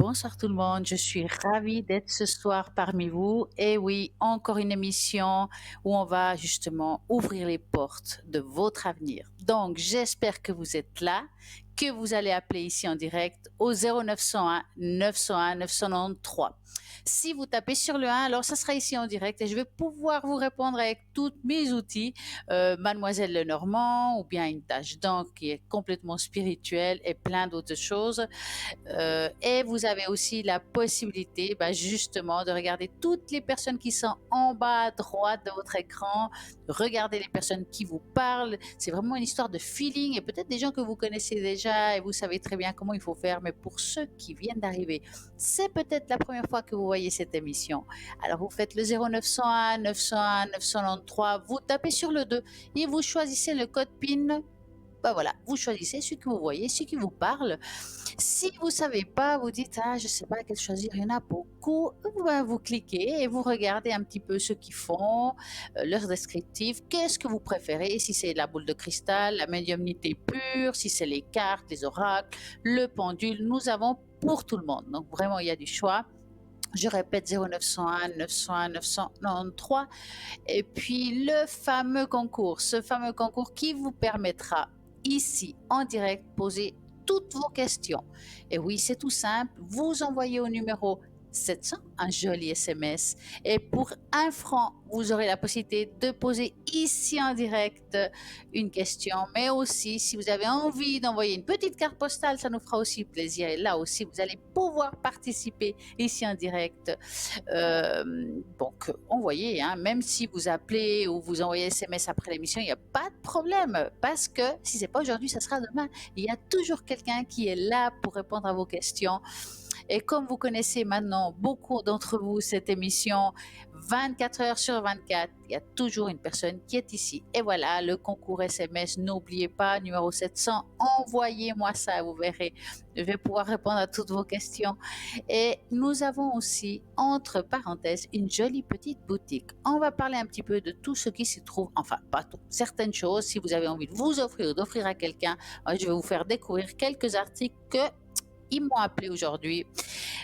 Bonsoir tout le monde, je suis ravie d'être ce soir parmi vous. Et oui, encore une émission où on va justement ouvrir les portes de votre avenir. Donc, j'espère que vous êtes là, que vous allez appeler ici en direct au 0901 901 993. Si vous tapez sur le 1, alors ça sera ici en direct et je vais pouvoir vous répondre avec tous mes outils, Mademoiselle Lenormand ou bien une tâche d'encre qui est complètement spirituelle et plein d'autres choses. Et vous avez aussi la possibilité, justement, de regarder toutes les personnes qui sont en bas à droite de votre écran. Regardez les personnes qui vous parlent. C'est vraiment une histoire de feeling et peut-être des gens que vous connaissez déjà et vous savez très bien comment il faut faire. Mais pour ceux qui viennent d'arriver, c'est peut-être la première fois que vous voyez cette émission. Alors vous faites le 0901 901 993, vous tapez sur le 2 et vous choisissez le code PIN. Voilà, vous choisissez celui que vous voyez, celui qui vous parle. Si vous ne savez pas, vous dites ah je sais pas quel choisir, il y en a beaucoup. Vous cliquez et vous regardez un petit peu ce qu'ils font, leur descriptif. Qu'est-ce que vous préférez? Si c'est la boule de cristal, la médiumnité pure, si c'est les cartes, les oracles, le pendule, nous avons pour tout le monde. Donc vraiment il y a du choix. Je répète 0901 901 993 et puis le fameux concours, ce fameux concours qui vous permettra ici en direct poser toutes vos questions. Et oui, c'est tout simple, vous envoyez au numéro 700 un joli SMS et pour 1 franc, vous aurez la possibilité de poser ici en direct une question, mais aussi si vous avez envie d'envoyer une petite carte postale, ça nous fera aussi plaisir et là aussi vous allez pouvoir participer ici en direct. Donc envoyez, hein, même si vous appelez ou vous envoyez SMS après l'émission, il n'y a pas de problème parce que si c'est pas aujourd'hui, ça sera demain. Il y a toujours quelqu'un qui est là pour répondre à vos questions. Et comme vous connaissez maintenant beaucoup d'entre vous cette émission, 24 heures sur 24, il y a toujours une personne qui est ici. Et voilà, le concours SMS, n'oubliez pas, numéro 700, envoyez-moi ça, vous verrez. Je vais pouvoir répondre à toutes vos questions. Et nous avons aussi, entre parenthèses, une jolie petite boutique. On va parler un petit peu de tout ce qui s'y trouve, enfin pas tout, certaines choses. Si vous avez envie de vous offrir ou d'offrir à quelqu'un, je vais vous faire découvrir quelques articles que ils m'ont appelé aujourd'hui.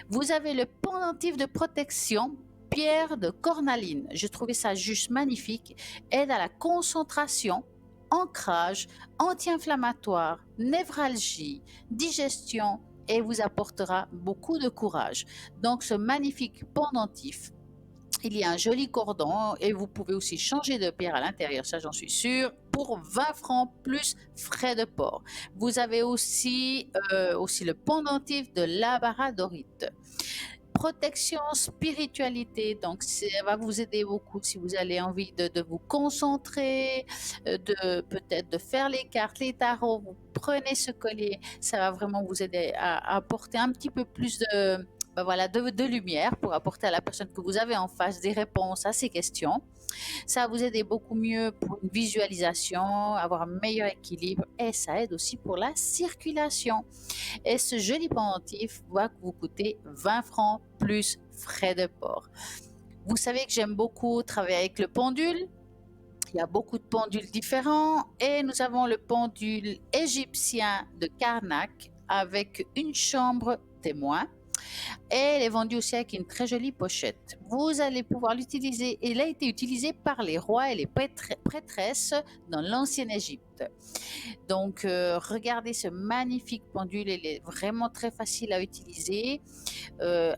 Vous avez le pendentif de protection pierre de cornaline. Je trouvais ça juste magnifique. Aide à la concentration, ancrage, anti-inflammatoire, névralgie, digestion et vous apportera beaucoup de courage. Donc ce magnifique pendentif, il y a un joli cordon et vous pouvez aussi changer de pierre à l'intérieur, ça j'en suis sûre, pour 20 francs plus frais de port. Vous avez aussi le pendentif de labradorite. Protection, spiritualité, donc ça va vous aider beaucoup si vous avez envie de vous concentrer, de peut-être de faire les cartes, les tarots, vous prenez ce collier, ça va vraiment vous aider à apporter un petit peu plus voilà, de lumière pour apporter à la personne que vous avez en face des réponses à ces questions. Ça va vous aider beaucoup mieux pour une visualisation, avoir un meilleur équilibre et ça aide aussi pour la circulation. Et ce joli pendentif va vous coûter 20 francs plus frais de port. Vous savez que j'aime beaucoup travailler avec le pendule. Il y a beaucoup de pendules différents et nous avons le pendule égyptien de Karnak avec une chambre témoin. Et elle est vendue aussi avec une très jolie pochette. Vous allez pouvoir l'utiliser. Il a été utilisé par les rois et les prêtresses dans l'ancienne Égypte. Donc, regardez ce magnifique pendule. Il est vraiment très facile à utiliser.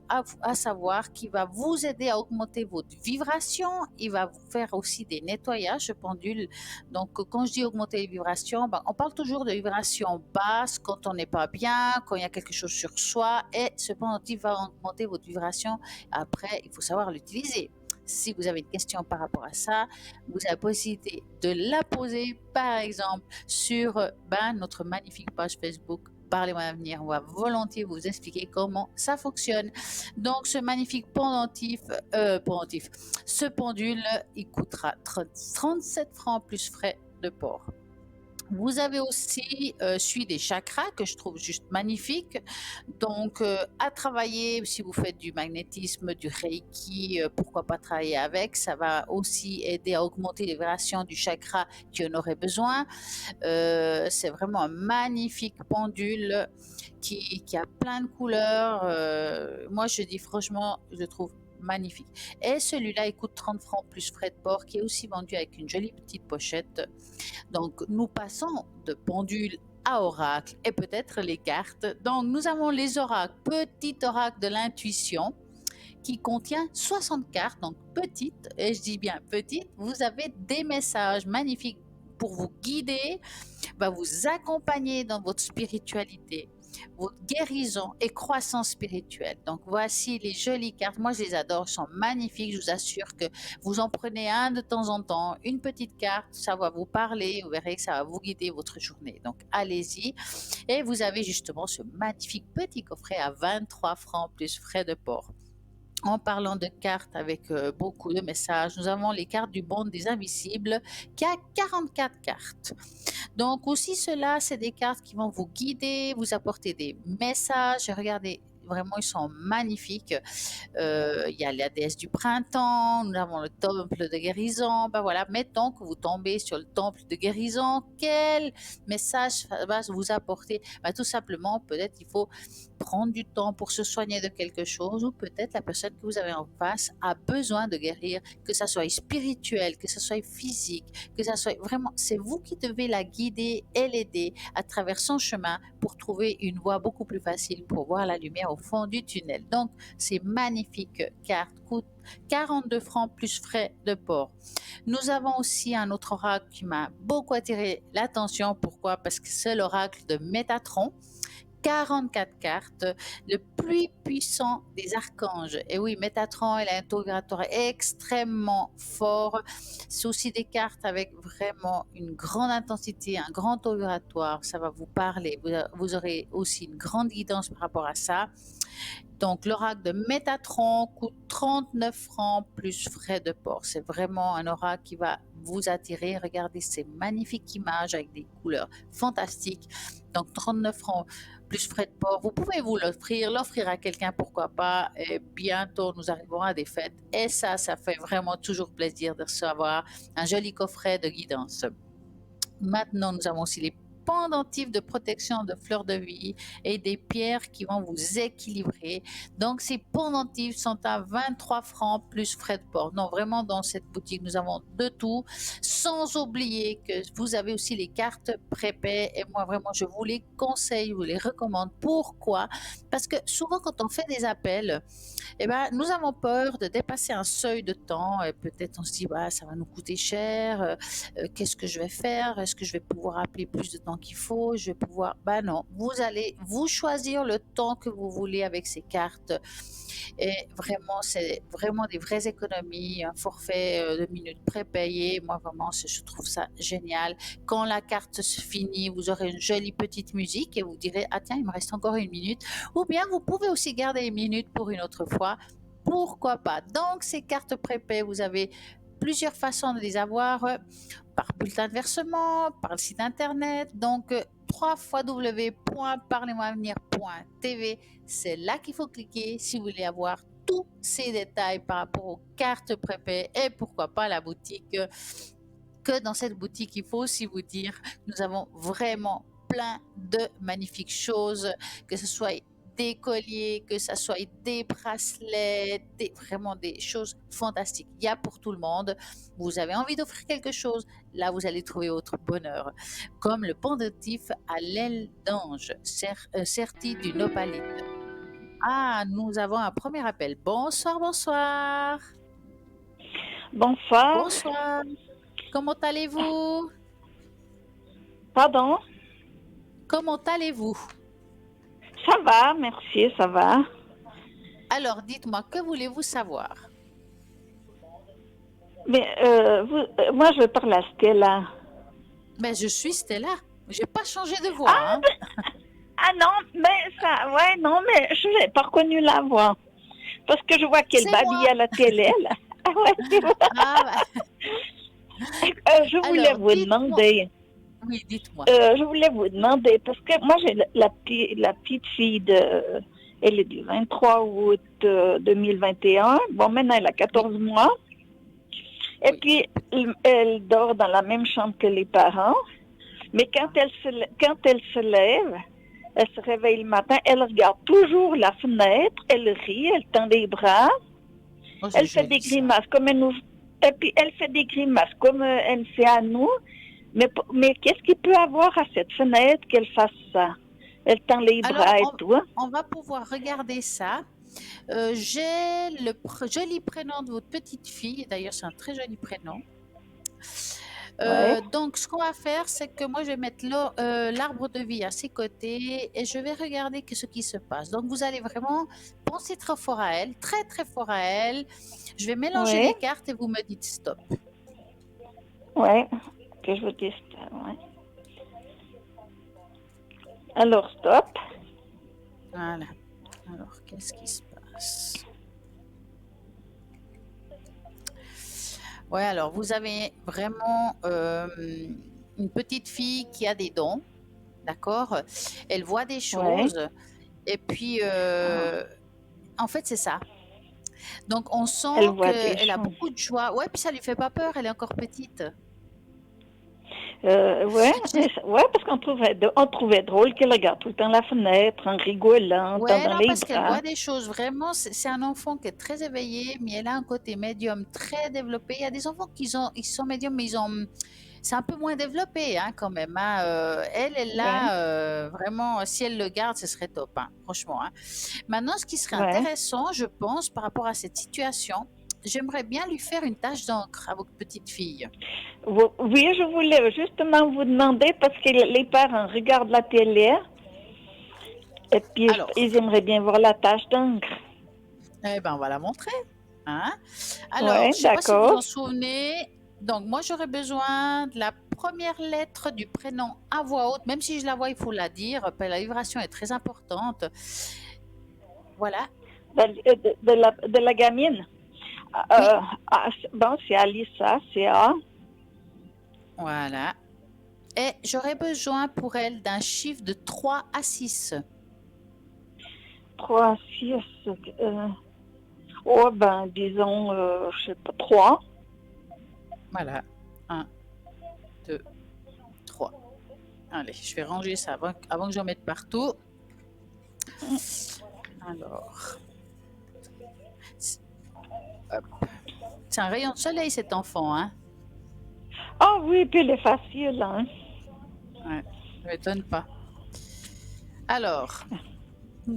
À savoir qu'il va vous aider à augmenter votre vibration. Il va vous faire aussi des nettoyages, ce pendule. Donc, quand je dis augmenter les vibrations, on parle toujours de vibrations basses quand on n'est pas bien, quand il y a quelque chose sur soi. Et ce pendentif va augmenter votre vibration. Après, il faut savoir l'utiliser. Si vous avez une question par rapport à ça, vous avez la possibilité de la poser, par exemple, sur notre magnifique page Facebook. Parlez-moi d'avenir, on va volontiers vous expliquer comment ça fonctionne. Donc, ce magnifique ce pendule, il coûtera 37 francs plus frais de port. Vous avez aussi celui des chakras que je trouve juste magnifique. Donc, à travailler, si vous faites du magnétisme, du reiki, pourquoi pas travailler avec. Ça va aussi aider à augmenter les vibrations du chakra qui en aurait besoin. C'est vraiment un magnifique pendule qui a plein de couleurs. Moi, je dis franchement, je le trouve magnifique. Et celui-là, il coûte 30 francs plus frais de port, qui est aussi vendu avec une jolie petite pochette. Donc, nous passons de pendule à oracle et peut-être les cartes. Donc, nous avons les oracles, petit oracle de l'intuition qui contient 60 cartes, donc petites, et je dis bien petites. Vous avez des messages magnifiques pour vous guider, va vous accompagner dans votre spiritualité, votre guérison et croissance spirituelle. Donc voici les jolies cartes. Moi, je les adore, elles sont magnifiques. Je vous assure que vous en prenez un de temps en temps, une petite carte, ça va vous parler. Vous verrez que ça va vous guider votre journée. Donc allez-y. Et vous avez justement ce magnifique petit coffret à 23 francs plus frais de port. En parlant de cartes avec beaucoup de messages, nous avons les cartes du monde des invisibles qui a 44 cartes. Donc aussi cela, c'est des cartes qui vont vous guider, vous apporter des messages. Regardez, vraiment, ils sont magnifiques. Il y a la déesse du printemps, nous avons le temple de guérison. Ben voilà, mettons que vous tombez sur le temple de guérison, quel message va vous apporter? Ben, tout simplement, peut-être il faut prendre du temps pour se soigner de quelque chose, ou peut-être la personne que vous avez en face a besoin de guérir, que ça soit spirituel, que ça soit physique, que ça soit vraiment, c'est vous qui devez la guider et l'aider à travers son chemin pour trouver une voie beaucoup plus facile pour voir la lumière au fond du tunnel. Donc, ces magnifiques cartes coûtent 42 francs plus frais de port. Nous avons aussi un autre oracle qui m'a beaucoup attiré l'attention. Pourquoi? Parce que c'est l'oracle de Métatron. 44 cartes, le plus puissant des archanges. Et oui, Métatron, il a un taux vibratoire extrêmement fort. C'est aussi des cartes avec vraiment une grande intensité, un grand taux vibratoire. Ça va vous parler. Vous aurez aussi une grande guidance par rapport à ça. Donc, l'oracle de Métatron coûte 39 francs plus frais de port. C'est vraiment un oracle qui va vous attirer. Regardez ces magnifiques images avec des couleurs fantastiques. Donc, 39 francs plus frais de port. Vous pouvez vous l'offrir à quelqu'un, pourquoi pas. Et bientôt, nous arriverons à des fêtes. Et ça fait vraiment toujours plaisir de recevoir un joli coffret de guidance. Maintenant, nous avons aussi les pendentifs de protection de fleurs de vie et des pierres qui vont vous équilibrer. Donc, ces pendentifs sont à 23 francs plus frais de port. Non, vraiment, dans cette boutique, nous avons de tout. Sans oublier que vous avez aussi les cartes prépaies. Et moi, vraiment, je vous les conseille, je vous les recommande. Pourquoi? Parce que souvent, quand on fait des appels, eh ben, nous avons peur de dépasser un seuil de temps. Et peut-être on se dit, bah, ça va nous coûter cher. Qu'est-ce que je vais faire? Est-ce que je vais pouvoir appeler plus de temps qu'il faut? Je vais pouvoir... Ben non, vous allez vous choisir le temps que vous voulez avec ces cartes. Et vraiment, c'est vraiment des vraies économies, un forfait de minutes prépayées. Moi, vraiment, je trouve ça génial. Quand la carte se finit, vous aurez une jolie petite musique et vous direz, ah tiens, il me reste encore une minute. Ou bien, vous pouvez aussi garder une minute pour une autre fois. Pourquoi pas? Donc, ces cartes prépayées, vous avez plusieurs façons de les avoir, par bulletin de versement, par le site internet. Donc, www.parlez-moi-avenir.tv, c'est là qu'il faut cliquer si vous voulez avoir tous ces détails par rapport aux cartes prépayées et pourquoi pas la boutique. Que dans cette boutique, il faut aussi vous dire, nous avons vraiment plein de magnifiques choses, que ce soit des colliers, que ce soit des bracelets, vraiment des choses fantastiques. Il y a pour tout le monde. Vous avez envie d'offrir quelque chose, là vous allez trouver votre bonheur. Comme le pendentif à l'aile d'ange, serti d'une opalite. Ah, nous avons un premier appel. Bonsoir, bonsoir. Bonsoir. Bonsoir. Comment allez-vous? Pardon? Comment allez-vous? Ça va, merci, ça va. Alors, dites-moi, que voulez-vous savoir? Mais moi, je parle à Stella. Ben, je suis Stella. J'ai pas changé de voix. Ah, Hein? ah non, mais ça, ouais, non, mais je n'ai pas reconnu la voix. Parce que je vois qu'elle C'est babille moi. à la télé, là. Ah ouais, tu vois. Ah, Je voulais alors, vous dites-moi. demander, Oui, dites-moi. parce que moi, j'ai la petite fille elle est du 23 août 2021. Bon, maintenant, elle a 14 mois. Et Oui. puis, elle dort dans la même chambre que les parents. Mais quand elle se lève, Elle se réveille le matin, elle regarde toujours la fenêtre, elle rit, elle tend les bras, Oh, c'est elle fait des joli ça. grimaces comme elle nous... Et puis elle fait des grimaces comme elle fait à nous. Mais qu'est-ce qu'il peut avoir à cette fenêtre qu'elle fasse ça? Elle tend les Alors, bras et tout. Hein? on va pouvoir regarder ça. J'ai le joli prénom de votre petite fille. D'ailleurs, c'est un très joli prénom. Ouais, Donc, ce qu'on va faire, c'est que moi, je vais mettre l'arbre de vie à ses côtés et je vais regarder ce qui se passe. Donc, vous allez vraiment penser très fort à elle, très très fort à elle. Je vais mélanger ouais, les cartes et vous me dites stop. ouais. Que je vous dise ça, ouais. Alors, stop. Voilà. Alors, qu'est-ce qui se passe? Ouais, alors vous avez vraiment une petite fille qui a des dons, d'accord? Elle voit des Ouais. choses et puis Ah, en fait c'est ça. Donc on elle sent voit des qu'elle a choses. beaucoup de joie. Ouais, puis ça lui fait pas peur, elle est encore petite. Ouais, J'ai- ouais, parce on trouvait drôle qu'elle regarde tout le temps la fenêtre en rigolant, en Ouais, tendant non, les parce qu'elle bras. voit des choses. Vraiment, c'est un enfant qui est très éveillé, mais elle a un côté médium très développé. Il y a des enfants ils sont médiums, mais c'est un peu moins développé hein, quand même. Hein. Elle Ouais, a vraiment, si elle le garde, ce serait top, hein, franchement. Hein. Maintenant, ce qui serait ouais. intéressant, je pense, par rapport à cette situation, j'aimerais bien lui faire une tache d'encre à votre petite fille. Oui, je voulais justement vous demander parce que les parents regardent la télé et puis Alors, ils aimeraient bien voir la tache d'encre. eh ben, on va la montrer. Hein. Alors, Ouais, je ne sais pas si vous d'accord. en souvenez. Donc, moi, j'aurais besoin de la première lettre du prénom à voix haute. Même si je la vois, il faut la dire. La vibration est très importante. Voilà. De la gamine. Oui. Bon, c'est Alissa, c'est A. Voilà. Et j'aurais besoin pour elle d'un chiffre de 3 à 6. 3, 6. Oh, ben, disons, je sais pas, 3. Voilà. Un, 2, 3. Allez, je vais ranger ça avant que j'en mette partout. Alors, hop. C'est un rayon de soleil, cet enfant, hein? Ah oui, puis elle est facile, hein. Ouais, ça m'étonne pas. Alors,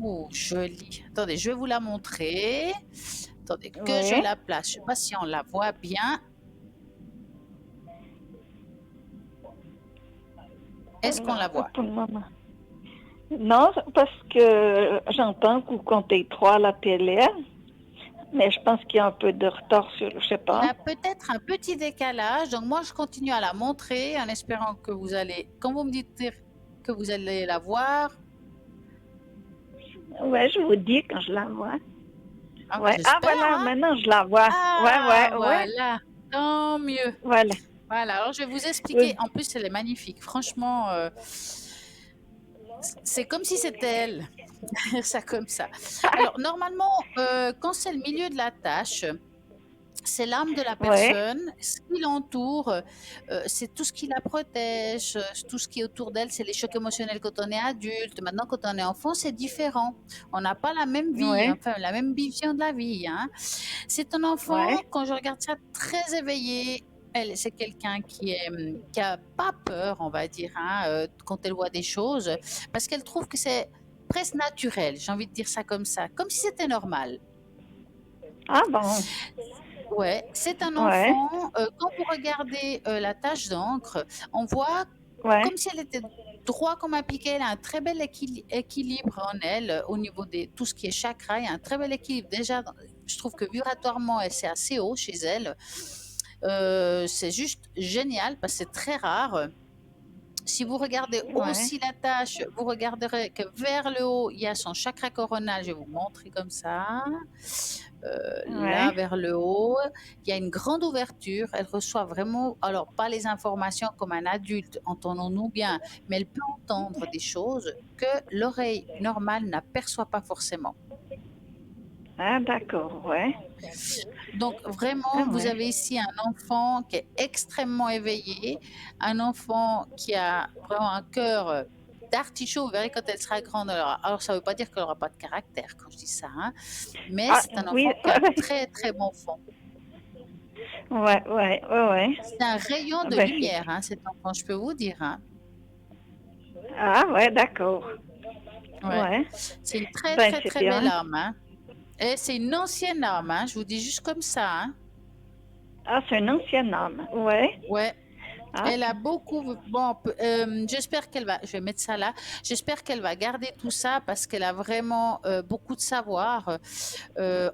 oh, jolie. Attendez, je vais vous la montrer. Attendez, que je Oui. la place. Je sais pas si on la voit bien. Est-ce qu'on la Alors, voit? pour le moment. Non, parce que j'entends que vous comptez 3 à la télé, mais je pense qu'il y a un peu de retard sur, je sais Il y pas. a peut-être un petit décalage. Donc, moi, je continue à la montrer en espérant que vous allez, quand vous me dites que vous allez la voir, Ouais, je vous dis quand je la vois. ah, bah, Ouais. Ah, j'espère, voilà, hein? maintenant je la vois. Ouais, Ah, ouais, ouais. voilà. Tant mieux. Voilà. Voilà, alors je vais vous expliquer. Oui. En plus, elle est magnifique. Franchement, c'est comme si c'était elle. Ça comme ça. Alors, normalement, quand c'est le milieu de la tâche, c'est l'âme de la Ouais, personne, ce qui l'entoure, c'est tout ce qui la protège, tout ce qui est autour d'elle, c'est les chocs émotionnels quand on est adulte. Maintenant, quand on est enfant, c'est différent. On n'a pas la même vie, ouais, hein, enfin la même vision de la vie. Hein. C'est un enfant, ouais. quand je regarde ça, très éveillé. Elle, c'est quelqu'un qui a pas peur, on va dire, hein, quand elle voit des choses, parce qu'elle trouve que c'est presque naturel. J'ai envie de dire ça, comme si c'était normal. Ah bon, Ouais, c'est un ouais, enfant. Quand vous regardez la tache d'encre, on voit ouais, comme si elle était droit comme un piquet. Elle a un très bel équilibre en elle au niveau de tout ce qui est chakra. Il y a un très bel équilibre. Déjà, je trouve que vibratoirement, c'est assez haut chez elle. C'est juste génial parce que c'est très rare. Si vous regardez ouais, aussi la tâche, vous regarderez que vers le haut, il y a son chakra coronal. Je vais vous montrer comme ça. Là, ouais. vers le haut, il y a une grande ouverture. Elle reçoit vraiment, alors pas les informations comme un adulte, entendons-nous bien, mais elle peut entendre des choses que l'oreille normale n'aperçoit pas forcément. Ah d'accord, ouais. Donc Ah vraiment, vous ouais. avez ici un enfant qui est extrêmement éveillé, un enfant qui a vraiment un cœur d'artichaut, vous verrez quand elle sera grande. Alors ça ne veut pas dire qu'elle n'aura pas de caractère quand je dis ça, hein, mais Ah, c'est un oui, enfant qui a un très très bon fond. ouais, ouais, ouais, ouais. C'est un rayon de Ben, c'est... lumière, hein, cet enfant, je peux vous dire. Hein. Ah, ouais, d'accord. Ouais. Ouais, C'est une très ben, très c'est très belle bien. âme. Hein. Et c'est une ancienne âme, hein, je vous dis juste comme ça. Hein. Ah, c'est un ancien homme. Ouais. Ouais. Ah, Elle a beaucoup. Bon, j'espère qu'elle va. Je vais mettre ça là. J'espère qu'elle va garder tout ça parce qu'elle a vraiment beaucoup de savoir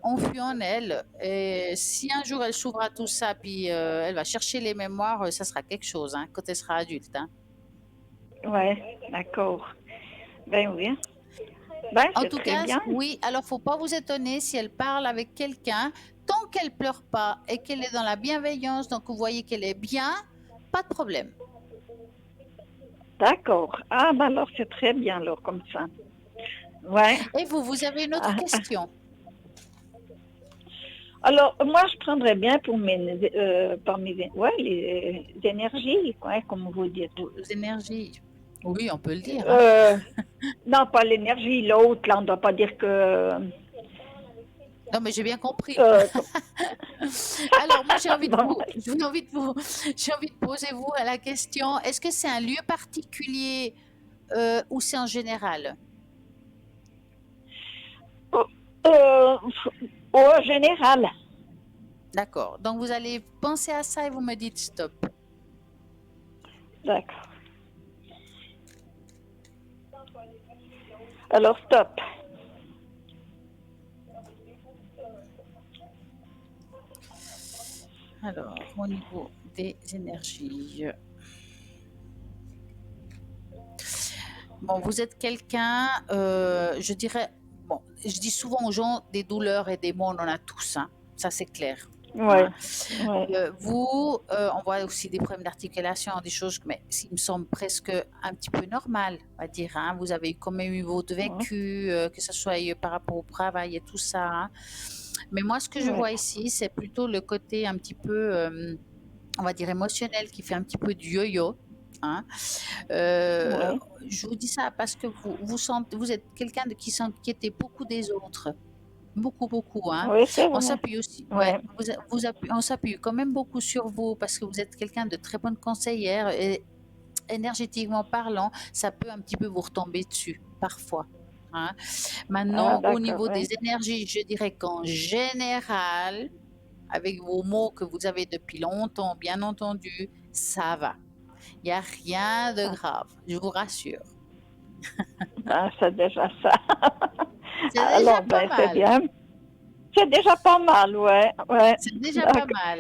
enfui en elle. Et si un jour elle s'ouvre à tout ça, puis elle va chercher les mémoires, ça sera quelque chose hein, quand elle sera adulte. Hein. ouais, d'accord. Ben oui. Ben, En c'est tout très cas, bien. oui. Alors, faut pas vous étonner si elle parle avec quelqu'un tant qu'elle pleure pas et qu'elle est dans la bienveillance. Donc, vous voyez qu'elle est bien, pas de problème. D'accord. Ah, ben alors, c'est très bien, alors, comme ça. Ouais. Et vous, vous avez une autre Ah, ah. question. Alors, moi, je prendrais bien pour ouais, les énergies, ouais, comme vous dites. Aux énergies. Oui, on peut le dire. Hein. Euh, non, pas l'énergie, l'autre, là, on ne doit pas dire que... Non, mais j'ai bien compris. euh, comme- Alors, moi, j'ai envie de bon, vous, j'ai envie de vous, j'ai envie de poser vous à la question. Est-ce que c'est un lieu particulier ou c'est en général? euh, au général. D'accord. Donc, vous allez penser à ça et vous me dites stop. D'accord. Alors, stop. Alors, au niveau des énergies. Bon, vous êtes quelqu'un, je dirais, bon, je dis souvent aux gens, des douleurs et des maux, on en a tous, hein, ça c'est clair. Ouais, Hein. ouais, Vous, on voit aussi des problèmes d'articulation, des choses, mais ce qui me semble presque un petit peu normal, on va dire. Hein. Vous avez quand même eu votre ouais, vécu, que ce soit par rapport au travail et tout ça. Hein. Mais moi, ce que je ouais, vois ici, c'est plutôt le côté un petit peu, on va dire, émotionnel qui fait un petit peu du yo-yo. Hein. Euh, ouais. je vous dis ça parce que vous êtes quelqu'un qui s'inquiétait beaucoup des autres. Beaucoup, beaucoup. Hein. Oui, c'est On vrai. s'appuie aussi, ouais, Ouais. on s'appuie quand même beaucoup sur vous parce que vous êtes quelqu'un de très bonne conseillère et énergétiquement parlant, ça peut un petit peu vous retomber dessus, parfois. Hein. Ah, Maintenant, au d'accord, niveau des ouais. énergies, je dirais qu'en général, avec vos mots que vous avez depuis longtemps, bien entendu, ça va. Il n'y a rien de Ah, grave, je vous rassure. ben, c'est déjà ça. C'est déjà Alors, pas ben, c'est mal. bien. C'est déjà pas mal, ouais, ouais. C'est déjà pas D'accord. mal.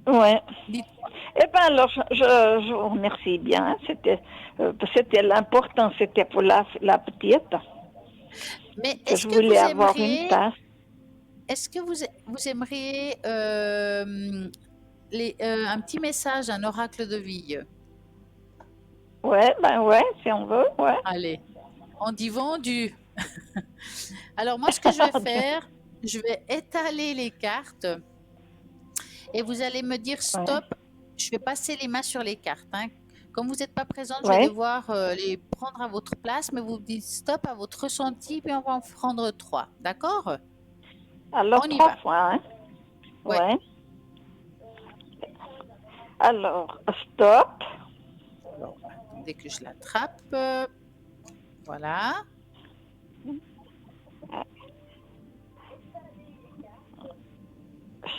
Ouais. Dites-moi. Eh ben alors, je vous remercie bien. C'était l'important, c'était pour la petite Mais que je voulais avoir une place. est-ce que vous aimeriez un petit message, un oracle de vie? Ouais, ben ouais, si on veut, ouais. Allez, on dit vendu. Alors moi, ce que je vais faire, je vais étaler les cartes et vous allez me dire Ouais, stop. Je vais passer les mains sur les cartes. Hein. Comme vous n'êtes pas présente, je vais ouais. devoir les prendre à votre place, mais vous dites stop à votre ressenti, puis on va en prendre trois. D'accord? Alors, On y trois va. fois, hein. Ouais. Ouais. Alors, stop, Alors, attendez que je l'attrape. Voilà.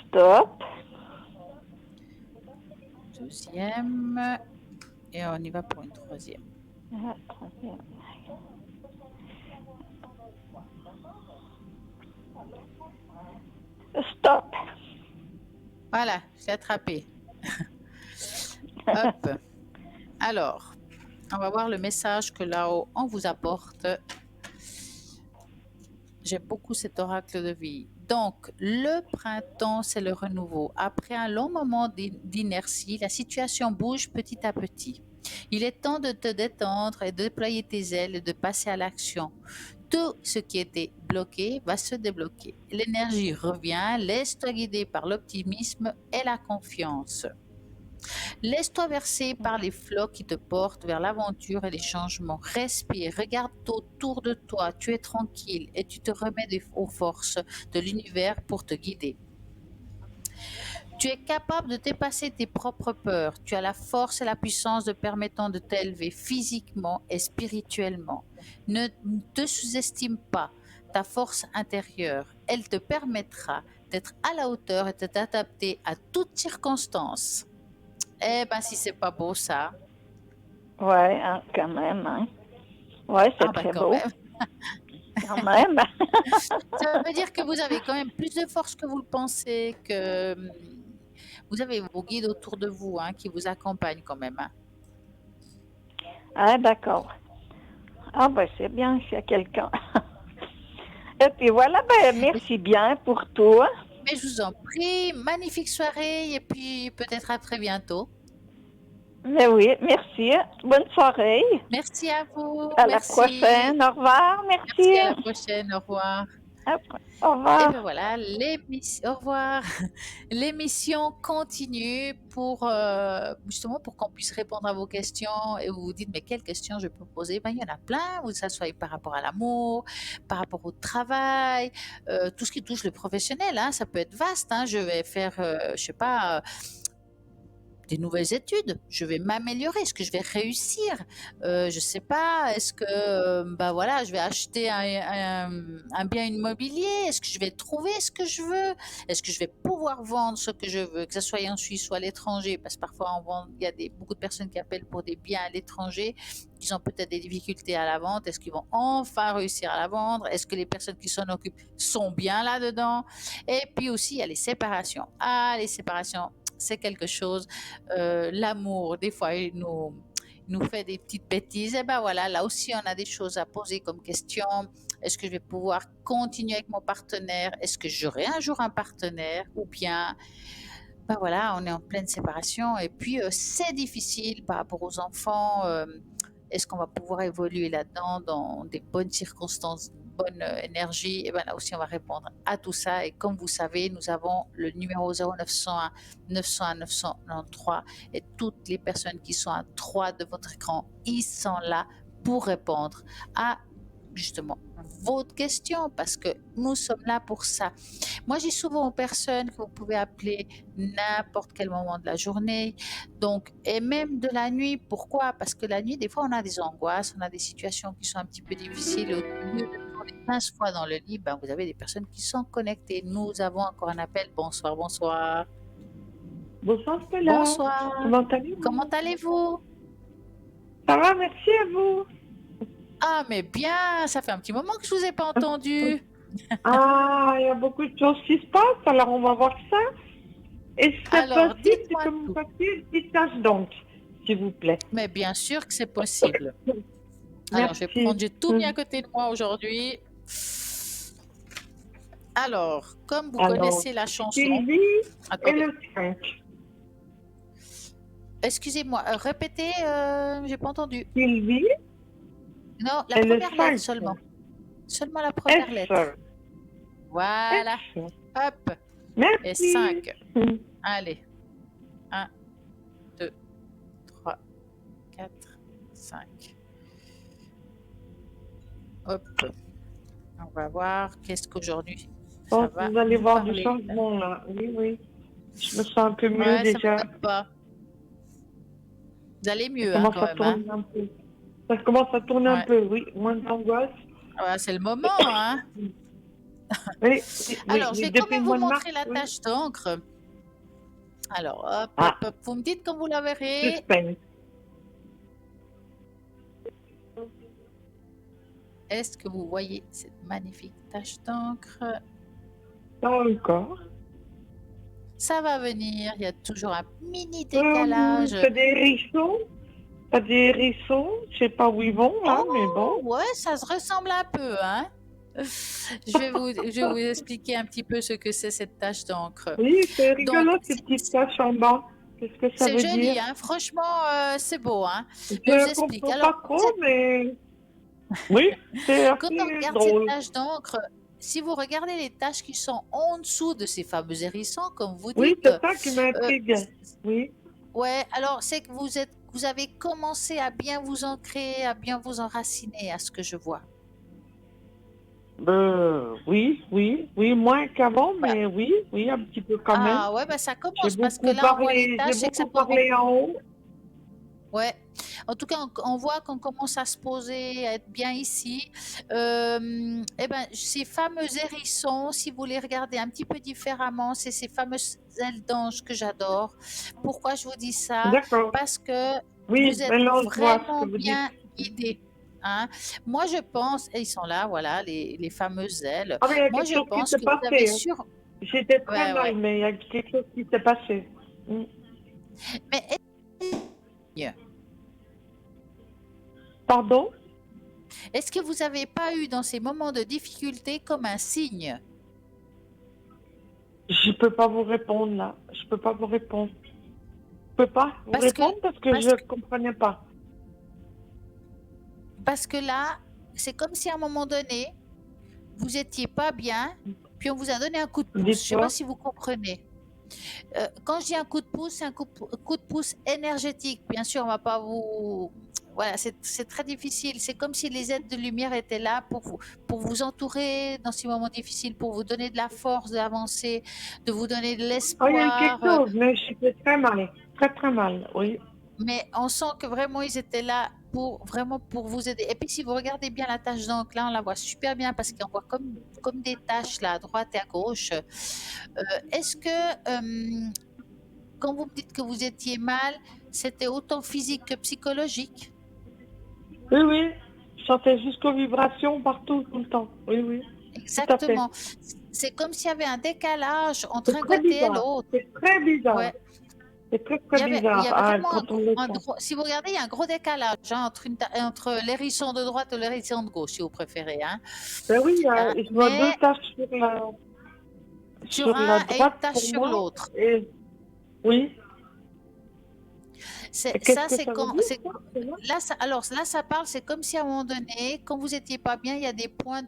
stop, Deuxième. Et on y va pour une troisième. stop. Voilà, j'ai attrapé. Hop. Alors, on va voir le message que là-haut on vous apporte. J'aime beaucoup cet oracle de vie. Donc, le printemps, c'est le renouveau. Après un long moment d'inertie, la situation bouge petit à petit. Il est temps de te détendre et de déployer tes ailes et de passer à l'action. Tout ce qui était bloqué va se débloquer. L'énergie revient, laisse-toi guider par l'optimisme et la confiance. Laisse-toi bercer par les flots qui te portent vers l'aventure et les changements. Respire, regarde autour de toi, tu es tranquille et tu te remets aux forces de l'univers pour te guider. Tu es capable de dépasser tes propres peurs. Tu as la force et la puissance de permettant de t'élever physiquement et spirituellement. Ne te sous-estime pas ta force intérieure. Elle te permettra d'être à la hauteur et de t'adapter à toutes circonstances. Eh ben, si c'est pas beau ça. Ouais, hein, quand même, hein. Ouais, c'est Ah ben très quand beau, même. quand même. Ça veut dire que vous avez quand même plus de force que vous le pensez, que vous avez vos guides autour de vous hein, qui vous accompagnent quand même. Hein. Ah, d'accord. Ah, ben, c'est bien s'il y a quelqu'un. Et puis voilà, ben, merci bien pour tout. Mais je vous en prie, magnifique soirée et puis peut-être à très bientôt. Mais oui, merci. Bonne soirée. Merci à vous, À la merci. prochaine. Au revoir. Merci, Merci. à la prochaine, au revoir. Au Et bien revoir. voilà, l'émission, au revoir. L'émission continue pour justement pour qu'on puisse répondre à vos questions et vous vous dites mais quelles questions je peux poser? Ben, il y en a plein, vous ça soit par rapport à l'amour, par rapport au travail, tout ce qui touche le professionnel, hein, ça peut être vaste. Hein. Je vais faire, je sais pas, des nouvelles études, je vais m'améliorer, est-ce que je vais réussir? Je sais pas, est-ce que, bah, voilà, je vais acheter un bien immobilier? Est-ce que je vais trouver ce que je veux? Est-ce que je vais pouvoir vendre ce que je veux, que ce soit en Suisse ou à l'étranger? Parce que parfois, il y a beaucoup de personnes qui appellent pour des biens à l'étranger, qui ont peut-être des difficultés à la vente. Est-ce qu'ils vont enfin réussir à la vendre? Est-ce que les personnes qui s'en occupent sont bien là-dedans? Et puis aussi, il y a les séparations. Ah, les séparations, c'est quelque chose. L'amour, des fois, il nous fait des petites bêtises. Et ben voilà, là aussi, on a des choses à poser comme question. Est-ce que je vais pouvoir continuer avec mon partenaire? Est-ce que j'aurai un jour un partenaire? Ou bien, ben voilà, on est en pleine séparation. Et puis, c'est difficile par rapport aux enfants. Est-ce qu'on va pouvoir évoluer là-dedans dans des bonnes circonstances, bonne énergie? Et bien là aussi, on va répondre à tout ça. Et comme vous savez, nous avons le numéro 0901 901 993 et toutes les personnes qui sont à droite de votre écran, ils sont là pour répondre à justement votre question parce que nous sommes là pour ça. Moi, j'ai souvent aux personnes que vous pouvez appeler n'importe quel moment de la journée, donc, et même de la nuit. Pourquoi? Parce que la nuit, des fois, on a des angoisses, on a des situations qui sont un petit peu difficiles. Au lieu de tourner 15 fois dans le lit, ben, vous avez des personnes qui sont connectées. Nous avons encore un appel. Bonsoir, bonsoir. Bonsoir Stella, Bonsoir. comment Comment allez-vous? allez-vous? Ça va, merci à vous. Ah, mais bien, ça fait un petit moment que je vous ai pas entendu. Ah, il y a beaucoup de choses qui se passent, alors on va voir ça. Et si c'est Alors, possible, c'est dites-moi que vous tout. fassiez une petite tâche d'encre, s'il vous plaît. Mais bien sûr que c'est possible. Alors, je vais Merci. prendre, j'ai tout mis à côté de moi aujourd'hui. Alors, comme vous Alors, connaissez la chanson, Sylvie et attendez, le 5. excusez-moi, répétez, j'ai pas entendu. Sylvie Non, la et le première lettre 5. seulement. Seulement la première lettre. S. Voilà. S. Hop. Et Merci. 5. Allez. Un, 2, 3, 4, 5. Hop. On va voir qu'est-ce qu'aujourd'hui ça Oh, va vous allez nous voir du parler. changement là. Oui, oui. Je me sens un peu mieux Ouais, ça déjà. m'étonne pas. Vous allez Ça mieux, hein, commence quand à même, hein. tourner un peu. Ça commence à tourner un Ouais. peu, oui. Moins d'angoisse. Ouais, c'est le moment, hein. Oui, oui, oui, Alors, je oui, vais quand depuis même le vous mois de mars, montrer la oui. tache d'encre. Alors, hop, hop, Ah, hop. Vous me dites quand vous la verrez. suspense. Est-ce que vous voyez cette magnifique tache d'encre? Pas encore. Ça va venir. Il y a toujours un mini décalage. C'est des hérissons. Pas des hérissons. Je sais pas où ils vont là, mais bon. Oh, ouais, ça se ressemble un peu, hein. Je vais vous expliquer un petit peu ce que c'est cette tache d'encre. Oui, c'est Donc, rigolo ces petites taches en bas. Qu'est-ce que ça c'est veut joli, dire? hein. Franchement, c'est beau, hein. Je vous Je explique. comprends pas Alors, trop, mais oui, c'est quand on assez regarde cette drôle. tache d'encre, si vous regardez les taches qui sont en dessous de ces fameux hérissons, comme vous Oui, dites, c'est ça qui m'intrigue. Oui. Ouais, alors c'est que vous avez commencé à bien vous ancrer, à bien vous enraciner, à ce que je vois. Oui, oui, oui, moins qu'avant, Ouais. mais oui, oui, un petit peu quand même. Ah ouais, bah ça commence parce que là on voit les J'ai tâches et que ça beaucoup prend beaucoup. parlé en haut. Ouais. En tout cas, on voit qu'on commence à se poser, à être bien ici. Eh ben, ces fameux hérissons, si vous les regardez un petit peu différemment, c'est ces fameuses ailes d'ange que j'adore. Pourquoi je vous dis ça? D'accord. Parce que Oui, vous êtes maintenant je vois ce que vraiment vous dites. bien guidés. Hein. Moi, je pense, et ils sont là, voilà, les fameuses ailes. Ah, mais il y a Moi, quelque je chose qui pense s'est que vous avez passé, hein. sur. J'étais très Ouais, mal, ouais. mais il y a quelque chose qui s'est passé. Mm. Mais Pardon? est-ce que vous n'avez pas eu dans ces moments de difficulté comme un signe? Je peux pas vous répondre là. Je peux pas vous répondre. Je peux pas vous Parce que, répondre parce que je parce, comprenais pas. parce que là, c'est comme si à un moment donné, vous étiez pas bien, puis on vous a donné un coup de pouce. Je sais pas Dites-moi. si vous comprenez. Quand je dis un coup de pouce, c'est un coup de pouce énergétique. Bien sûr, on va pas vous. Voilà, c'est très difficile. C'est comme si les aides de lumière étaient là pour vous entourer dans ces moments difficiles, pour vous donner de la force d'avancer, de vous donner de Ah, il y a eu quelque l'espoir. chose, mais j'étais très mal. Très très mal, oui. Mais on sent que vraiment ils étaient là pour vraiment pour vous aider. Et puis si vous regardez bien la tache d'encre, là on la voit super bien parce qu'on voit comme des taches là à droite et à gauche. Est-ce que quand vous me dites que vous étiez mal, c'était autant physique que psychologique? Oui, oui. Je sentais jusqu'aux vibrations partout, tout le temps. Oui, oui. Tout à fait. Exactement. C'est comme s'il y avait un décalage entre C'est un très côté et bizarre. l'autre. C'est très bizarre. Ouais. C'est très très Il y bizarre. avait Ah, vraiment quand on le sent. si vous regardez, il y a un gros décalage hein, entre l'hérisson de droite et l'hérisson de gauche, si vous préférez. Hein. Ben oui, Hein. je vois deux Mais taches sur sur la un et une droite tache pour sur moi. l'autre. Et oui. Et qu'est-ce Ça, que c'est ça veut quand, dire, ça? C'est là. là, alors là, ça parle, c'est comme si à un moment donné, quand vous étiez pas bien, il y a des points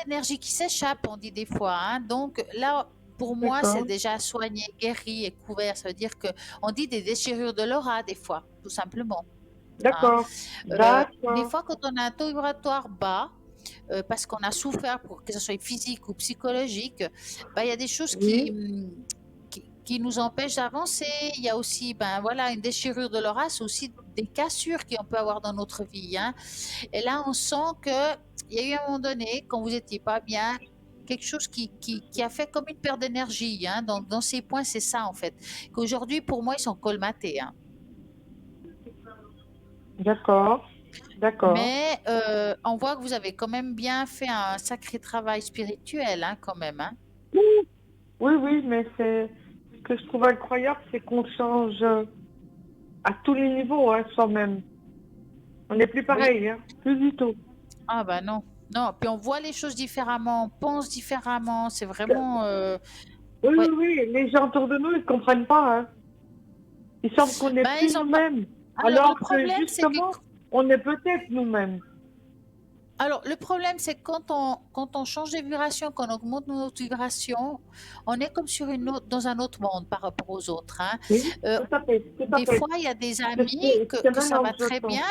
d'énergie qui s'échappent, on dit des fois. Hein. Donc là, pour moi, c'est D'accord. déjà soigné, guéri et couvert. Ça veut dire que on dit des déchirures de l'aura des fois, tout simplement. Hein. D'accord. Des D'accord. fois, quand on a un taux vibratoire bas, parce qu'on a souffert, pour que ce soit physique ou psychologique, bah, il y a des choses Oui. qui nous empêchent d'avancer. Il y a aussi ben, voilà, une déchirure de l'aura, c'est aussi des cassures qu'on peut avoir dans notre vie. Hein. Et là, on sent qu'il y a eu un moment donné, quand vous n'étiez pas bien, quelque chose qui a fait comme une perte d'énergie. Hein. Dans ces points, c'est ça en fait. Qu'aujourd'hui, pour moi, ils sont colmatés. Hein. D'accord. D'accord. Mais on voit que vous avez quand même bien fait un sacré travail spirituel, hein, quand même. Hein. Oui, oui, mais c'est ce que je trouve incroyable, c'est qu'on change à tous les niveaux, hein, soi-même. On n'est plus Oui. pareil, hein. Plus du tout. Ah bah non. Non, puis on voit les choses différemment, on pense différemment. C'est vraiment... Oui, oui, ouais. oui. Les gens autour de nous, ils ne comprennent pas, hein. Ils semblent qu'on n'est Ben, plus ils ont pas... nous-mêmes. Alors, le Alors que problème, c'est que justement, on est peut-être nous-mêmes. Alors, le problème, c'est que quand on change de vibration, quand on augmente notre vibration, on est comme sur dans un autre monde par rapport aux autres. Hein. Oui, Euh, tout à fait, tout à des fait. fois, il y a des C'est amis c'est que ça maintenant va que je très sens. bien.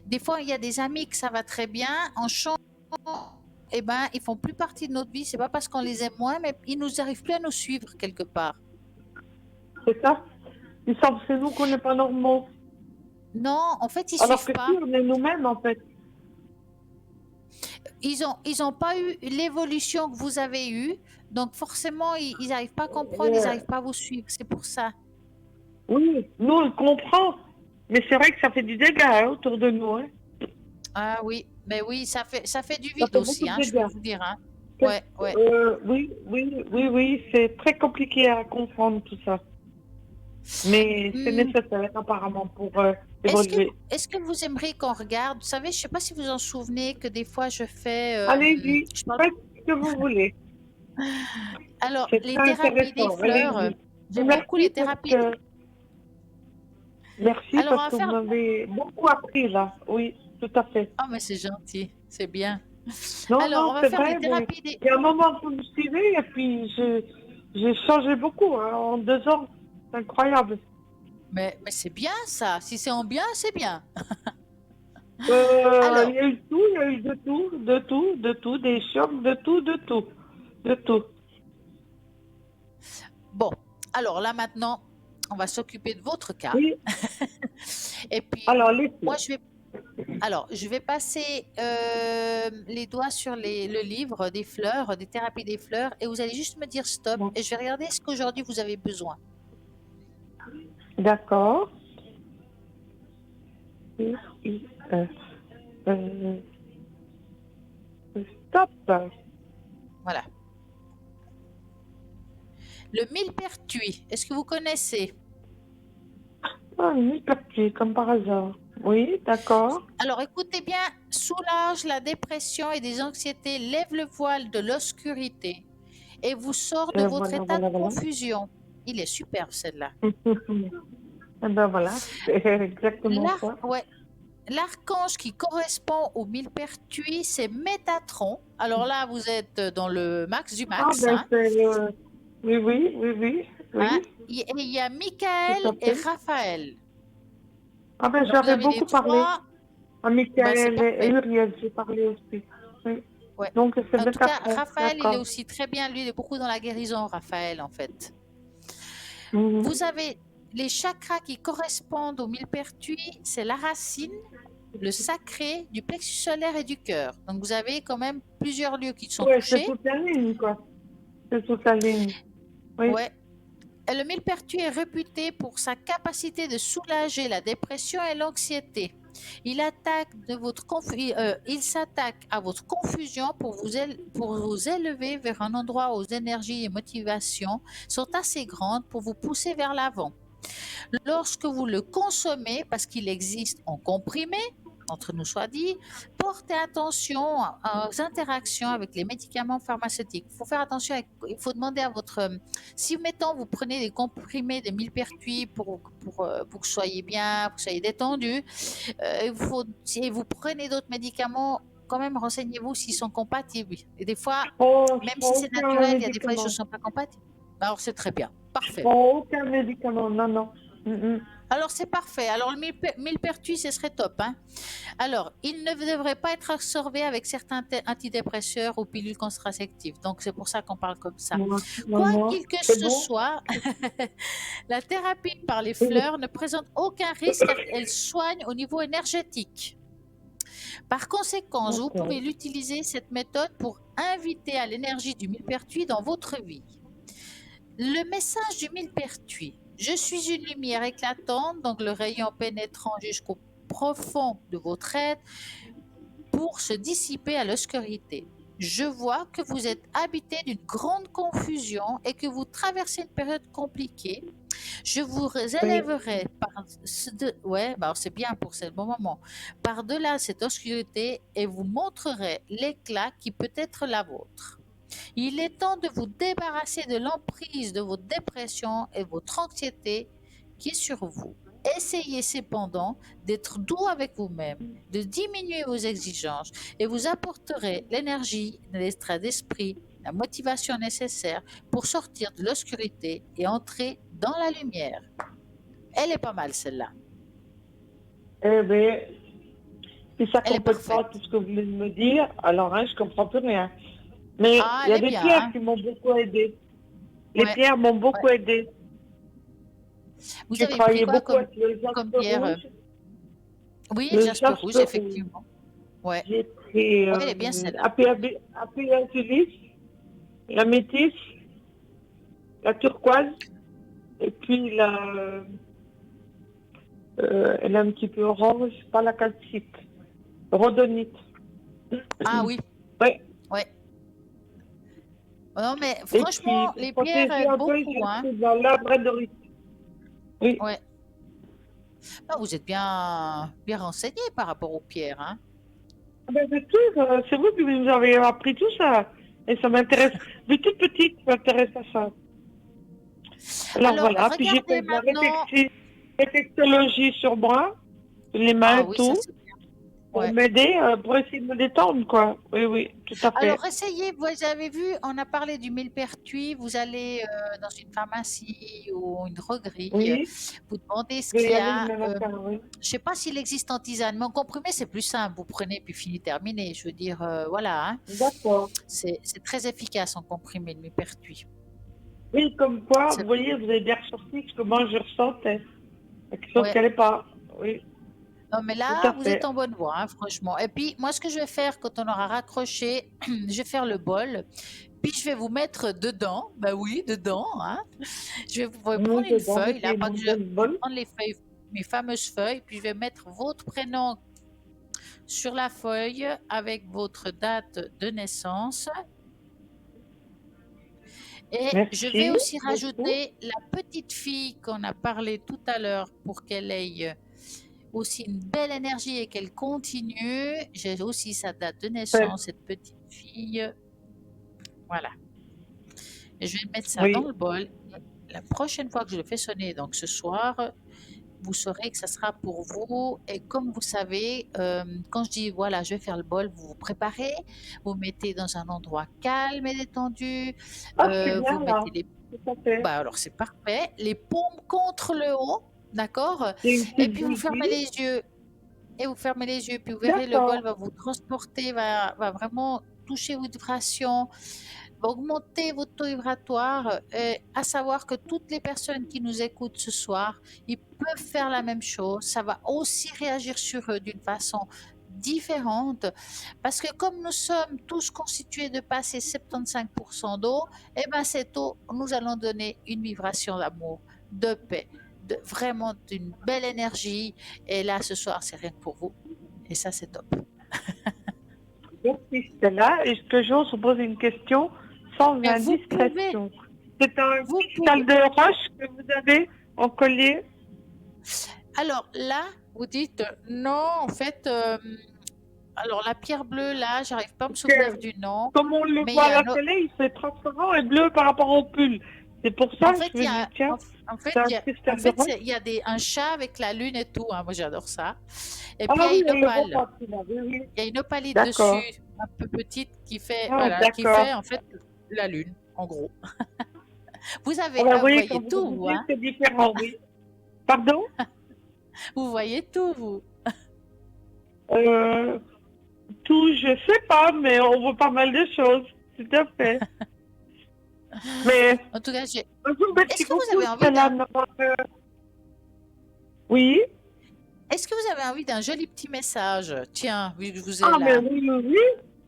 Des fois, il y a des amis que ça va très bien. En changeant, eh ben, ils font plus partie de notre vie. C'est pas parce qu'on les aime moins, mais ils nous arrivent plus à nous suivre quelque part. C'est ça? Il semble que c'est nous qu'on n'est pas normaux. Non, en fait, ils Alors suivent que si, pas. on est nous-mêmes, en fait. Ils ont pas eu l'évolution que vous avez eue. Donc, forcément, ils n'arrivent pas à comprendre, ils Euh, n'arrivent pas à vous suivre. C'est pour ça. oui, nous, on le comprend. Mais c'est vrai que ça fait du dégât hein, autour de nous. Hein. Ah oui, mais oui, ça fait du Ça vide fait beaucoup aussi, de hein, je peux dégâts. vous dire. Hein. Ouais, ouais. Oui, oui, oui, oui, c'est très compliqué à comprendre tout ça. Mais c'est Hmm, nécessaire apparemment pour Est-ce que, évoluer. est-ce que vous aimeriez qu'on regarde? Vous savez, je ne sais pas si vous en souvenez que des fois je fais. Allez-y, Je parle. faites ce que vous voulez. Alors, C'est les très thérapies des intéressant. fleurs, Allez-y. j'aime beaucoup les Merci parce thérapies. que Alors, on va vous faire. m'avez beaucoup appris là. Oui, tout à fait. Ah, mais c'est gentil, c'est bien. Non, Alors, non, on va c'est faire vrai, des mais thérapies des. il y a un moment où vous me suivez et puis j'ai changé beaucoup. Hein. En 2 ans, c'est incroyable. Mais c'est bien ça. Si c'est en bien, c'est bien. Il Alors, y a eu tout, il y a eu de tout, des chocs, de tout. bon. Alors là maintenant, on va s'occuper de votre cas. Oui, Et puis, alors les moi, fleurs. je vais passer les doigts sur le livre des fleurs, des thérapies des fleurs, et vous allez juste me dire stop, Bon, et je vais regarder ce qu'aujourd'hui vous avez besoin. d'accord. Et, et, euh, euh, stop. Voilà. Le millepertuis, est-ce que vous connaissez? Ah, une hypercule, comme par hasard. Oui, d'accord. Alors écoutez bien, soulage la dépression et des anxiétés, lève le voile de l'obscurité et vous sort de votre Voilà, état de voilà, voilà. confusion. Il est superbe celle-là. Eh ben voilà, c'est exactement ça. Ouais, l'archange qui correspond au millepertuis, c'est Métatron. Alors là, vous êtes dans le max du Ah max, ben hein, c'est... oui, oui, oui, oui, hein. oui, Et il y a tout Michael à et fait. Raphaël. Ah ben Donc vous j'avais avez les beaucoup parlé trois, à ben c'est Michael et parfait. Uriel, j'ai parlé aussi. Oui. Ouais. Donc c'est En de tout cas, 4 ans, Raphaël, il est d'accord. aussi très bien, lui, il est beaucoup dans la guérison, Raphaël, en fait. Mhm. Vous avez les chakras qui correspondent au millepertuis, c'est la racine, le sacré, du plexus solaire et du cœur. Donc vous avez quand même plusieurs lieux qui sont Ouais, c'est touchés. toute la ligne, quoi. C'est toute la ligne. Oui. Ouais. Et le millepertuis est réputé pour sa capacité de soulager la dépression et l'anxiété. Il s'attaque à votre confusion pour vous élever vers un endroit où vos énergies et motivations sont assez grandes pour vous pousser vers l'avant. Lorsque vous le consommez, parce qu'il existe en comprimé, entre nous soit dit, portez attention aux interactions avec les médicaments pharmaceutiques. Il faut faire attention, il faut demander à votre... Si, mettons, vous prenez des comprimés de millepertuis pour que vous soyez bien, pour que vous soyez détendu, si vous prenez d'autres médicaments, quand même, renseignez-vous s'ils sont compatibles. Et des fois, Oh, je même si prends c'est aucun naturel, il y a des fois, les choses médicament. ne sont pas compatibles. Alors, c'est très bien. Je Parfait. prends aucun médicament, non, non. Mhm. Alors, c'est parfait. Alors, le millepertuis, ce serait top, hein. Alors, il ne devrait pas être absorbé avec certains antidépresseurs ou pilules contraceptives. Donc, c'est pour ça qu'on parle comme ça. Non, non, Quoi non. qu'il que C'est ce bon? soit, la thérapie par les fleurs ne présente aucun risque car elle soigne au niveau énergétique. Par conséquent, vous D'accord. pouvez l'utiliser, cette méthode, pour inviter à l'énergie du millepertuis dans votre vie. Le message du millepertuis. Je suis une lumière éclatante, donc le rayon pénétrant jusqu'au profond de votre être pour se dissiper à l'obscurité. Je vois que vous êtes habité d'une grande confusion et que vous traversez une période compliquée. Je vous Oui. élèverai ouais, bah c'est bien pour ce bon moment, par-delà cette obscurité et vous montrerai l'éclat qui peut être la vôtre. Il est temps de vous débarrasser de l'emprise de votre dépression et votre anxiété qui est sur vous. Essayez cependant d'être doux avec vous-même, de diminuer vos exigences et vous apporterez l'énergie, l'état d'esprit, la motivation nécessaire pour sortir de l'obscurité et entrer dans la lumière. Elle est pas mal celle-là. Eh bien, si ça ne Elle est complète pas parfaite. tout ce que vous venez de me dire, alors hein, je ne comprends plus rien. Mais Ah, il y elle a est des bien, pierres hein? qui m'ont beaucoup aidé. Les Ouais, pierres m'ont ouais. beaucoup aidé. Vous J'ai avez pris travaillé quoi beaucoup avec le comme jaspe pierre? rouge. Oui, Le jaspe rouge, jaspe rouge. effectivement. Ouais, J'ai pris ouais, elle est bien celle-là. Apéazulis, la métisse, la turquoise, et puis elle est un petit peu orange, pas la calcite, rhodonite. Ah oui, Oui. ouais. Non, mais Et puis, franchement, pour les pierres protéger aident un peu, beaucoup, j'ai hein. pris de la labradorite. Oui. Ouais. Ah, vous êtes bien, bien renseigné par rapport aux pierres, hein. Ah ben, c'est tout, c'est vous qui nous avez appris tout ça. Et ça m'intéresse. De toute petite, je m'intéresse à ça. Alors Alors, voilà, puis j'ai regardez fait de la maintenant. réflexologie sur moi, les mains Ah et oui, ça tout. c'est bien. pour Ouais. m'aider, pour essayer de me détendre, quoi. Oui, oui, tout à fait. Alors, essayez, vous avez vu, on a parlé du millepertuis, vous allez dans une pharmacie ou une droguerie, Oui, vous demandez ce je vais qu'il y y aller a. demain matin, oui. Je sais pas s'il existe en tisane, mais en comprimé, c'est plus simple. Vous prenez, puis fini, terminé. Je veux dire, voilà, hein. D'accord. C'est très efficace en comprimé, le millepertuis. Oui, comme quoi, vous C'est- voyez, vous avez bien ressorti ce que moi je ressentais. Quelque chose qui Ouais. n'allait pas. Oui, Non, mais tout là, à vous êtes fait. en bonne voie, hein, franchement. Et puis, moi, ce que je vais faire quand on aura raccroché, je vais faire le bol. Puis, je vais vous mettre dedans. Bah oui, dedans, hein. Je vais Oui, prendre une dedans, feuille, là, mettez pas mon que je vais bol. prendre les feuilles, mes fameuses feuilles, puis je vais mettre votre prénom sur la feuille avec votre date de naissance. Et je vais Merci aussi beaucoup. rajouter la petite fille qu'on a parlé tout à l'heure pour qu'elle ait aussi une belle énergie et qu'elle continue. J'ai aussi sa date de Ouais, naissance, cette petite fille. Voilà. Et je vais mettre ça dans oui, le bol. La prochaine fois que je le fais sonner, donc ce soir, vous saurez que ça sera pour vous. Et comme vous savez, quand je dis voilà, je vais faire le bol, vous vous préparez, vous mettez dans un endroit calme et détendu, ah, c'est vous bien là. mettez les... Tout à fait. Bah alors c'est parfait, les paumes contre le haut, d'accord. C'est une Et petite puis vous fermez bougie. les yeux, et vous fermez les yeux, puis vous verrez le bol D'accord. va vous transporter, va vraiment toucher votre vibration, va augmenter votre taux vibratoire, à savoir que toutes les personnes qui nous écoutent ce soir, ils peuvent faire la même chose. Ça va aussi réagir sur eux d'une façon différente parce que comme nous sommes tous constitués de passer 75% d'eau, et ben cette eau, nous allons donner une vibration d'amour, de paix, vraiment d'une belle énergie. Et là, ce soir, c'est rien que pour vous. Et ça, c'est top. Merci Stella. Est-ce que j'ose vous poser une question sans Mais vous pouvez, indiscrétion? C'est un vous pouvez. cristal de roche que vous avez en collier? Alors là, vous dites non, en fait, alors la pierre bleue, là, j'arrive pas à me Parce souvenir que du nom, comme on le mais il voit y à a la télé, il fait transparent et bleu par rapport au pull. C'est pour en ça que fait, je il me y dis, a, tiens, en fait, c'est un en cristal de fait, roche. il y a un chat avec la lune et tout, hein, moi j'adore ça. Et Ah puis il y a oui, une on le voit opale, pas, celui-là. Oui, oui. il y a une opalite dessus, D'accord. un peu petite, qui fait, Ah, voilà, qui fait d'accord. en fait la lune, en gros. Vous Ah, avez, bah, vous ah, vous voyez, voyez quand vous le tout, vous, disiez, hein? c'est différent, oui. Pardon? Vous voyez tout, vous. Euh, tout, je sais pas, mais on voit pas mal de choses. Tout à fait. Mais En tout cas, merci est-ce que vous beaucoup, avez envie Stella. d'un, Oui. est-ce que vous avez envie d'un joli petit message? Tiens, vu que je vous ai Ah, mais là. oui, oui, oui.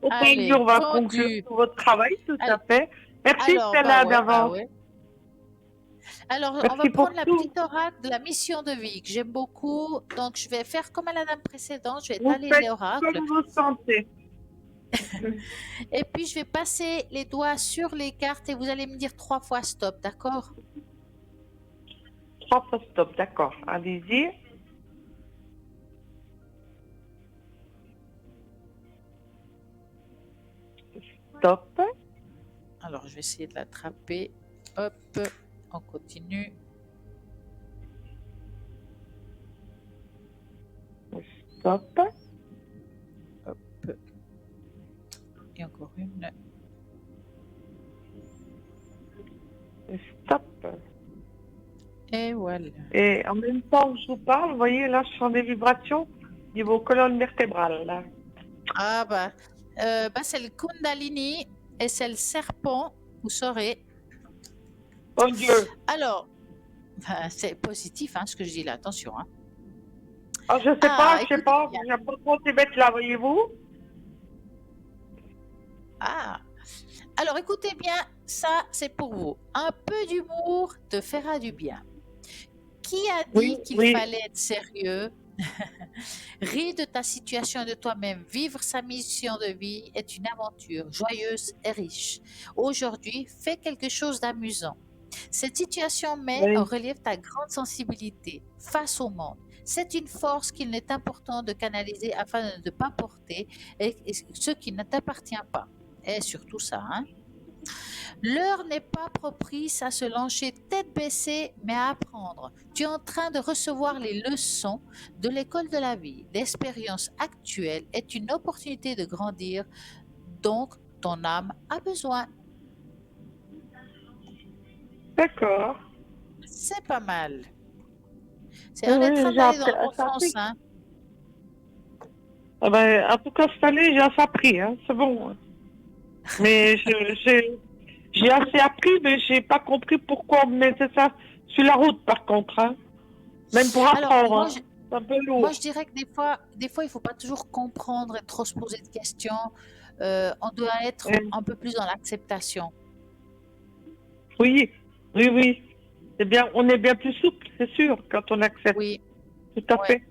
Au point de vue, Allez, on va conclure vendu. sur votre travail, tout à Al- fait. Merci, Alors, Stella, bah d'avance. ouais. Alors, on va Merci pour prendre la tout. petite oracle de la mission de vie que j'aime beaucoup. Donc, je vais faire comme à la dame précédente. Je vais Vous étaler faites l'oracle. comme vous sentez. Et puis, je vais passer les doigts sur les cartes et vous allez me dire 3 fois stop, d'accord? 3 fois stop, d'accord. Allez-y. Stop. Alors, je vais essayer de l'attraper. Hop, on continue. Stop. Hop. Et encore une. Stop. Et voilà. Et en même temps que je vous parle, vous voyez, là, je sens des vibrations niveau colonne vertébrale, là. Ah bah, c'est le Kundalini et c'est le serpent, vous saurez. Oh Dieu. Alors, bah, c'est positif, hein, ce que je dis là, attention. Hein. Ah, je sais Ah, pas, écoutez pas. bien. J'aime pas trop ces bêtes là, voyez-vous. Ah, alors écoutez bien, ça c'est pour vous. Un peu d'humour te fera du bien. Qui a Oui, dit qu'il oui. fallait être sérieux? Rire de ta situation et de toi-même. Vivre sa mission de vie est une aventure joyeuse et riche. Aujourd'hui, fais quelque chose d'amusant. Cette situation met en Oui. relief ta grande sensibilité face au monde. C'est une force qu'il est important de canaliser afin de ne pas porter et ce qui ne t'appartient pas. Et surtout ça, hein. L'heure n'est pas propice à se lancer tête baissée, mais à apprendre. Tu es en train de recevoir les leçons de l'école de la vie. L'expérience actuelle est une opportunité de grandir, donc ton âme a besoin. D'accord. C'est pas mal. Oui, On est en train oui, d'aller dans le bon j'ai sens, appris. hein. Ah ben, en tout cas, cette année, j'ai assez appris, hein. C'est bon. Mais j'ai assez appris, mais j'ai pas compris pourquoi on mettait ça sur la route, par contre, hein. Même pour Alors, apprendre, hein. C'est un peu moi, lourd. je dirais que des fois, il faut pas toujours comprendre et trop se poser de questions. On doit être Hein. un peu plus dans l'acceptation. Oui, oui, oui. C'est bien, on est bien plus souple, c'est sûr, quand on accepte. Oui, Tout à ouais. fait.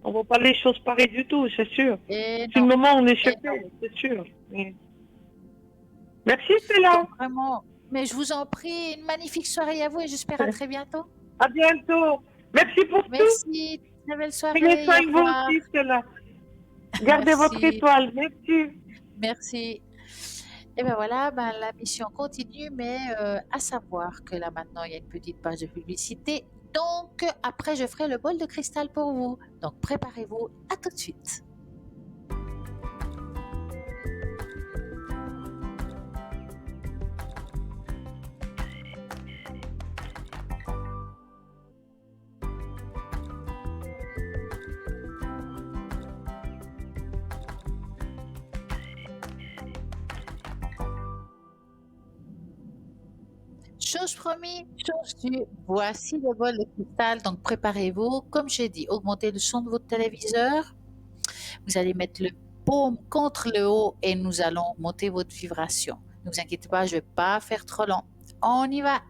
On voit pas les choses pareilles du tout, c'est sûr. Et Sur non, le moment, on est et non. choqué, c'est sûr. Oui. Merci, Donc Stella. vraiment, mais je vous en prie, une magnifique soirée à vous et j'espère à très bientôt. À bientôt. Merci pour tout. Merci, très belle Prenez soirée, soin au de vous revoir. aussi, Stella. Gardez votre Merci, étoile. Merci. merci. Et ben voilà, ben la mission continue, mais à savoir que là maintenant, il y a une petite page de publicité. Donc après, je ferai le bol de cristal pour vous. Donc préparez-vous, à tout de suite. Chose promis, chose due. Voici le bol de cristal. Donc préparez-vous. Comme j'ai dit, augmentez le son de votre téléviseur. Vous allez mettre le paume contre le haut et nous allons monter votre vibration. Ne vous inquiétez pas, je ne vais pas faire trop long. On y va.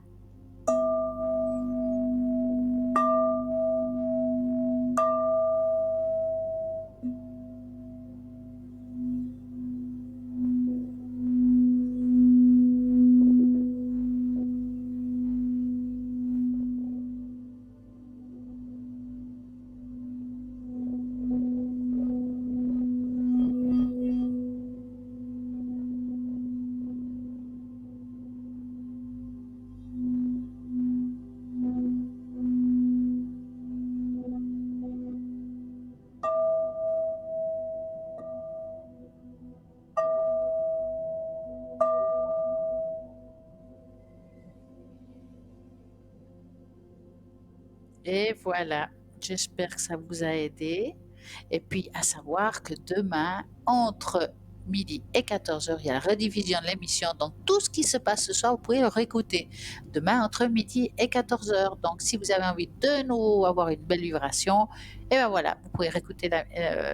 Et voilà, j'espère que ça vous a aidé. Et puis, à savoir que demain, entre midi et 14 heures, il y a la rediffusion de l'émission. Donc, tout ce qui se passe ce soir, vous pouvez le réécouter. Demain, entre midi et 14 heures. Donc, si vous avez envie de nouveau avoir une belle vibration, et ben voilà, vous pouvez réécouter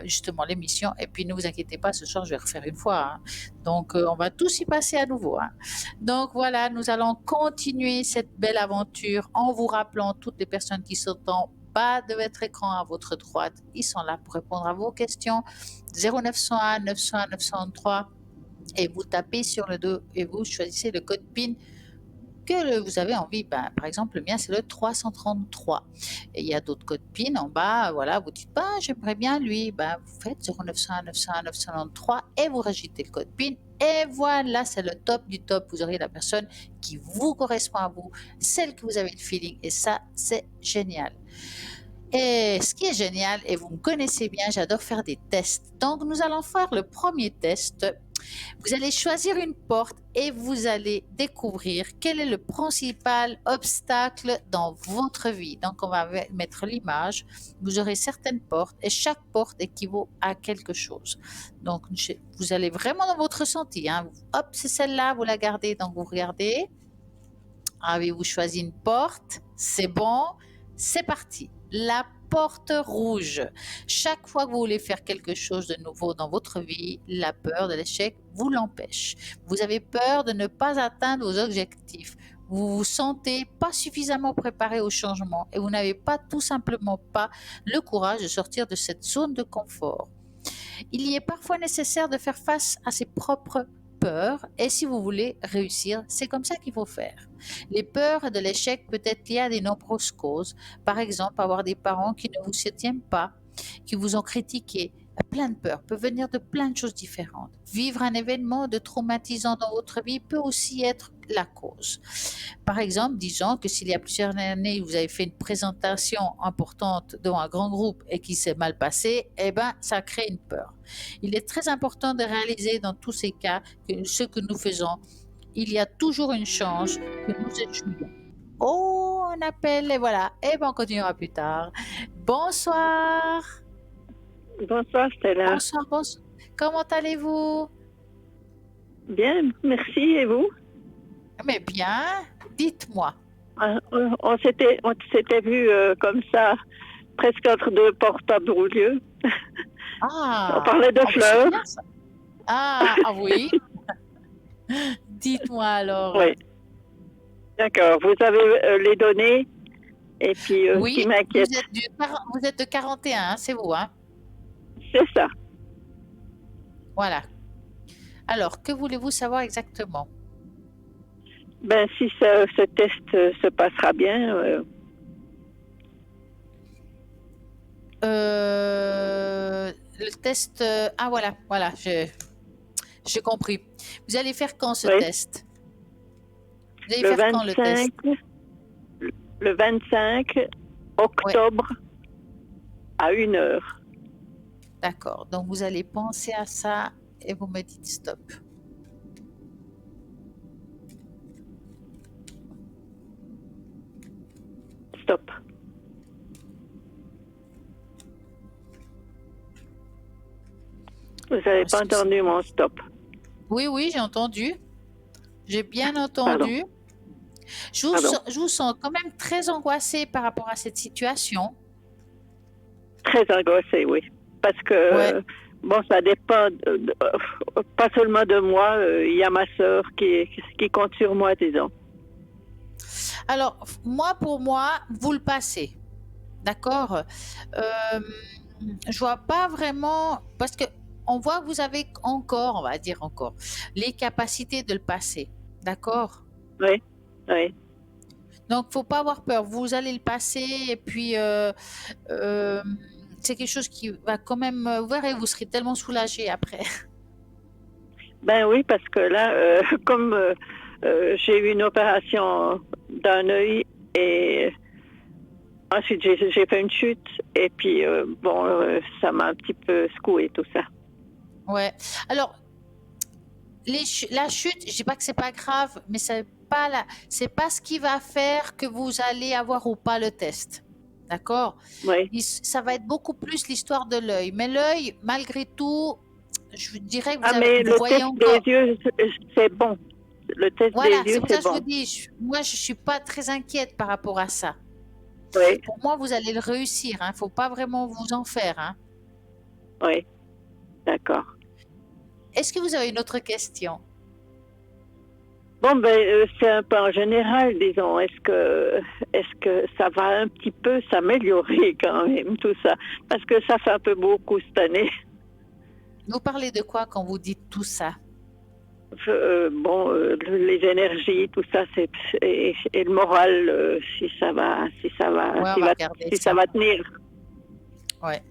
justement l'émission. Et puis, ne vous inquiétez pas, ce soir, je vais refaire une fois, hein. Donc, on va tous y passer à nouveau, hein. Donc, voilà, nous allons continuer cette belle aventure en vous rappelant toutes les personnes qui sont en bas de votre écran à votre droite. Ils sont là pour répondre à vos questions. 0901 901 903 et vous tapez sur le dos et vous choisissez le code PIN que vous avez envie. Ben, par exemple, le mien, c'est le 333. Et il y a d'autres codes PIN en bas. Voilà, vous dites, bah, j'aimerais bien lui. Ben, vous faites 0901 901 993 et vous rajoutez le code PIN. Et voilà, c'est le top du top. Vous aurez la personne qui vous correspond à vous, celle que vous avez le feeling. Et ça, c'est génial. Et ce qui est génial, et vous me connaissez bien, j'adore faire des tests. Donc, nous allons faire le premier test. Vous allez choisir une porte et vous allez découvrir quel est le principal obstacle dans votre vie. Donc, on va mettre l'image. Vous aurez certaines portes et chaque porte équivaut à quelque chose. Donc, vous allez vraiment dans votre ressenti, hein. Hop, c'est celle-là, vous la gardez. Donc, vous regardez. Avez-vous choisi une porte? C'est bon, c'est parti. La porte rouge. Chaque fois que vous voulez faire quelque chose de nouveau dans votre vie, la peur de l'échec vous l'empêche. Vous avez peur de ne pas atteindre vos objectifs. Vous vous sentez pas suffisamment préparé au changement et vous n'avez pas tout simplement pas le courage de sortir de cette zone de confort. Il y est parfois nécessaire de faire face à ses propres peurs et si vous voulez réussir, c'est comme ça qu'il faut faire. Les peurs de l'échec peuvent être liées à de nombreuses causes. Par exemple, avoir des parents qui ne vous soutiennent pas, qui vous ont critiqué, plein de peurs, peut venir de plein de choses différentes. Vivre un événement de traumatisant dans votre vie peut aussi être la cause. Par exemple, disons que s'il y a plusieurs années, vous avez fait une présentation importante devant un grand groupe et qui s'est mal passé, eh ben, ça crée une peur. Il est très important de réaliser dans tous ces cas que ce que nous faisons, il y a toujours une chance que nous échouions. Oh, on appelle et voilà. Et ben, on continuera plus tard. Bonsoir. Bonsoir Stella. Bonsoir, bonsoir. Comment allez-vous? Bien, merci. Et vous? Mais bien, dites-moi. On s'était vu comme ça, presque entre deux portes à Bourlieu. On parlait de Ah, mais c'est fleurs. bien ça. Ah oui. Dites-moi alors. Oui, d'accord. Vous avez les données. Et puis, ce Oui, qui m'inquiète, vous êtes de 41, hein, c'est vous, hein? c'est ça. Voilà. Alors, que voulez-vous savoir exactement? Ben, si ce test se passera bien, Le test. Ah voilà, j'ai compris. Vous allez faire quand ce Oui. test? Vous allez le faire quand le test? 25, le 25 octobre à 1h. D'accord. Donc, vous allez penser à ça et vous me dites stop. Stop. Vous n'avez pas entendu mon stop. Oui, j'ai entendu. J'ai bien entendu. Je vous sens quand même très angoissée par rapport à cette situation. Très angoissée, oui. Parce que, Ouais. bon, ça dépend pas seulement de moi, il y a ma sœur qui compte sur moi, disons. Alors, pour moi, vous le passez. D'accord? Je vois pas vraiment, parce que on voit que vous avez encore, on va dire encore, les capacités de le passer. D'accord? Oui, oui. Donc, faut pas avoir peur. Vous allez le passer et puis c'est quelque chose qui va quand même, vous verrez, vous serez tellement soulagé après. Ben oui, parce que là, comme j'ai eu une opération d'un œil et ensuite j'ai fait une chute et puis ça m'a un petit peu secoué tout ça. Ouais. Alors, la chute, je dis pas que c'est pas grave, mais c'est pas ce qui va faire que vous allez avoir ou pas le test. D'accord? Oui. Ça va être beaucoup plus l'histoire de l'œil. Mais l'œil, malgré tout, je dirais que Mais vous le voyez test encore. des yeux, c'est bon. Le test Voilà, des c'est yeux, pour ça c'est que je vous bon. dis, moi, je suis pas très inquiète par rapport à ça. Oui, Pour moi, vous allez le réussir, hein. Faut pas vraiment vous en faire, hein. oui, d'accord. Est-ce que vous avez une autre question? Bon, c'est un peu en général, disons. Est-ce que ça va un petit peu s'améliorer quand même, tout ça? Parce que ça fait un peu beaucoup cette année. Vous parlez de quoi quand vous dites tout ça? Les énergies, tout ça, et le moral, si ça va, Ouais, on va regarder si ça. ça va tenir. Ouais.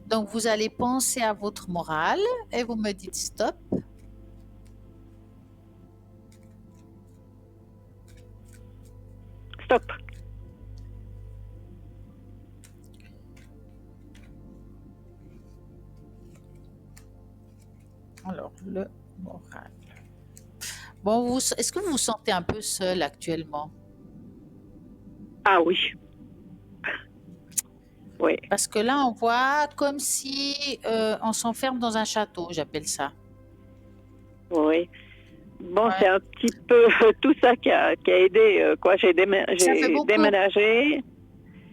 Donc, vous allez penser à votre morale et vous me dites stop. Stop. Alors, le moral. Bon, est-ce que vous vous sentez un peu seul actuellement? Ah oui. Oui. Parce que là, on voit comme si on s'enferme dans un château, j'appelle ça. Oui. Bon, Ouais. c'est un petit peu tout ça qui a aidé. Quoi. J'ai fait beaucoup. déménagé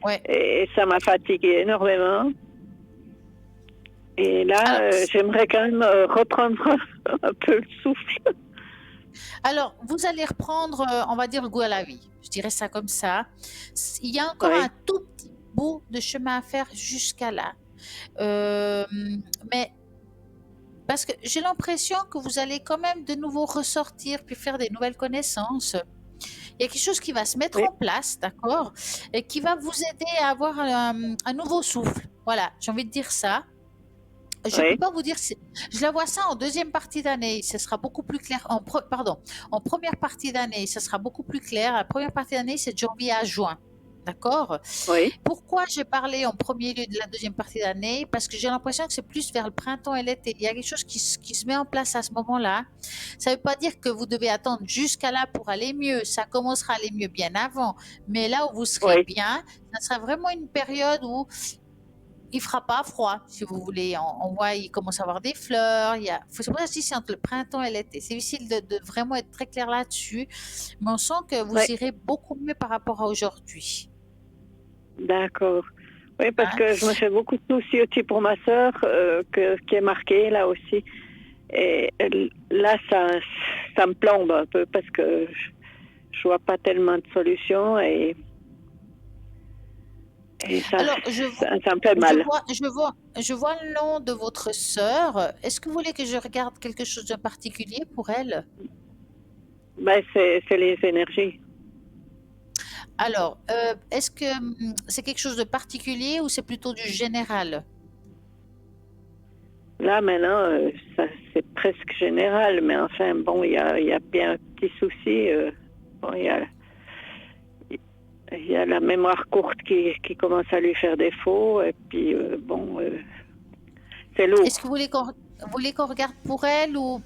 Ouais. et ça m'a fatigué énormément. Et là, Alors, j'aimerais quand même reprendre un peu le souffle. Alors, vous allez reprendre, on va dire, le goût à la vie. Je dirais ça comme ça. Il y a encore Oui. un tout petit bout de chemin à faire jusqu'à là. Mais parce que j'ai l'impression que vous allez quand même de nouveau ressortir puis faire des nouvelles connaissances. Il y a quelque chose qui va se mettre Oui. en place, d'accord? Et qui va vous aider à avoir un nouveau souffle. Voilà, j'ai envie de dire ça. Je ne peux Oui, pas vous dire, je la vois ça en deuxième partie d'année, ce sera beaucoup plus clair. Pardon, en première partie d'année, ce sera beaucoup plus clair. La première partie d'année, c'est de janvier à juin. D'accord? oui, Pourquoi j'ai parlé en premier lieu de la deuxième partie d'année? Parce que j'ai l'impression que c'est plus vers le printemps et l'été. Il y a quelque chose qui se met en place à ce moment-là. Ça ne veut pas dire que vous devez attendre jusqu'à là pour aller mieux. Ça commencera à aller mieux bien avant. Mais là où vous serez oui. bien, ça sera vraiment une période où il fera pas froid, si vous voulez. On voit, il commence à avoir des fleurs. C'est pour ça que je dis c'est entre le printemps et l'été. C'est difficile de vraiment être très clair là-dessus. Mais on sent que Oui, vous irez beaucoup mieux par rapport à aujourd'hui. d'accord. Oui, parce Hein? que je me fais beaucoup de soucis aussi pour ma sœur, qui est marquée là aussi. Et là, ça me plombe un peu parce que je vois pas tellement de solutions et Alors, ça me fait mal. je vois le nom de votre sœur. Est-ce que vous voulez que je regarde quelque chose de particulier pour elle? Ben, c'est les énergies. Alors, est-ce que c'est quelque chose de particulier ou c'est plutôt du général? Là, maintenant, c'est presque général, mais enfin, bon, il y a bien un petit souci. Bon, il y a la mémoire courte qui commence à lui faire défaut, et puis, bon, c'est Est-ce que lourd, vous voulez qu'on regarde pour elle ou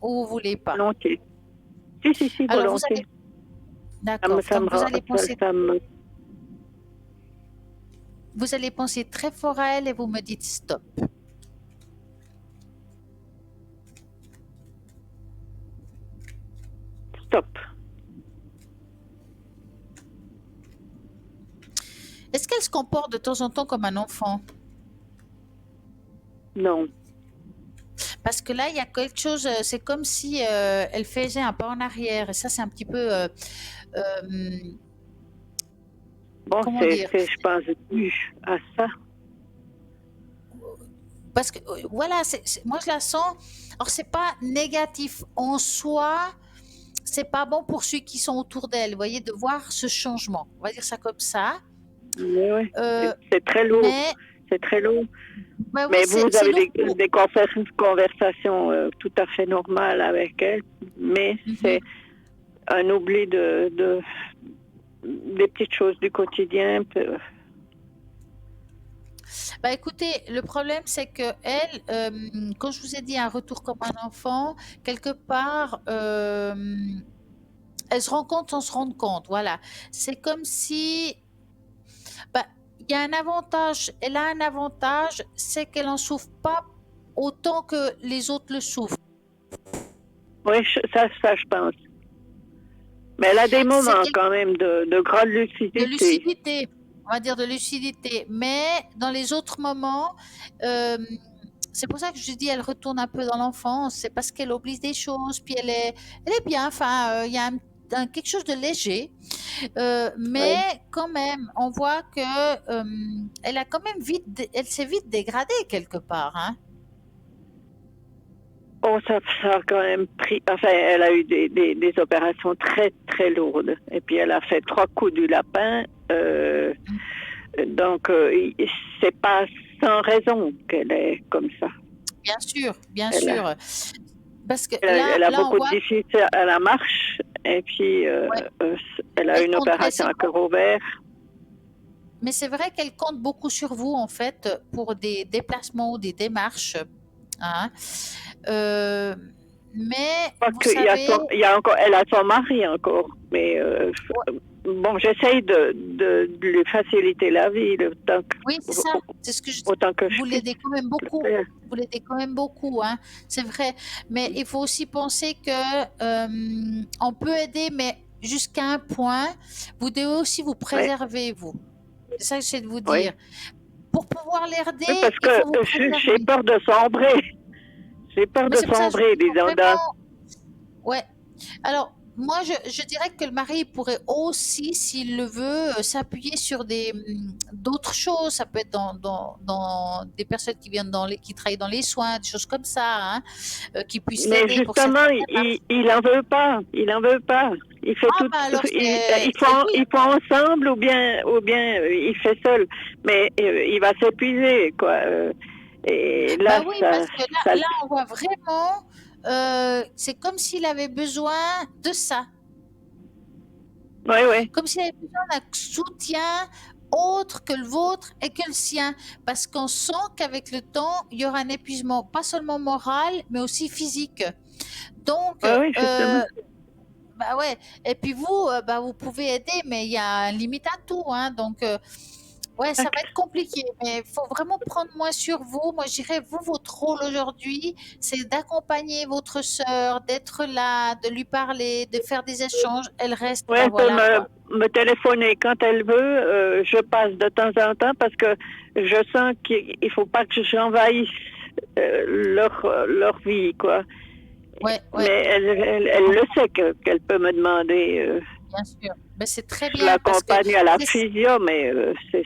vous voulez pas? volontiers. Si, Alors, volontiers. d'accord. Ça me, Donc, rend- ça me- vous allez penser très fort à elle et vous me dites stop. stop. Est-ce qu'elle se comporte de temps en temps comme un enfant? Non. Parce que là, il y a quelque chose, c'est comme si elle faisait un pas en arrière. Et ça, c'est un petit peu, euh, Bon, comment dire? je pense plus à ça. Parce que voilà, moi je la sens. Alors, c'est pas négatif en soi, c'est pas bon pour ceux qui sont autour d'elle, vous voyez, de voir ce changement. On va dire ça comme ça. Mais oui, Euh, c'est très lourd. mais, C'est très lourd. bah oui, Mais vous c'est avez lourd pour. des conversations tout à fait normales avec elle, mais Mhm. c'est un oubli des petites choses du quotidien. Bah écoutez, le problème c'est que elle, quand je vous ai dit un retour comme un enfant, quelque part, elle se rend compte sans se rendre compte. Voilà, c'est comme si, bah, il y a un avantage. Elle a un avantage, c'est qu'elle en souffre pas autant que les autres le souffrent. Oui, ça, je pense. Mais elle a des C'est moments quand même de grande de lucidité. lucidité, on va dire de lucidité. Mais dans les autres moments, euh, c'est pour ça que je dis elle retourne un peu dans l'enfance. C'est parce qu'elle oublie des choses, puis elle est bien. Enfin, il y a quelque chose de léger, mais Oui. quand même, on voit que elle a quand même elle s'est vite dégradée quelque part, hein. Oh, ça a quand même pris. Enfin, elle a eu des opérations très, très lourdes. Et puis, elle a fait 3 coups du lapin. Donc, c'est pas sans raison qu'elle est comme ça. Bien Elle a, sûr, parce que là, elle a là on beaucoup de voit, difficultés à la marche. Et puis, ouais, euh, elle a une elle opération s'est à cœur ouvert. mais c'est vrai qu'elle compte beaucoup sur vous, en fait, pour des déplacements ou des démarches, hein. Euh, mais Parce vous qu'il y a savez, il y a encore, elle a son mari encore. Mais ouais, bon, j'essaye de lui faciliter la vie oui, c'est ça, c'est ce que je dis. autant que je Vous puisse l'aidez quand même le beaucoup. faire. Vous l'aidez quand même beaucoup, hein. C'est vrai. Mais il faut aussi penser que on peut aider, mais jusqu'à un point, vous devez aussi vous Oui, préserver, vous. C'est ça que j'essaie de vous oui. dire. Pour pouvoir Oui, l'aider, parce il que faut vous j'ai préserver. peur de sombrer. J'ai peur Mais de c'est pour ça que je vous sombrer, dis, faut disons. vraiment. Ouais. Alors, moi, je dirais que le mari pourrait aussi, s'il le veut, s'appuyer sur d'autres choses. Ça peut être dans des personnes qui viennent qui travaillent dans les soins, des choses comme ça, hein, qui puissent Mais l'aider pour justement, certaines démarches. il en veut pas. Il en veut pas. Il fait Ah, tout. ben alors, c'est lui. Ils font ensemble ou bien il fait seul. Mais il va s'épuiser, quoi. Et là, Bah oui, ça, parce que ça, là, on voit vraiment, c'est comme s'il avait besoin de ça. oui, oui, Comme s'il avait besoin d'un soutien autre que le vôtre et que le sien. Parce qu'on sent qu'avec le temps, il y aura un épuisement, pas seulement moral, mais aussi physique. Donc, oui, oui, justement. bah ouais. Et puis vous, bah vous pouvez aider, mais il y a une limite à tout, hein. Donc, ouais, ça va être compliqué, mais il faut vraiment prendre moins sur vous. Moi, je dirais, vous, votre rôle aujourd'hui, c'est d'accompagner votre sœur, d'être là, de lui parler, de faire des échanges. Elle reste, Oui, bah elle peut voilà, quoi. me téléphoner quand elle veut. Je passe de temps en temps parce que je sens qu'il faut pas que j'envahisse leur vie, quoi. Ouais, Mais ouais, elle le sait qu'elle peut me demander. bien sûr. Mais c'est très Je bien parce que l'accompagne à la c'est, physio, mais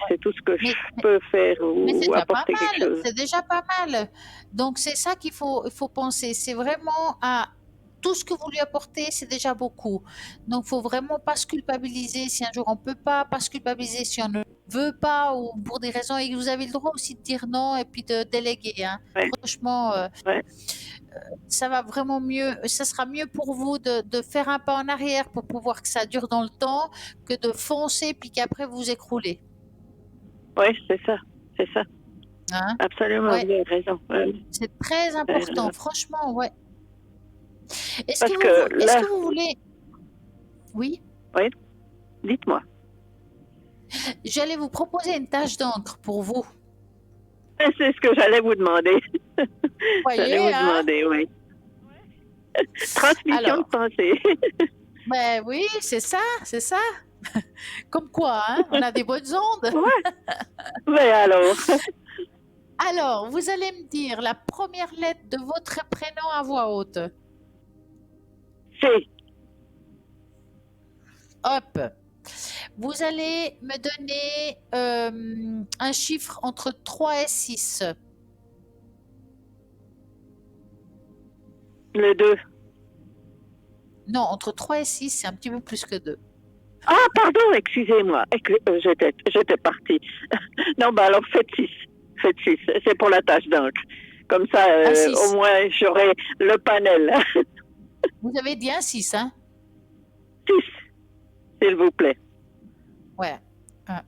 c'est tout ce que je mais, peux faire mais c'est ou déjà pas apporter quelque mal. chose. C'est déjà pas mal. Donc, c'est ça il faut penser. C'est vraiment à tout ce que vous lui apportez, c'est déjà beaucoup. Donc, faut vraiment pas se culpabiliser si un jour on peut pas se culpabiliser si on ne veut pas ou pour des raisons. Et vous avez le droit aussi de dire non et puis de déléguer, hein. Ouais, Franchement, ouais. ça va vraiment mieux. Ça sera mieux pour vous de faire un pas en arrière pour pouvoir que ça dure dans le temps que de foncer puis qu'après vous écroulez. Oui, c'est ça. C'est ça. Hein? Absolument, vous Ouais, avez raison. c'est très important. Franchement, ouais. Parce que Est-ce là, que vous voulez, oui, oui, dites-moi. j'allais vous proposer une tâche d'encre pour vous. C'est ce que j'allais vous demander. J'allais Voyez, vous hein? demander, oui. Transmission de Alors, pensée. ben oui, c'est ça, c'est ça. Comme quoi, hein? On a des bonnes ondes. Ouais. Mais alors, Alors, vous allez me dire la première lettre de votre prénom à voix haute. c'est Hop. Vous allez me donner un chiffre entre 3 et 6. le 2. Non, entre 3 et 6, c'est un petit peu plus que 2. Ah, pardon, excusez-moi. J'étais partie. Non, bah alors faites 6. Faites 6. C'est pour la tâche d'encre. Comme ça, Un au 6. moins, j'aurai le panel. Vous avez dit un 6, hein? 6, s'il vous plaît. Ouais. 1,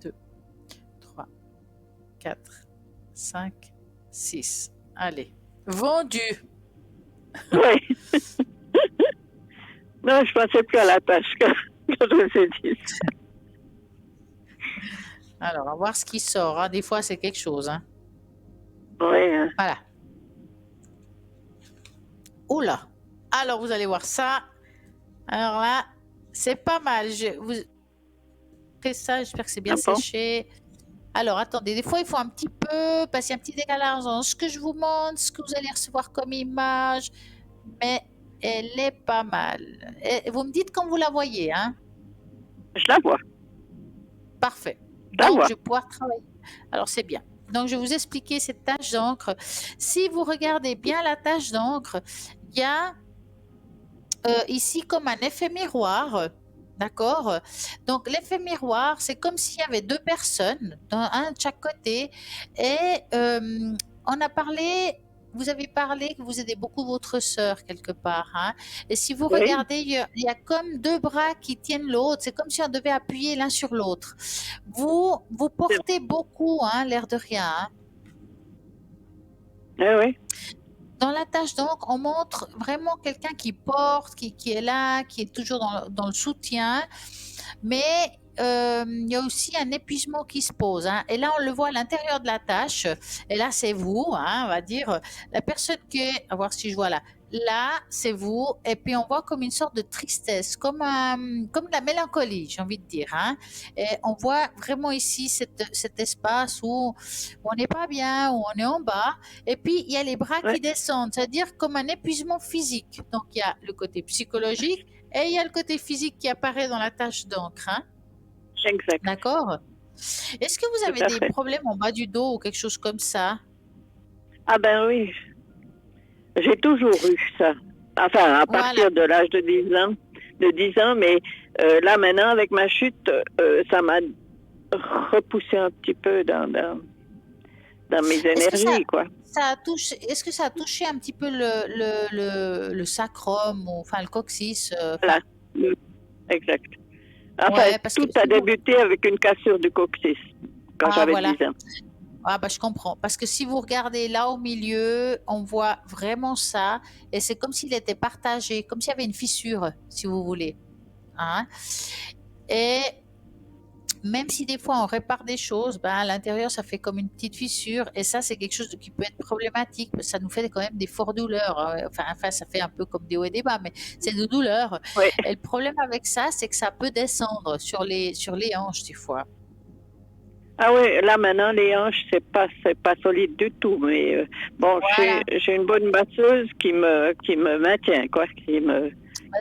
2, 3, 4, 5, 6. Allez. Vendu. Oui. Non, je pensais plus à la tâche quand je vous ai dit. Alors, on va voir ce qui sort, hein. Des fois, c'est quelque chose, hein. Oui, hein. Voilà. Oula. Alors, vous allez voir ça. Alors là, c'est pas mal. Vous faites ça, j'espère que c'est bien Ah bon? séché. Alors, attendez, des fois, il faut un petit peu, parce qu'il y a un petit décalage entre ce que je vous montre, ce que vous allez recevoir comme image, mais elle est pas mal. Et vous me dites quand vous la voyez, hein? Je la vois. Parfait. Je la Donc, vois. je vais pouvoir travailler. Alors, c'est bien. Donc, je vais vous expliquer cette tache d'encre. Si vous regardez bien la tache d'encre, il y a ici comme un effet miroir. D'accord? Donc, l'effet miroir, c'est comme s'il y avait deux personnes, un de chaque côté. Et on a parlé, vous avez parlé que vous aidez beaucoup votre sœur quelque part, hein. Et si vous Oui. regardez, il y a comme deux bras qui tiennent l'autre. C'est comme si on devait appuyer l'un sur l'autre. Vous portez beaucoup, hein, l'air de rien, hein. Oui, oui. Dans la tâche donc, on montre vraiment quelqu'un qui porte, qui est là, qui est toujours dans le soutien, mais il y a aussi un épuisement qui se pose, hein. Et là, on le voit à l'intérieur de la tâche. Et là, c'est vous, hein, on va dire, la personne qui est, à voir si je vois là. Là, c'est vous. Et puis, on voit comme une sorte de tristesse, comme de la mélancolie, j'ai envie de dire, hein. Et on voit vraiment ici cet espace où on n'est pas bien, où on est en bas. Et puis, il y a les bras Ouais. qui descendent, c'est-à-dire comme un épuisement physique. Donc, il y a le côté psychologique et il y a le côté physique qui apparaît dans la tâche d'encre, hein. Exact. D'accord? Est-ce que vous Tout avez à des fait. problèmes en bas du dos ou quelque chose comme ça? Ah ben oui, j'ai toujours eu ça. Enfin, à Voilà. partir de l'âge de 10 ans, mais là maintenant, avec ma chute, ça m'a repoussé un petit peu dans mes Est-ce que énergies, quoi. est-ce que ça a touché un petit peu le sacrum, ou, enfin le coccyx, Voilà. Mm. Exact. Enfin, ouais, parce que tout a si vous, débuté avec une cassure du coccyx quand ah j'avais voilà, 10 ans. ah bah je comprends, parce que si vous regardez là au milieu, on voit vraiment ça, et c'est comme s'il était partagé, comme s'il y avait une fissure, si vous voulez, hein. Et même si des fois on répare des choses, ben à l'intérieur ça fait comme une petite fissure, et ça c'est quelque chose qui peut être problématique, parce que ça nous fait quand même des fortes douleurs, hein. Enfin ça fait un peu comme des hauts et des bas, mais c'est des douleurs. Oui. Et le problème avec ça, c'est que ça peut descendre sur les hanches des fois. Ah oui, là maintenant les hanches c'est pas solide du tout, mais bon Voilà. j'ai une bonne masseuse qui me maintient quoi, Ben, qui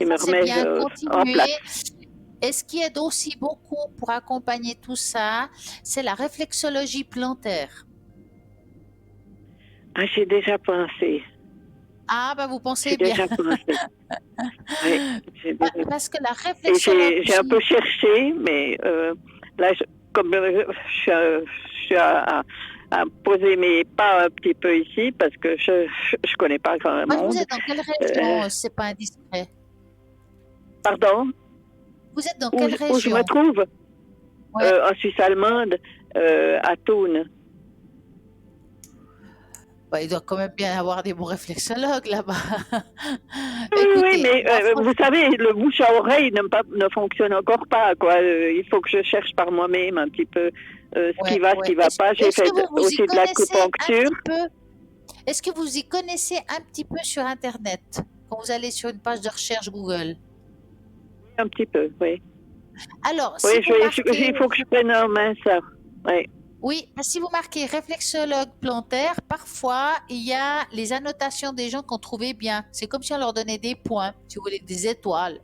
ça me c'est remet bien, en place. continuer. Et ce qui aide aussi beaucoup pour accompagner tout ça, c'est la réflexologie plantaire. Ah j'ai déjà pensé, Ah ben vous j'ai pensez bien. déjà pensé. Oui, j'ai déjà. Parce que la Et j'ai un peu réflexologie, cherché, mais là comme je suis à poser mes pas un petit peu ici parce que je connais pas grand moi, vous monde. êtes dans quelle Euh, région, c'est pas indiscret? Pardon? Vous êtes dans quelle Où je me région? trouve? Ouais. En Suisse allemande, à Thun. Bah, il doit quand même bien avoir des bons réflexologues là-bas. Oui, oui, Écoutez, mais moi, vous savez, le bouche à oreille ne fonctionne encore pas, quoi. Il faut que je cherche par moi-même un petit peu ouais, ce ouais. qui va pas. J'ai Est-ce que fait vous vous y aussi de connaissez un l'acupuncture, petit peu? Est-ce que vous y connaissez un petit peu sur Internet? Quand vous allez sur une page de recherche Google. un petit peu, oui. Alors, si Oui, vous marquez, il faut que je prenne en main ça. Oui, oui, si vous marquez réflexologue plantaire, parfois il y a les annotations des gens qu'on trouvait bien. C'est comme si on leur donnait des points, si vous voulez, des étoiles.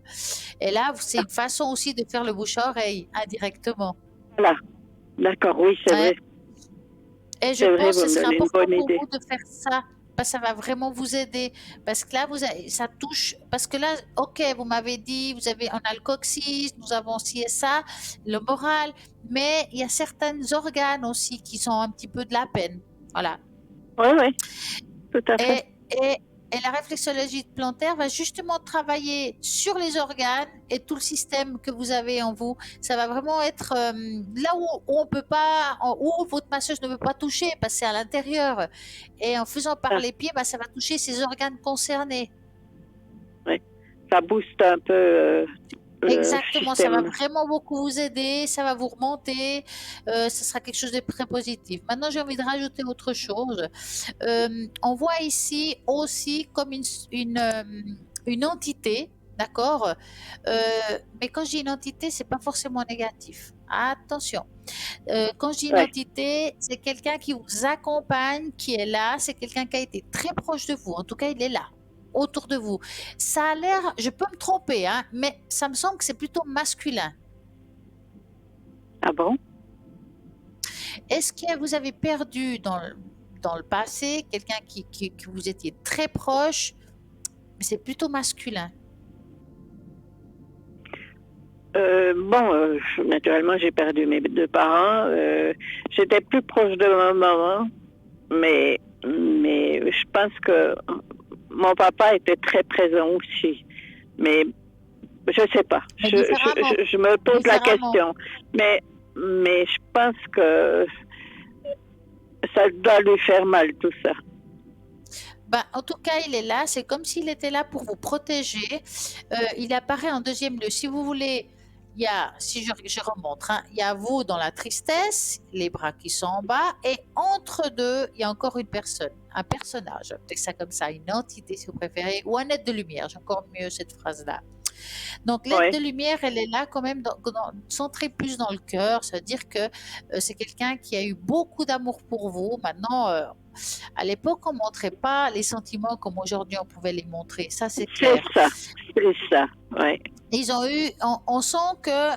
Et là, c'est une façon aussi de faire le bouche-à-oreille, indirectement. voilà. D'accord, oui, Ouais. Et je c'est vrai, pense vous que ce me serait donnez une important bonne pour idée. vous de faire ça, parce que ça va vraiment vous aider. Parce que là, ça touche. Parce que là, ok, vous m'avez dit, on a le coccyx, nous avons ci et ça, le moral, mais il y a certains organes aussi qui sont un petit peu de la peine. Voilà. Oui, oui, tout à fait. Et, et, et la réflexologie plantaire va justement travailler sur les organes et tout le système que vous avez en vous. Ça va vraiment être là où on peut pas, où votre masseuse ne peut pas toucher, parce que c'est à l'intérieur. Et en faisant par Ah, les pieds, bah, ça va toucher ces organes concernés. oui. Ça booste un peu le Exactement, ça va système. vraiment beaucoup vous aider, ça va vous remonter, ce sera quelque chose de très positif. Maintenant, j'ai envie de rajouter autre chose. On voit ici aussi comme une entité, d'accord? Mais quand je dis une entité, c'est pas forcément négatif. Attention. Quand je dis une Ouais. entité, c'est quelqu'un qui vous accompagne, qui est là, c'est quelqu'un qui a été très proche de vous. En tout cas, il est là, autour de vous. Ça a l'air, je peux me tromper, hein, mais ça me semble que c'est plutôt masculin. Ah bon? Est-ce que vous avez perdu dans le passé quelqu'un que vous étiez très proche, mais c'est plutôt masculin? Bon, naturellement, j'ai perdu mes deux parents. J'étais plus proche de ma maman, mais je pense que mon papa était très présent aussi. Mais je sais pas. Mais différemment. Je me pose la Différemment. question. Mais je pense que ça doit lui faire mal tout ça. Ben, en tout cas, il est là. C'est comme s'il était là pour vous protéger. Il apparaît en deuxième lieu. Si vous voulez, il y a, si je remonte, hein, il y a vous dans la tristesse, les bras qui sont en bas, et entre deux, il y a encore une personne, un personnage, peut-être ça comme ça, une entité si vous préférez, ou un être de lumière. J'ai encore mieux cette phrase-là. Donc l'aide Oui, de lumière, elle est là quand même centrée plus dans le cœur, c'est-à-dire que c'est quelqu'un qui a eu beaucoup d'amour pour vous. Maintenant, à l'époque, on ne montrait pas les sentiments comme aujourd'hui on pouvait les montrer, ça c'est c'est clair. ça. C'est ça. Oui. Ils ont eu, on sent que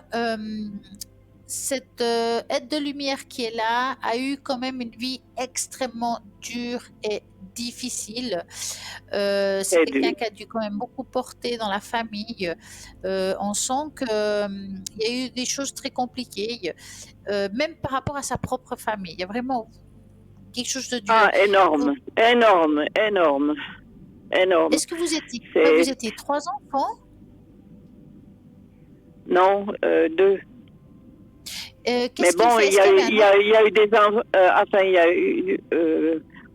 cette aide de lumière qui est là a eu quand même une vie extrêmement dure et difficile. C'est C'est quelqu'un dur. qui a dû quand même beaucoup porter dans la famille. On sent qu'il y a eu des choses très compliquées, même par rapport à sa propre famille. Il y a vraiment quelque chose de dur. Ah, énorme, Vous- énorme, énorme, énorme. Est-ce que vous étiez, C'est, vous étiez trois enfants? non, deux. Mais Qu'est-ce qu'il bon, fait? Est-ce qu'il y avait un autre? il y a eu des enfin, il y a eu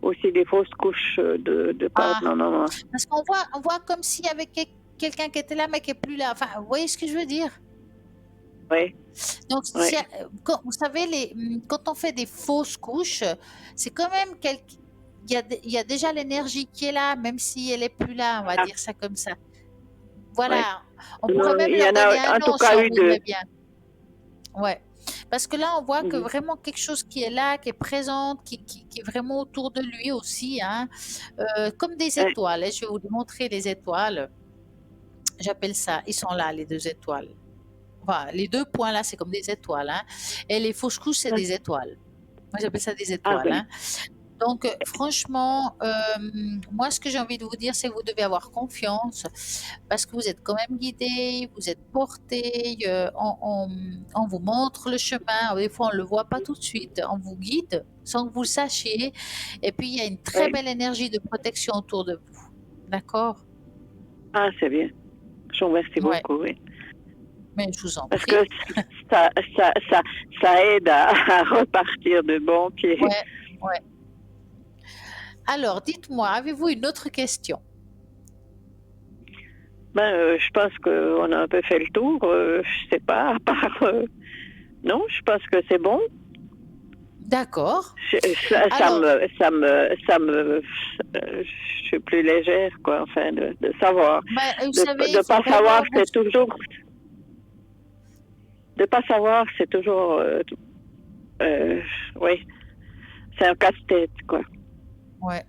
aussi des fausses couches de part. Ah, Non, non, non. parce on voit comme s'il y avait quelqu'un qui était là, mais qui est plus là. Enfin, vous voyez ce que je veux dire? Oui, Donc, oui. vous savez, quand on fait des fausses couches, c'est quand même il y a déjà l'énergie qui est là, même si elle est plus là, on va Ah, dire ça comme ça. oui. Voilà, on pourrait Non, même il y leur en donner a un en tout nom si cas on eu deux. voudrait bien. Ouais. Parce que là, on voit que Mhm. vraiment quelque chose qui est là, qui est présente, qui est vraiment autour de lui aussi, hein. Comme des Ouais, étoiles, hein. Je vais vous montrer les étoiles. J'appelle ça, ils sont là, les deux étoiles. Voilà, les deux points là, c'est comme des étoiles, hein. Et les fausses couches, c'est ouais. des étoiles. Moi, j'appelle ça des Ah étoiles, oui. hein. Donc, franchement, moi, ce que j'ai envie de vous dire, c'est que vous devez avoir confiance parce que vous êtes quand même guidé, vous êtes porté, on vous montre le chemin. Des fois, on ne le voit pas tout de suite. On vous guide sans que vous le sachiez. Et puis, il y a une très Oui. belle énergie de protection autour de vous. D'accord? Ah, c'est bien. Je vous remercie Ouais, beaucoup, oui. mais je vous en Parce prie. que ça, ça, ça, ça aide à repartir de bon pied. Ouais, ouais. Alors, dites-moi, avez-vous une autre question? Ben, je pense qu'on a un peu fait le tour. Je sais pas, à part. Non, je pense que c'est bon. D'accord. Ça Alors, je suis plus légère, quoi, enfin, de savoir. ben, vous De savez, il ne faut pas savoir, vraiment vous... c'est toujours. De pas savoir, c'est toujours. Oui, c'est un casse-tête, quoi, Ouais.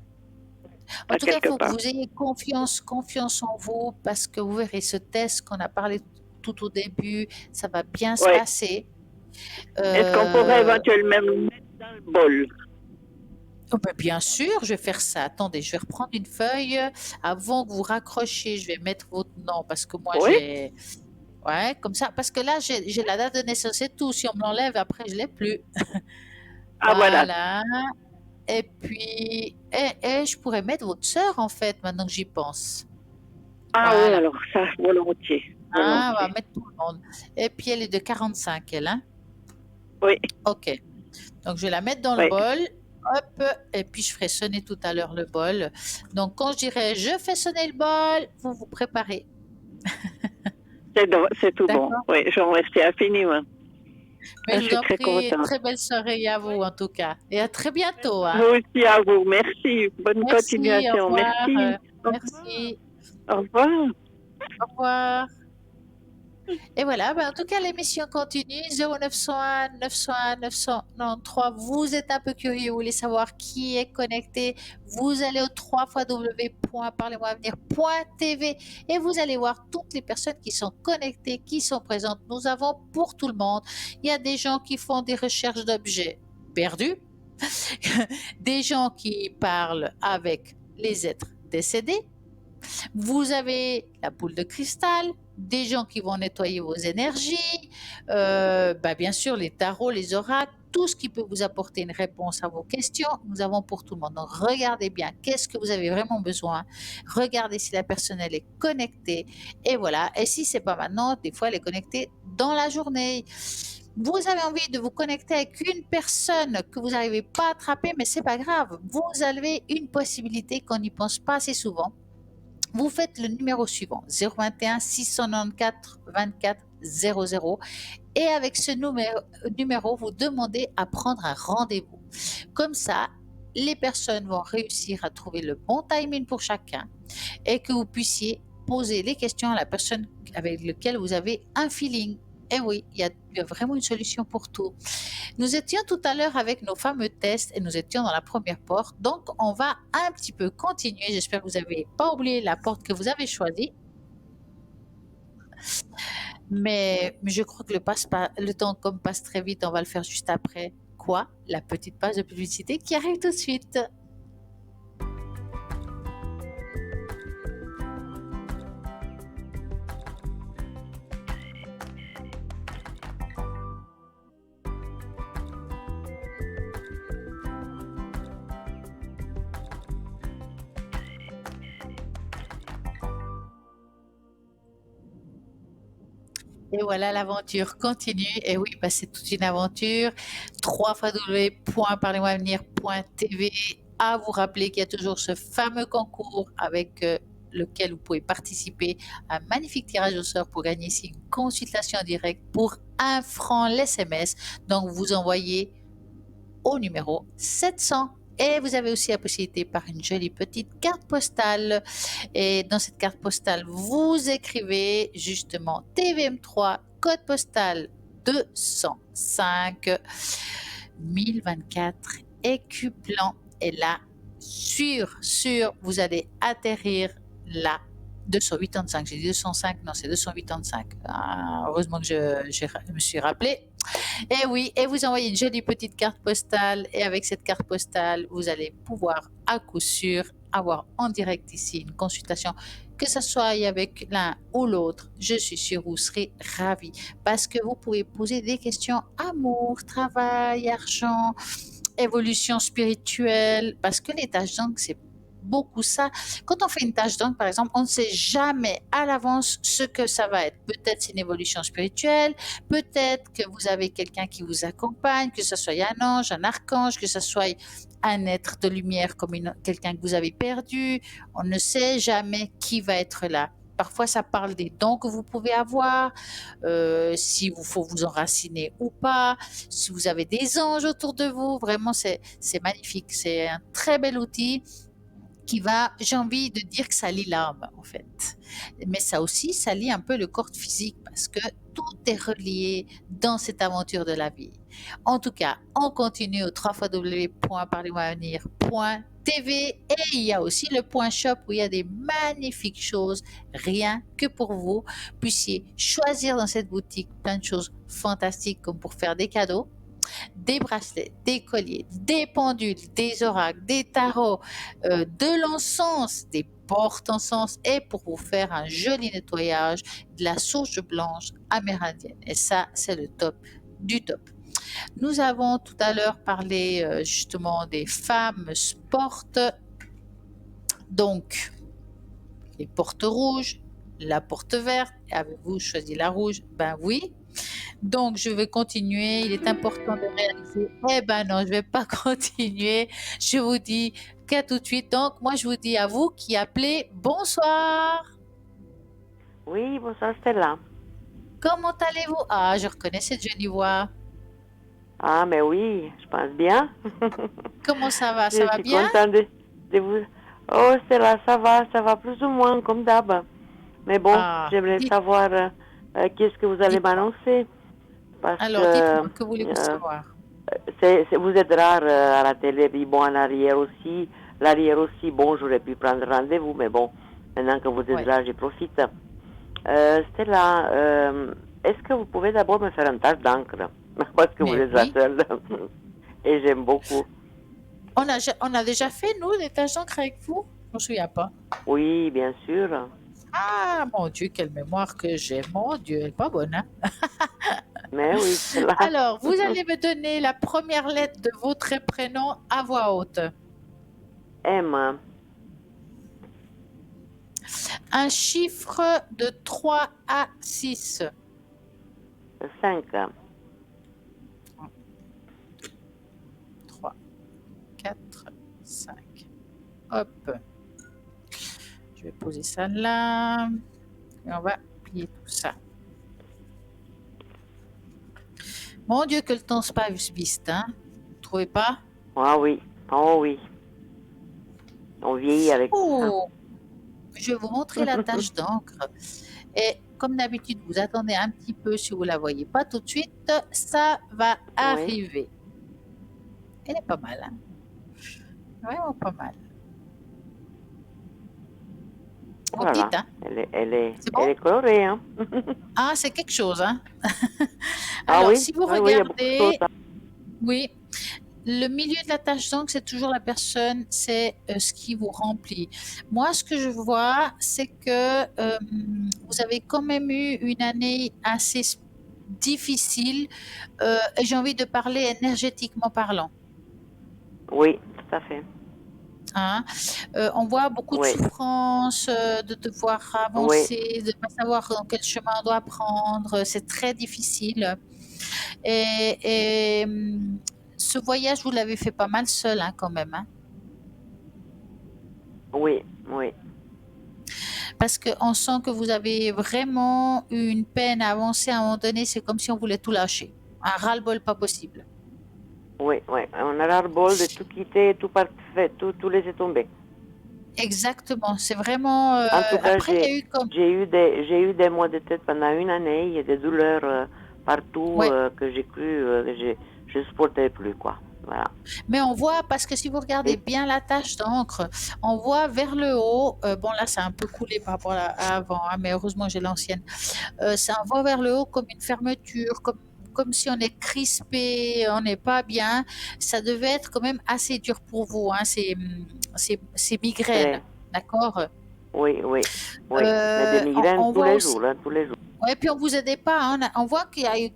En à tout cas, il quelque faut que part. vous ayez confiance en vous parce que vous verrez ce test qu'on a parlé tout au début, ça va bien se Oui. passer. Est-ce qu'on pourrait Euh, éventuellement le mettre dans le bol? oh ben, bien sûr, je vais faire ça. Attendez, je vais reprendre une feuille. Avant que vous raccrochiez, je vais mettre votre nom parce que moi, Oui? j'ai... Ouais, comme ça. Parce que là, j'ai la date de naissance et tout. Si on me l'enlève, après, je ne l'ai plus. Ah, voilà. Voilà. Et puis, je pourrais mettre votre sœur, en fait, maintenant que j'y pense. Ah oui, Voilà. alors ça, volontiers. Ah, on va Volontiers. mettre tout le monde. Et puis, elle est de 45, elle, hein? Oui, OK. Donc, je vais la mettre dans le oui. bol. Hop. Et puis, je ferai sonner tout à l'heure le bol. Donc, quand je dirai je fais sonner le bol, vous vous préparez. C'est tout bon. D'accord? Oui, je vous remercie infiniment. Mais Je je vous suis en très prie, contente. très belle soirée à vous, en tout cas. Et à très bientôt, Vous hein? aussi à vous. Merci. Bonne Merci, au continuation. revoir. Merci. Au revoir. Merci, Au revoir. au revoir. Et voilà, ben, en tout cas, l'émission continue. 0901 901 993. Vous êtes un peu curieux, vous voulez savoir qui est connecté. Vous allez au www.parlez-moi-avenir.tv et vous allez voir toutes les personnes qui sont connectées, qui sont présentes. Nous avons pour tout le monde. Il y a des gens qui font des recherches d'objets perdus, des gens qui parlent avec les êtres décédés. Vous avez la boule de cristal, des gens qui vont nettoyer vos énergies, bien sûr les tarots, les oracles, tout ce qui peut vous apporter une réponse à vos questions, nous avons pour tout le monde. Donc regardez bien, qu'est-ce que vous avez vraiment besoin, regardez si la personne elle est connectée, et voilà. Et si c'est pas maintenant, des fois elle est connectée dans la journée. Vous avez envie de vous connecter avec une personne que vous n'arrivez pas à attraper, mais c'est pas grave. Vous avez une possibilité qu'on n'y pense pas assez souvent. Vous faites le numéro suivant, 021 694 24 00, et avec ce numéro, vous demandez à prendre un rendez-vous. Comme ça, les personnes vont réussir à trouver le bon timing pour chacun et que vous puissiez poser les questions à la personne avec laquelle vous avez un feeling. Et oui, il y a vraiment une solution pour tout. Nous étions tout à l'heure avec nos fameux tests et nous étions dans la première porte. Donc, on va un petit peu continuer. J'espère que vous n'avez pas oublié la porte que vous avez choisie. Mais je crois que le temps comme passe très vite, on va le faire juste après. Quoi? La petite page de publicité qui arrive tout de suite. Et voilà, l'aventure continue. Et oui, bah, c'est toute une aventure. www.parlez-moi-avenir.tv. À vous rappeler qu'il y a toujours ce fameux concours avec lequel vous pouvez participer à un magnifique tirage au sort pour gagner ici une consultation en direct pour 1 franc l'SMS. Donc, vous envoyez au numéro 700. Et vous avez aussi la possibilité par une jolie petite carte postale. Et dans cette carte postale, vous écrivez justement TVM3, code postal 205 1024 Écuplan. Et là, vous allez atterrir là. 285, j'ai dit 205, non, c'est 285. Ah, heureusement que je me suis rappelé. Et oui, et vous envoyez une jolie petite carte postale. Et avec cette carte postale, vous allez pouvoir à coup sûr avoir en direct ici une consultation, que ce soit avec l'un ou l'autre. Je suis sûre que vous serez ravis parce que vous pouvez poser des questions amour, travail, argent, évolution spirituelle, parce que les tâches d'encre, c'est beaucoup ça. Quand on fait une tâche d'encre, par exemple, on ne sait jamais à l'avance ce que ça va être. Peut-être c'est une évolution spirituelle, peut-être que vous avez quelqu'un qui vous accompagne, que ce soit un ange, un archange, que ce soit un être de lumière comme quelqu'un que vous avez perdu. On ne sait jamais qui va être là. Parfois, ça parle des dons que vous pouvez avoir, si vous faut vous enraciner ou pas, si vous avez des anges autour de vous. Vraiment, c'est magnifique. C'est un très bel outil qui va, j'ai envie de dire que ça lie l'âme en fait. Mais ça aussi, ça lie un peu le corps physique parce que tout est relié dans cette aventure de la vie. En tout cas, on continue au www.parlez-moi-avenir.tv et il y a aussi le point shop où il y a des magnifiques choses, rien que pour vous puissiez choisir dans cette boutique plein de choses fantastiques comme pour faire des cadeaux, des bracelets, des colliers, des pendules, des oracles, des tarots, de l'encens, des porte-encens et pour vous faire un joli nettoyage de la sauge blanche amérindienne. Et ça, c'est le top du top. Nous avons tout à l'heure parlé justement des femmes portes. Donc, les portes rouges, la porte verte. Avez-vous choisi la rouge? Ben oui. Donc, je vais continuer. Il est important de réaliser. Eh ben non, je ne vais pas continuer. Je vous dis qu'à tout de suite. Donc, moi, je vous dis à vous qui appelez, bonsoir. Oui, bonsoir Stella. Comment allez-vous? Ah, je reconnais cette jolie voix. Ah, mais oui, je pense bien. Comment ça va? Ça va Je suis bien? contente de vous... Oh Stella, ça va plus ou moins comme d'hab. Mais bon, Ah, j'aimerais dites, savoir qu'est-ce que vous allez dites-moi. m'annoncer. Parce Alors, que dites-moi, que voulez-vous savoir? vous êtes rare à la télé, puis bon, en arrière aussi. L'arrière aussi, bon, j'aurais pu prendre rendez-vous, mais bon, maintenant que vous êtes Ouais. là, j'y profite. Stella, est-ce que vous pouvez d'abord me faire une tâche d'encre? Parce que vous Mais êtes la oui. seule. Et j'aime beaucoup. On a déjà fait, nous, des tâches d'encre avec vous? Je ne me souviens pas. Oui, bien sûr. Ah, mon Dieu, quelle mémoire que j'ai. Mon Dieu, elle n'est pas bonne, hein? Mais oui, Stella. Alors, vous allez me donner la première lettre de votre prénom à voix haute. M. Un chiffre de 3 à 6. 5. 3, 4, 5. Hop. Je vais poser ça là. Et on va plier tout ça. Mon Dieu, que le temps se passe vite, hein? Vous ne trouvez pas? Ah oui. Oh oui. On vieillit avec ça. Oh, je vais vous montrer la tache d'encre. Et comme d'habitude, vous attendez un petit peu si vous ne la voyez pas tout de suite. Ça va arriver. Elle est pas mal, hein? Vraiment pas mal. Vous Voilà. dites, hein? C'est bon? Elle est colorée, hein? Ah, c'est quelque chose, hein? Ah Alors, oui? si vous Oui, oui, il y a beaucoup de regardez, choses, hein. oui, le milieu de la tache d'encre, c'est toujours la personne, c'est ce qui vous remplit. Moi, ce que je vois, c'est que vous avez quand même eu une année assez difficile. Et j'ai envie de parler énergétiquement parlant. Oui, tout à fait. hein. On voit beaucoup de Oui, souffrance, de devoir oui, avancer, de ne pas savoir dans quel chemin on doit prendre. C'est très difficile. Et ce voyage, vous l'avez fait pas mal seul, hein, quand même, hein. oui, oui, Parce qu'on sent que vous avez vraiment eu une peine à avancer à un moment donné. C'est comme si on voulait tout lâcher. Un ras-le-bol pas possible. oui, oui. On a ras-le-bol de tout quitter, tout parfait, tout laisser tomber. Exactement. C'est vraiment. En tout cas, Après, il y a eu comme. j'ai eu des maux de tête pendant une année. Il y a des douleurs partout Ouais. que j'ai cru que je supportais plus, quoi. Voilà. Mais on voit, parce que si vous regardez Et, bien la tache d'encre, on voit vers le haut. Bon, là, c'est un peu coulé par rapport à avant, hein, mais heureusement, j'ai l'ancienne. Ça envoie vers le haut comme une fermeture, comme si on est crispé, on n'est pas bien. Ça devait être quand même assez dur pour vous, hein, ces migraines, très, d'accord? oui, oui, oui. Mais des migraines On tous voit les aussi, jours, hein, tous les jours. ouais, puis on vous aidait pas, hein, on voit qu'il y a eu,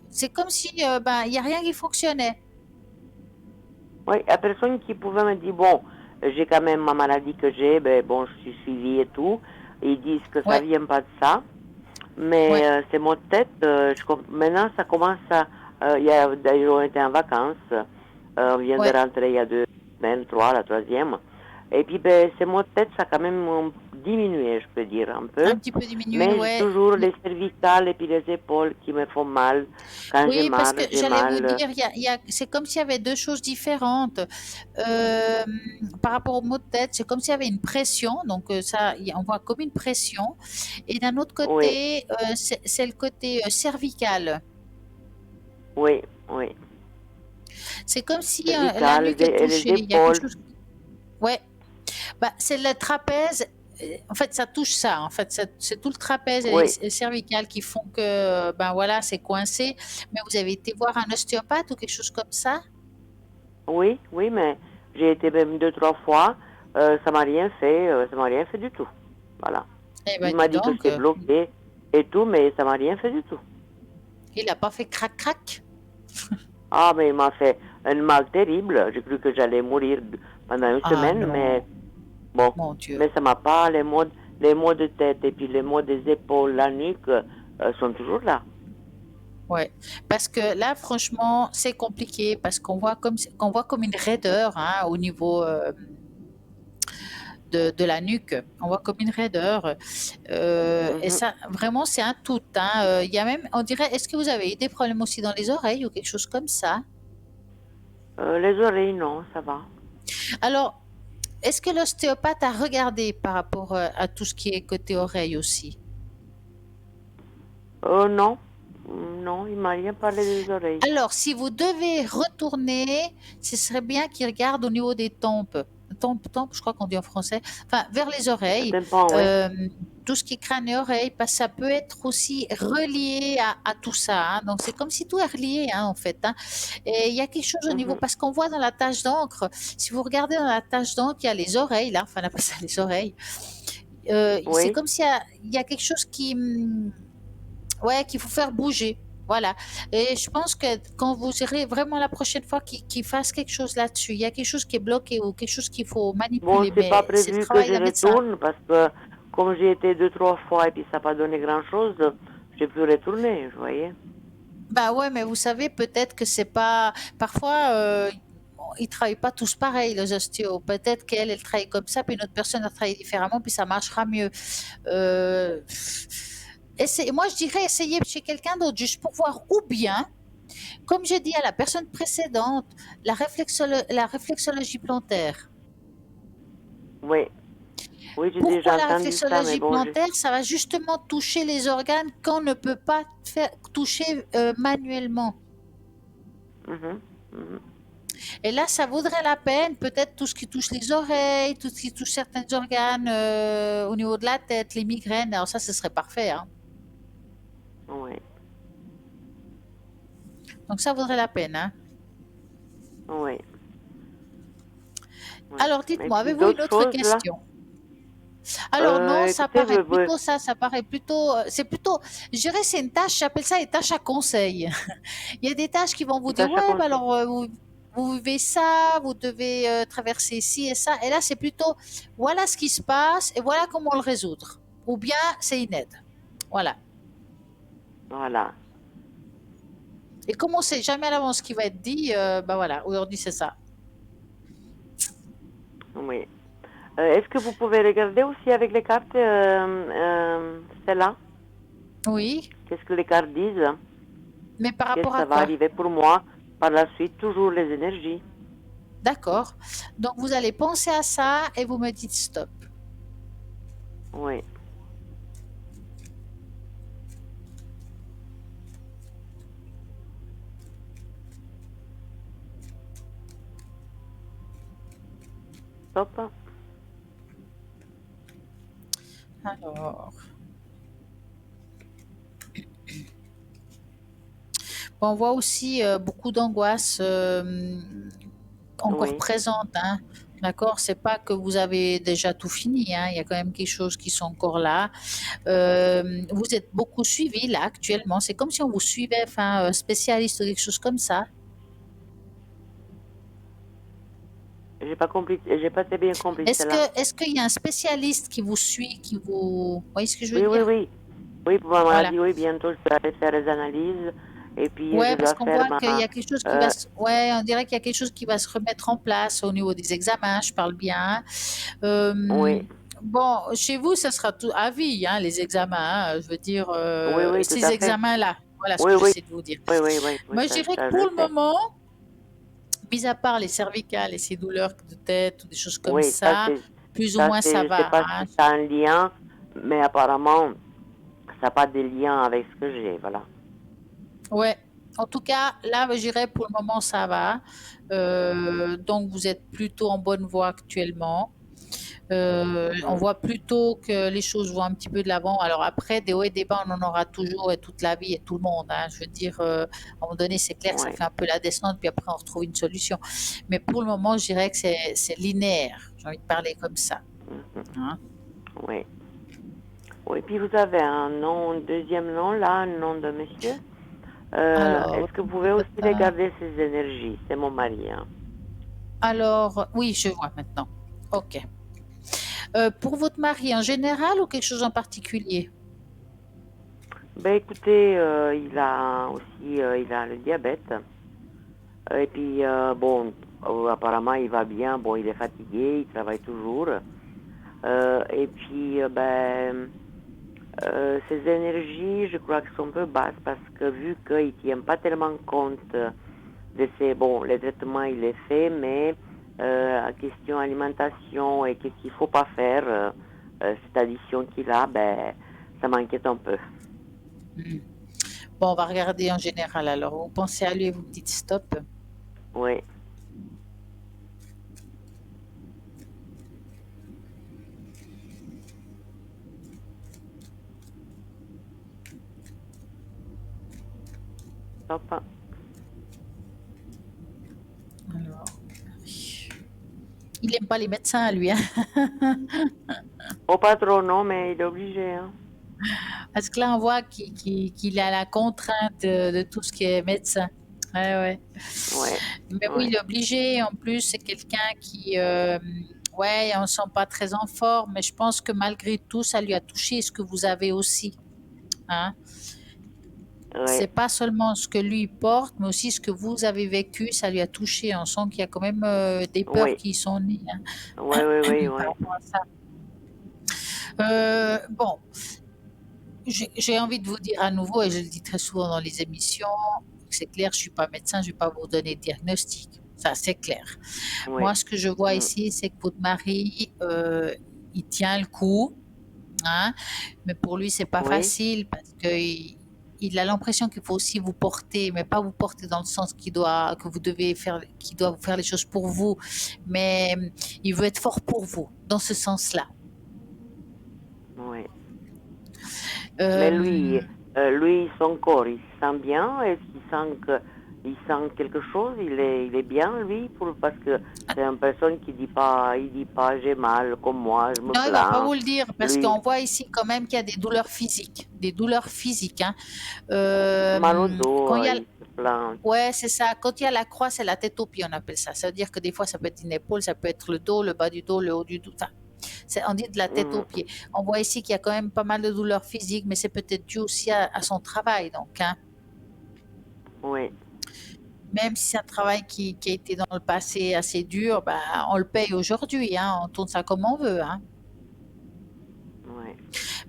c'est comme si ben, il n'y a rien qui fonctionnait. Oui, la personne qui pouvait me dire, bon, j'ai quand même ma maladie que j'ai, ben bon, je suis suivie et tout. Ils disent que ça Ouais, vient pas de ça. Mais ouais, c'est mon tête. Maintenant, ça commence à. D'ailleurs, on était en vacances. On vient de ouais. rentrer il y a 2 semaines, trois, la troisième. Et puis, ben, c'est mon tête, ça a quand même diminué, je peux dire, un peu. Un petit peu diminué, Mais j'ai ouais. toujours les cervicales et puis les épaules qui me font mal. Quand j'ai Oui, parce que mal, j'ai j'allais vous mal. dire, c'est comme s'il y avait deux choses différentes. Euh, Par rapport au mot de tête, c'est comme s'il y avait une pression, donc ça, on voit comme une pression. Et d'un autre Oui, côté, c'est le côté cervical. oui, oui. C'est comme si la Cervicales nuque est et les touchée. Il y a quelque épaules. chose. Ouais, bah, c'est le trapèze. En fait, ça touche ça. En fait, c'est tout le trapèze Oui, et cervical qui font que, ben voilà, c'est coincé. Mais vous avez été voir un ostéopathe ou quelque chose comme ça? oui, oui, mais j'ai été même 2, 3 fois. Ça m'a rien fait, ça m'a rien fait du tout. Voilà. Eh ben, Il m'a dis dit que donc, c'est bloqué et tout, mais ça m'a rien fait du tout. il n'a pas fait crac-crac? Ah, mais il m'a fait un mal terrible. J'ai cru que j'allais mourir pendant une Ah semaine, mais non, bon. mon Dieu. Mais ça m'a pas, les maux de tête et puis les maux des épaules, la nuque, sont toujours là. Ouais. Parce que là, franchement, c'est compliqué parce qu'on voit comme une raideur, hein, au niveau de la nuque. On voit comme une raideur. Et Mhm. ça, vraiment, c'est un tout, hein. Il y a même, on dirait, est-ce que vous avez eu des problèmes aussi dans les oreilles ou quelque chose comme ça? Les oreilles, non, ça va. Alors, est-ce que l'ostéopathe a regardé par rapport à tout ce qui est côté oreille aussi? Non, non, il m'a rien parlé des oreilles. Alors, si vous devez retourner, ce serait bien qu'il regarde au niveau des tempes. Tempes, je crois qu'on dit en français. Enfin, vers les oreilles. Tympans, oui. Euh, tout ce qui est crâne et oreille, parce que ça peut être aussi relié à tout ça, hein. Donc, c'est comme si tout est relié, hein, en fait, hein. Et il y a quelque chose au niveau, Mhm. parce qu'on voit dans la tache d'encre, si vous regardez dans la tache d'encre, il y a les oreilles, là, enfin, on appelle ça les oreilles. C'est Oui. comme il y a quelque chose ouais, qu'il faut faire bouger. Voilà. Et je pense que quand vous irez vraiment la prochaine fois qu'il fasse quelque chose là-dessus, il y a quelque chose qui est bloqué ou quelque chose qu'il faut Bon, manipuler, c'est pas mais c'est le prévu que travail je d'un médecin. retourne parce que comme j'ai été 2, 3 fois et puis ça n'a pas donné grand-chose, j'ai pu retourner, vous voyez. Bah ouais, mais vous savez, peut-être que c'est pas. Parfois, ils travaillent pas tous pareil, les ostéos. Peut-être qu'elle, elle travaille comme ça, puis une autre personne a travaillé différemment, puis ça marchera mieux. Euh... Moi, je dirais essayer chez quelqu'un d'autre, juste pour voir ou bien. Comme j'ai dit à la personne précédente, la réflexologie plantaire. Oui, oui, j'ai déjà Pourquoi la entendu ça, mais réflexologie bon, plantaire? Ça va justement toucher les organes qu'on ne peut pas toucher manuellement. Mhm, mhm. Et là, ça vaudrait la peine, peut-être tout ce qui touche les oreilles, tout ce qui touche certains organes au niveau de la tête, les migraines. Alors ça, ce serait parfait, hein. Oui, Donc ça vaudrait la peine, hein. oui, oui. Alors Et dites-moi, puis avez-vous une d'autres autre choses là? question? Alors non, ça Écoutez, paraît plutôt ça, ça paraît plutôt, c'est plutôt, je dirais c'est une tâche, j'appelle ça des tâches à conseil. Il y a des tâches qui vont vous une dire, tâche à ouais, bah conseil. alors, vous vivez ça, vous devez traverser ci et ça. Et là, c'est plutôt, voilà ce qui se passe et voilà comment le résoudre. Ou bien, c'est une aide. Voilà. Voilà. Et comme on sait jamais à l'avance ce qui va être dit, bah voilà, aujourd'hui, c'est ça. Oui. Est-ce que vous pouvez regarder aussi avec les cartes, Stella? Oui, Qu'est-ce que les cartes disent? mais par Qu'est-ce rapport que à ça va quoi? arriver pour moi par la suite? Toujours les énergies. D'accord. Donc, vous allez penser à ça et vous me dites stop. Oui. Stop. Alors. Bon, on voit aussi beaucoup d'angoisse encore Oui. présente, hein. D'accord? C'est pas que vous avez déjà tout fini, hein. Il y a quand même quelque chose qui sont encore là. Vous êtes beaucoup suivi là actuellement. C'est comme si on vous suivait, enfin, spécialiste ou quelque chose comme ça. J'ai pas compris, j'ai pas très bien compris cela. Est-ce qu'il y a un spécialiste qui vous suit, qui vous... Vous voyez ce que je veux Oui, oui, dire? oui. Oui, pour ma Voilà. maladie, oui, bientôt je dois aller faire les analyses. Et puis je Ouais, parce dois qu'on faire voit ma... qu'il y a quelque chose qui va se... Ouais, on dirait qu'il y a quelque chose qui va se remettre en place au niveau des examens, je parle bien. Euh, Oui, bon, chez vous, ça sera tout à vie, hein, les examens, hein. Je veux dire, oui, oui, tout ces à fait. examens-là. Voilà ce Oui, que oui, j'essaie de vous dire. oui, oui, oui, oui, Moi, je dirais que ça, je pour le le sais. moment, mis à part les cervicales et ces douleurs de tête ou des choses comme Oui, ça, plus ou moins ça je sais va, pas hein. si ça a un lien, mais apparemment, ça n'a pas de lien avec ce que j'ai, voilà. Ouais. En tout cas, là, je dirais pour le moment, ça va. Donc, vous êtes plutôt en bonne voie actuellement. On Mhm. voit plutôt que les choses vont un petit peu de l'avant. Alors après, des hauts et des bas, on en aura toujours et toute la vie et tout le monde, hein. Je veux dire, à un moment donné, c'est clair que ça Oui, fait un peu la descente, puis après, on retrouve une solution. Mais pour le moment, je dirais que c'est linéaire. J'ai envie de parler comme ça, mhm. hein. Oui. Oui, puis vous avez un nom, un deuxième nom, là, un nom de monsieur. Alors, Est-ce que vous pouvez aussi regarder ses énergies? C'est mon mari, hein. alors, oui, je vois maintenant. OK. Pour votre mari en général ou quelque chose en particulier? Ben écoutez, il a aussi, il a le diabète. Et puis, bon, apparemment, il va bien. Bon, il est fatigué, il travaille toujours. Et puis, ses énergies, je crois qu'elles sont un peu basses parce que vu qu'il ne tient pas tellement compte de ses... Bon, les traitements, il les fait, mais en question alimentation et qu'est-ce qu'il ne faut pas faire, cette addition qu'il a, ben, ça m'inquiète un peu. Hmm. Bon, on va regarder en général. Alors, vous pensez à lui et vous me dites stop. Oui, stop. Alors, il n'aime pas les médecins, lui, hein. Au patron, non, mais il est obligé, hein. Parce que là, on voit qu'il a la contrainte de tout ce qui est médecin. Ouais, ouais. Ouais, Mais oui, ouais, il est obligé. En plus, c'est quelqu'un qui, ouais, on ne sent pas très en forme, mais je pense que malgré tout, ça lui a touché ce que vous avez aussi, hein. C'est ouais, pas seulement ce que lui porte, mais aussi ce que vous avez vécu, ça lui a touché. On sent qu'il y a quand même des peurs oui, qui y sont nées, oui, oui, oui, hein, par oui. rapport à ça. Bon, j'ai envie de vous dire à nouveau, et je le dis très souvent dans les émissions, c'est clair, je suis pas médecin, je vais pas vous donner de diagnostic. Ça, c'est clair. Oui. Moi, ce que je vois Mm. ici, c'est que votre mari, il tient le coup, hein, mais pour lui, c'est pas Oui, facile parce que il a l'impression qu'il faut aussi vous porter, mais pas vous porter dans le sens que vous devez faire, qu'il doit vous faire les choses pour vous, mais il veut être fort pour vous, dans ce sens-là. oui. Mais Euh, lui, son corps, il se sent bien? Est-ce qu'il sent il sent quelque chose? Il est bien, lui, parce que c'est une personne qui il dit pas j'ai mal comme moi, je me Non, il va pas plains. vous le dire parce Lui, qu'on voit ici quand même qu'il y a des douleurs physiques, hein. mal au Quand dos, il y a, plan. Ouais, c'est ça. Quand il y a la croix, c'est la tête aux pieds, on appelle ça. Ça veut dire que des fois, ça peut être une épaule, ça peut être le dos, le bas du dos, le haut du dos. Enfin, on dit de la tête aux Mhm. pieds. On voit ici qu'il y a quand même pas mal de douleurs physiques, mais c'est peut-être dû aussi à son travail. Donc, hein. Oui, Même si c'est un travail qui a été dans le passé assez dur, bah, on le paye aujourd'hui. Hein. On tourne ça comme on veut. Hein. oui.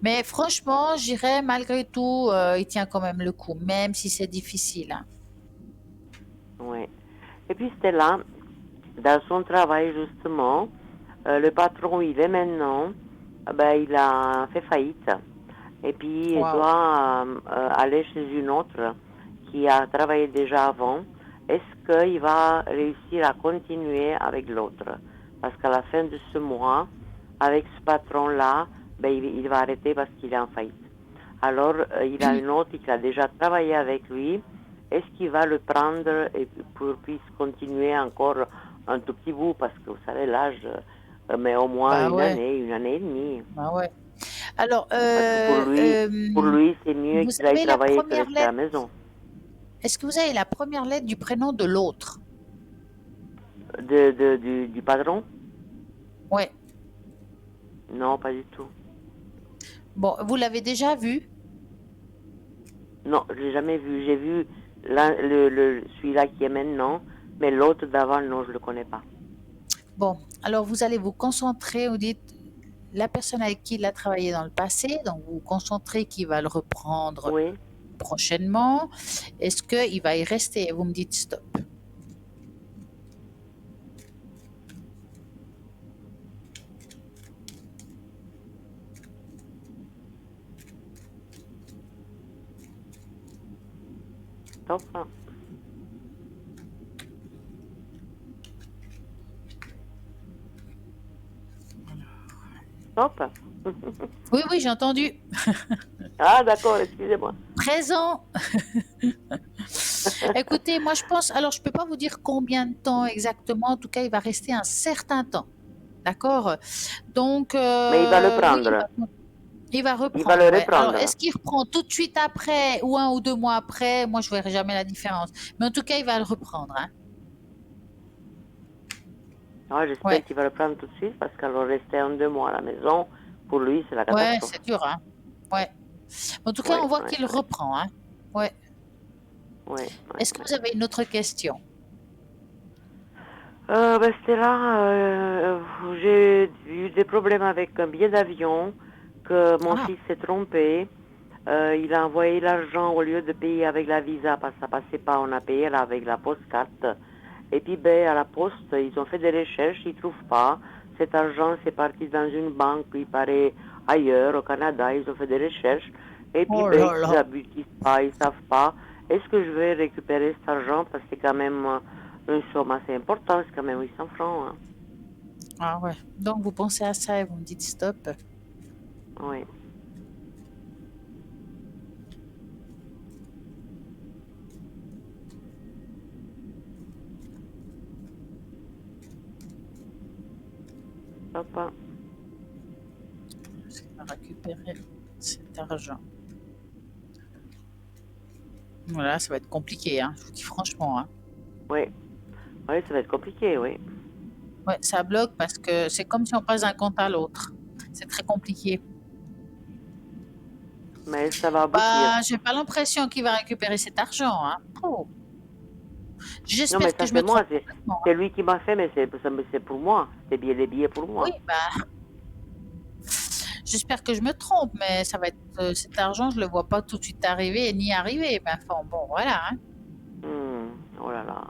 Mais franchement, je dirais malgré tout, il tient quand même le coup, même si c'est difficile. Hein. Oui. Et puis Stella, dans son travail justement, le patron où il est maintenant, ben, il a fait faillite. Et puis il Waouh. doit aller chez une autre qui a travaillé déjà avant. Est-ce qu'il va réussir à continuer avec l'autre? Parce qu'à la fin de ce mois, avec ce patron-là, ben, il va arrêter parce qu'il est en faillite. Alors, il a une autre qui a déjà travaillé avec lui. Est-ce qu'il va le prendre et pour puisse continuer encore un tout petit bout? Parce que vous savez, l'âge, mais au moins Bah ouais, une année et demie. bah ouais. Alors, Parce que pour lui, c'est mieux vous qu'il aille avez la travailler que première rester à la lettre. maison. Est-ce que vous avez la première lettre du prénom de l'autre? Du patron? Ouais. Non, pas du tout. Bon, vous l'avez déjà vu? Non, je l'ai jamais vu. J'ai vu celui-là qui est maintenant, mais l'autre d'avant, non, je le connais pas. Bon, alors vous allez vous concentrer, vous dites la personne avec qui il a travaillé dans le passé, donc vous vous concentrez qui va le reprendre Oui, prochainement. Est-ce qu'il va y rester? Vous me dites stop. top. Top. Oui, oui, j'ai entendu. Ah, d'accord, excusez-moi. Présent. Écoutez, moi je pense, alors je ne peux pas vous dire combien de temps exactement, en tout cas il va rester un certain temps. D'accord? Donc, Mais il va le oui, prendre. il va Il va reprendre. le Ouais. Alors, reprendre. est-ce qu'il reprend tout de suite après ou 1 ou 2 mois après? Moi, je ne verrai jamais la différence. Mais en tout cas, il va le reprendre. Hein. Ah, j'espère Ouais, qu'il va le prendre tout de suite parce qu'alors rester 1, 2 mois à la maison, pour lui, c'est la ouais, catastrophe. c'est dur. Hein. Ouais. En tout cas, Oui, on voit oui, qu'il reprend. Hein. Ouais. oui. Est-ce que vous avez une autre question? Ben, Stella, j'ai eu des problèmes avec un billet d'avion que mon Ah, fils s'est trompé. Il a envoyé l'argent au lieu de payer avec la Visa parce que ça passait pas, on a payé là avec la postcarte. Et puis ben, à la poste, ils ont fait des recherches, ils trouvent pas. Cet argent, c'est parti dans une banque, il paraît ailleurs, au Canada, ils ont fait des recherches. Et puis oh ben, là ils là. n'aboutissent pas, ils savent pas. Est-ce que je vais récupérer cet argent parce que c'est quand même une somme assez importante, c'est quand même 800 francs. Hein. Ah ouais. Donc, vous pensez à ça et vous me dites stop. Oui. Papa. Est-ce qu'il va récupérer cet argent? Voilà, ça va être compliqué, hein. Je vous dis franchement. Hein. Oui. Oui, ça va être compliqué, oui. Ouais, ça bloque parce que c'est comme si on passe d'un compte à l'autre. C'est très compliqué. Mais ça va aboutir. Bah, j'ai pas l'impression qu'il va récupérer cet argent. Hein. Oh. Non, mais J'espère que ça je c'est me moi, trompe complètement. c'est Hein. lui qui m'a fait, mais c'est pour moi. C'est des billets pour Oui, moi. bah, j'espère que je me trompe, mais ça va être cet argent, je le vois pas tout de suite arriver ni arriver. Mais enfin, bon, voilà. Hein. Oh là là.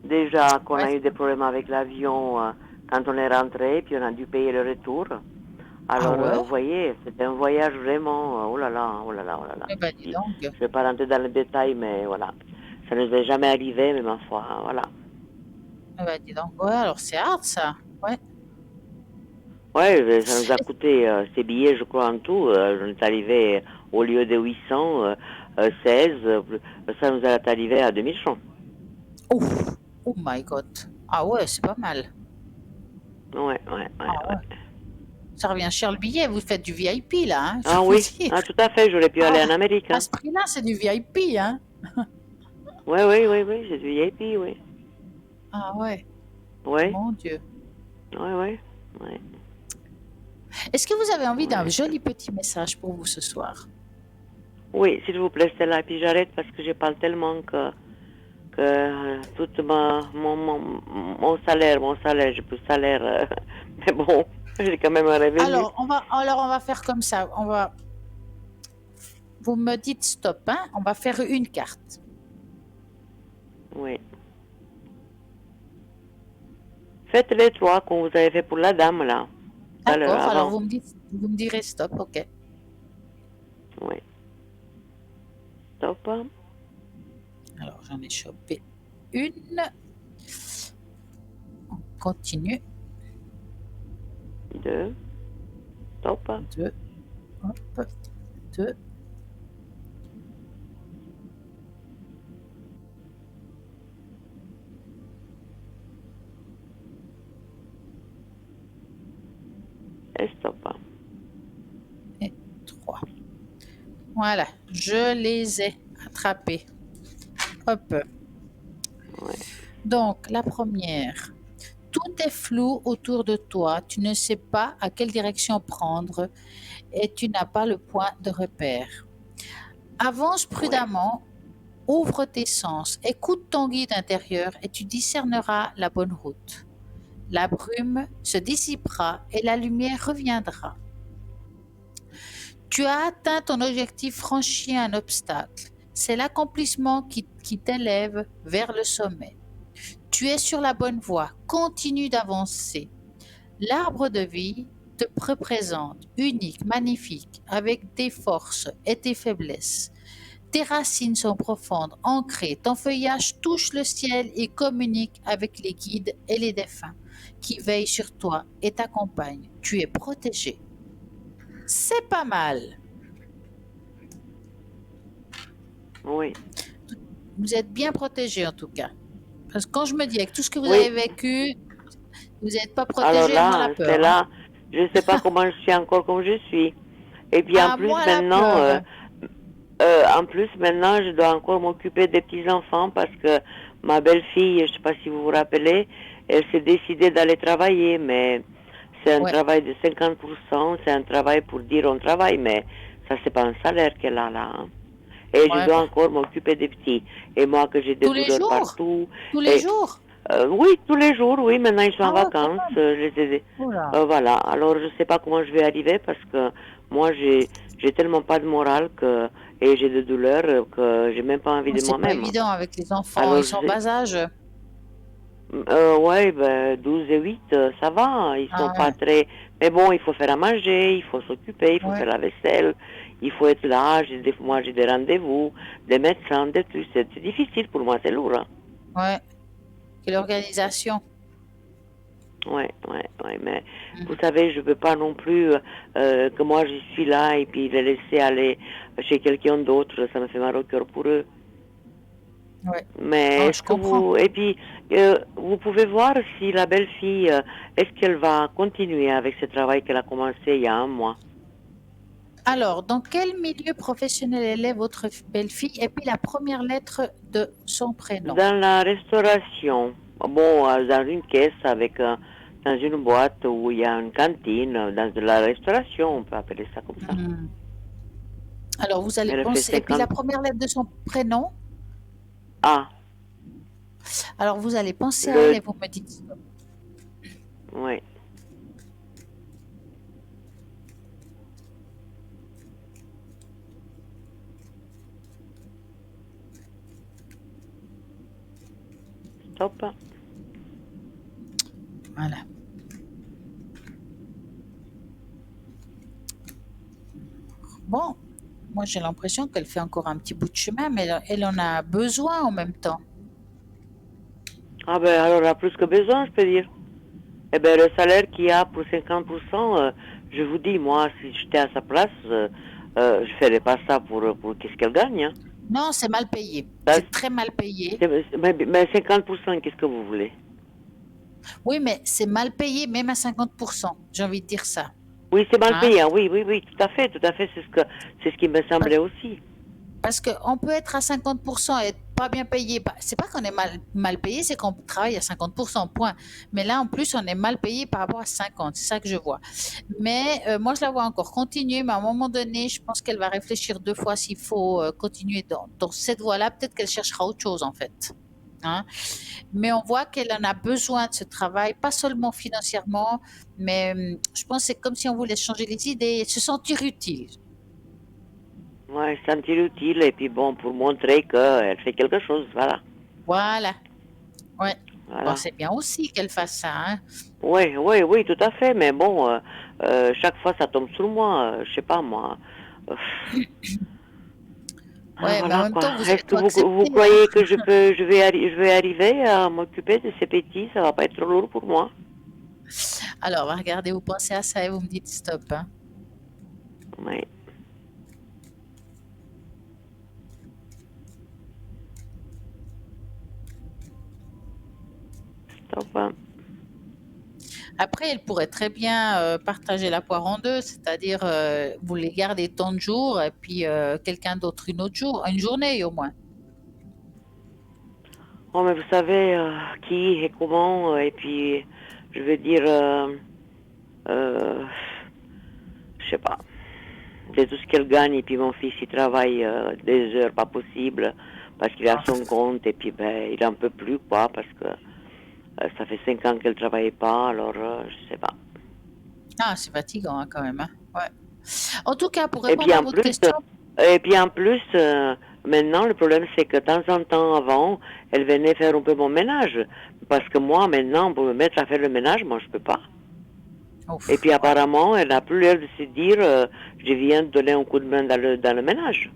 Déjà qu'on Ouais, a eu des problèmes avec l'avion quand on est rentré, puis on a dû payer le retour. ah Alors, ouais? vous voyez, c'était un voyage vraiment, oh là là, oh là là, oh là là. Eh ben, dis donc. Je ne vais pas rentrer dans les détails, mais voilà. Ça ne nous est jamais arrivé, mais ma foi, voilà. Eh ben, dis donc. Ouais, alors c'est hard ça. Ouais. Ouais, ça nous a coûté ces billets, je crois, en tout. On est arrivé au lieu de 800, 16, ça nous est arrivé à 2000 francs. Ouf. Oh my God. Ah ouais, c'est pas mal. Ouais. Ah ouais. Ça revient cher le billet. Vous faites du VIP là, hein, je Ah peux vous oui, dire. ah, tout à fait, j'aurais pu aller Ah, en Amérique. à Hein. ce prix-là, c'est du VIP, hein. Oui, oui, oui, oui, j'ai du VIP, oui. Ah ouais, Oui, mon Dieu. oui, oui, oui, Est-ce que vous avez envie d'un oui. joli petit message pour vous ce soir? Oui, s'il vous plaît, Stella, et puis j'arrête parce que je parle tellement que tout mon salaire, j'ai plus de salaire, mais bon, j'ai quand même un revenu. Alors on va faire comme ça. Vous me dites stop, hein? On va faire une carte. Oui. Faites les trois qu'on vous avez fait pour la dame, là, tout à l'heure, D'accord, alors avant. vous me direz stop, ok. Oui. Stop. Alors j'en ai chopé une. On continue. Deux. Stop. Deux. Hop. Deux. Et stop. Et trois. Voilà, je les ai attrapés. Hop. Oui. Donc, la première. Tout est flou autour de toi. Tu ne sais pas à quelle direction prendre et tu n'as pas le point de repère. Avance Oui. prudemment, ouvre tes sens, écoute ton guide intérieur et tu discerneras la bonne route. La brume se dissipera et la lumière reviendra. Tu as atteint ton objectif, franchi un obstacle. C'est l'accomplissement qui t'élève vers le sommet. Tu es sur la bonne voie, continue d'avancer. L'arbre de vie te représente, unique, magnifique, avec tes forces et tes faiblesses. Tes racines sont profondes, ancrées, ton feuillage touche le ciel et communique avec les guides et les défunts qui veillent sur toi et t'accompagnent. Tu es protégé. C'est pas mal. Oui. Vous êtes bien protégé en tout cas. Parce que quand je me dis avec tout ce que vous Oui. avez vécu, vous n'êtes pas Alors protégé, moi la là, peur. c'est Hein. là, je ne sais pas comment je suis encore comme je suis. Et puis Ah, moi la peur. en plus maintenant, je dois encore m'occuper des petits-enfants parce que ma belle-fille, je ne sais pas si vous vous rappelez, elle s'est décidée d'aller travailler, mais c'est un Ouais, travail de 50%, c'est un travail pour dire on travaille, mais ça c'est pas un salaire qu'elle a là. Hein. Et je ouais, dois bah. encore m'occuper des petits. Et moi que j'ai des Tous les douleurs jours? partout. Tous les Et jours? oui, tous les jours, oui, maintenant ils sont en Ah ouais, quand vacances. même. Je les ai, Oula. voilà. Alors je sais pas comment je vais arriver parce que moi j'ai tellement pas de morale que et j'ai des douleurs que j'ai même pas envie Oh, de c'est pas moi-même. évident avec les enfants. Alors Ils sont en bas âge. ouais, ben 12 et 8, ça va. Ils sont Ah pas ouais, très. Mais bon, il faut faire à manger, il faut s'occuper, il faut ouais, faire la vaisselle, il faut être là. Moi j'ai des rendez-vous, des médecins, des trucs. C'est difficile pour moi, c'est lourd. Hein. ouais. Quelle organisation. Ouais, ouais, ouais, mais Mm. vous savez, je peux pas non plus que moi je suis là et puis les laisser aller chez quelqu'un d'autre, ça me fait mal au cœur pour eux. Ouais. Mais Oh, est-ce je que comprends. vous, et puis vous pouvez voir si la belle-fille, est-ce qu'elle va continuer avec ce travail qu'elle a commencé il y a un mois? Alors, dans quel milieu professionnel elle est votre belle-fille? Et puis la première lettre de son prénom. Dans la restauration, bon, dans une caisse avec, dans une boîte où il y a une cantine, dans de la restauration, on peut appeler ça comme ça. Hmm. Alors, vous allez Elle fait penser. Et puis 50. la première lettre de son prénom. Ah, Alors, vous allez penser à elle le, et vous me dites stop. oui. Stop. Voilà. Bon, moi j'ai l'impression qu'elle fait encore un petit bout de chemin, mais elle en a besoin en même temps. Ah ben alors elle a plus que besoin, je peux dire. Eh ben le salaire qu'il y a pour 50%, je vous dis, moi, si j'étais à sa place, je ferais pas ça pour qu'est-ce qu'elle gagne. Hein. Non, c'est mal payé. Ça, C'est très mal payé. mais 50%, qu'est-ce que vous voulez? Oui, mais c'est mal payé même à 50%. J'ai envie de dire ça. Oui, c'est mal Hein? payé, hein. Oui, oui, oui, tout à fait, c'est ce qui me semblait aussi. Parce qu'on peut être à 50% et être pas bien payé. Bah, c'est pas qu'on est mal payé, c'est qu'on travaille à 50%, point. Mais là, en plus, on est mal payé par rapport à 50. C'est ça que je vois. Mais moi, je la vois encore continuer. Mais à un moment donné, je pense qu'elle va réfléchir deux fois s'il faut continuer dans cette voie-là. Peut-être qu'elle cherchera autre chose, en fait. Hein. Mais on voit qu'elle en a besoin de ce travail, pas seulement financièrement, mais je pense que c'est comme si on voulait changer les idées et se sentir utile. Ouais, sentir utile et puis bon, pour montrer qu'elle fait quelque chose, voilà. Voilà. Ouais. Bon, Voilà. c'est bien aussi qu'elle fasse ça, hein. Oui, oui, oui, tout à fait, mais bon, chaque fois ça tombe sur moi, je sais pas moi. Euh, Ouais, mais en voilà même quoi. temps, vous avez Est-ce que tout vous accepté, croyez hein. que je vais arriver à m'occuper de ces petits? Ça va pas être trop lourd pour moi. Alors, regardez, vous pensez à ça et vous me dites stop, hein. Oui, stop, hein. Après, elle pourrait très bien partager la poire en deux, c'est-à-dire vous les gardez tant de jours et puis quelqu'un d'autre une journée au moins. Oh, mais vous savez qui et comment, et puis je veux dire, euh, je sais pas, c'est tout ce qu'elle gagne, et puis mon fils il travaille des heures pas possible parce qu'il a son compte, et puis ben il en peut plus quoi, parce que ça fait 5 ans qu'elle travaille pas, alors je sais pas. Ah, c'est fatigant hein, quand même, hein. Ouais. En tout cas, pour Et répondre puis à en votre plus, question, maintenant le problème c'est que de temps en temps avant, elle venait faire un peu mon ménage, parce que moi maintenant pour me mettre à faire le ménage, moi je peux pas. Et ouf, puis ouais. apparemment, elle n'a plus l'air de se dire, je viens de donner un coup de main dans le ménage.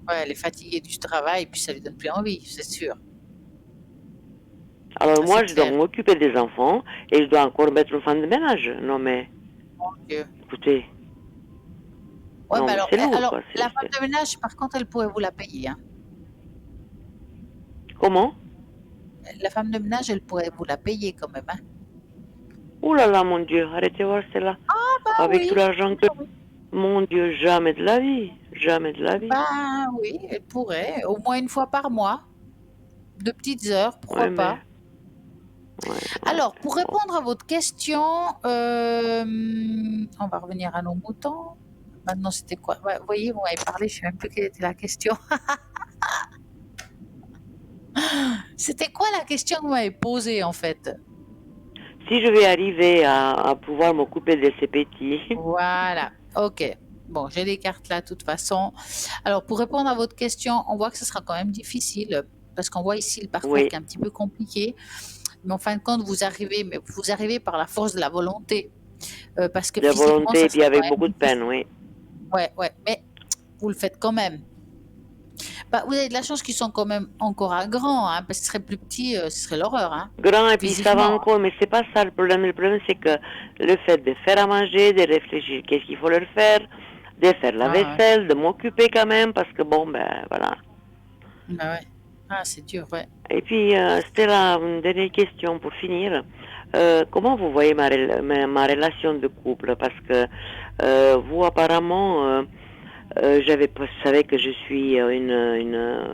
Ouais, elle est fatiguée du travail, puis ça lui donne plus envie, c'est sûr. Alors Ça, c'est moi, je dois clair. m'occuper des enfants et je dois encore mettre une femme de ménage. Non mais, Mon Dieu. écoutez, Ouais, non mais mais c'est lourd alors, quoi. la femme de ménage, par contre, elle pourrait vous la payer, hein. Comment? La femme de ménage, elle pourrait vous la payer quand même, hein. Ouh là là, mon Dieu, arrêtez voir celle-là. Ah, bah Avec tout oui. l'argent que... Bah oui. Mon Dieu, jamais de la vie. Jamais de la vie. Bah oui, elle pourrait, au moins une fois par mois, de petites heures, pourquoi Ouais, mais... pas. Ouais, ouais. Alors, pour Bon. répondre à votre question, on va revenir à nos moutons. Maintenant, c'était quoi? Ouais, vous voyez, vous m'avez parlé, je ne sais même plus quelle était la question. C'était quoi la question que vous m'avez posée, en fait? Si je vais arriver à pouvoir m'occuper de ces petits... Voilà, ok. Bon, j'ai les cartes là, de toute façon. Alors, pour répondre à votre question, on voit que ce sera quand même difficile, parce qu'on voit ici le parcours Oui, qui est un petit peu compliqué. Mais en fin de compte, vous arrivez par la force de la volonté. Parce que de physiquement, volonté ça et puis sera quand avec même beaucoup de peine, difficile. oui. Ouais, ouais, mais vous le faites quand même. Bah, vous avez de la chance qu'ils sont quand même encore à grand, hein, parce que ce serait plus petit, ce serait l'horreur, hein, Grand et puis ça va physiquement. encore, mais c'est pas ça le problème. Le problème c'est que le fait de faire à manger, de réfléchir qu'est-ce qu'il faut leur faire, de faire la Ah, ouais. vaisselle, de m'occuper quand même, parce que bon, ben voilà. Bah ouais. Ah, c'est dur, ouais. Et puis, Stella, une dernière question pour finir. Comment vous voyez ma relation de couple? Parce que vous, apparemment, vous savez que je suis une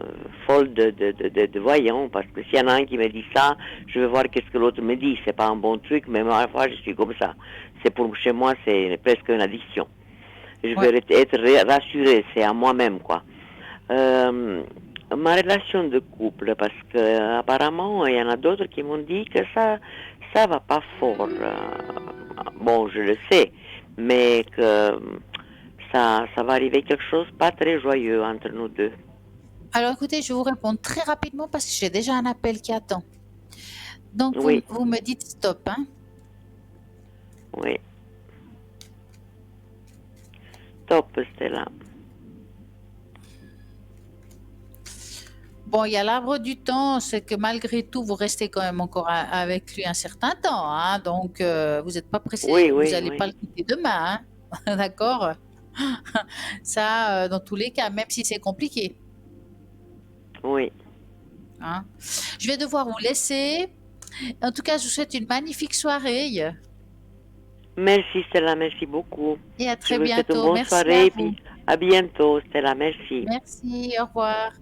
folle de voyant, parce que s'il y en a un qui me dit ça, je vais voir qu'est-ce que l'autre me dit. C'est pas un bon truc, mais parfois je suis comme ça. Chez moi, c'est presque une addiction. Je Ouais. veux être rassurée, c'est à moi-même, quoi. Euh, Ma relation de couple, parce que apparemment il y en a d'autres qui m'ont dit que ça va pas fort. Bon, je le sais, mais que ça va arriver quelque chose pas très joyeux entre nous deux. Alors écoutez, je vais vous répondre très rapidement parce que j'ai déjà un appel qui attend. Donc Oui, vous me dites stop, hein. oui. Top, Stella. Bon, il y a l'arbre du temps, c'est que malgré tout, vous restez quand même encore avec lui un certain temps, hein. Donc vous n'êtes pas pressé, Oui, vous oui, n'allez pas oui, le quitter demain, hein. D'accord? Ça, dans tous les cas, même si c'est compliqué, oui. hein. Je vais devoir vous laisser. En tout cas, je vous souhaite une magnifique soirée Merci, Stella, merci beaucoup. et à Je très vous souhaite une bientôt. bonne Merci à soirée et vous. puis À bientôt, Stella. Merci. Merci, au revoir.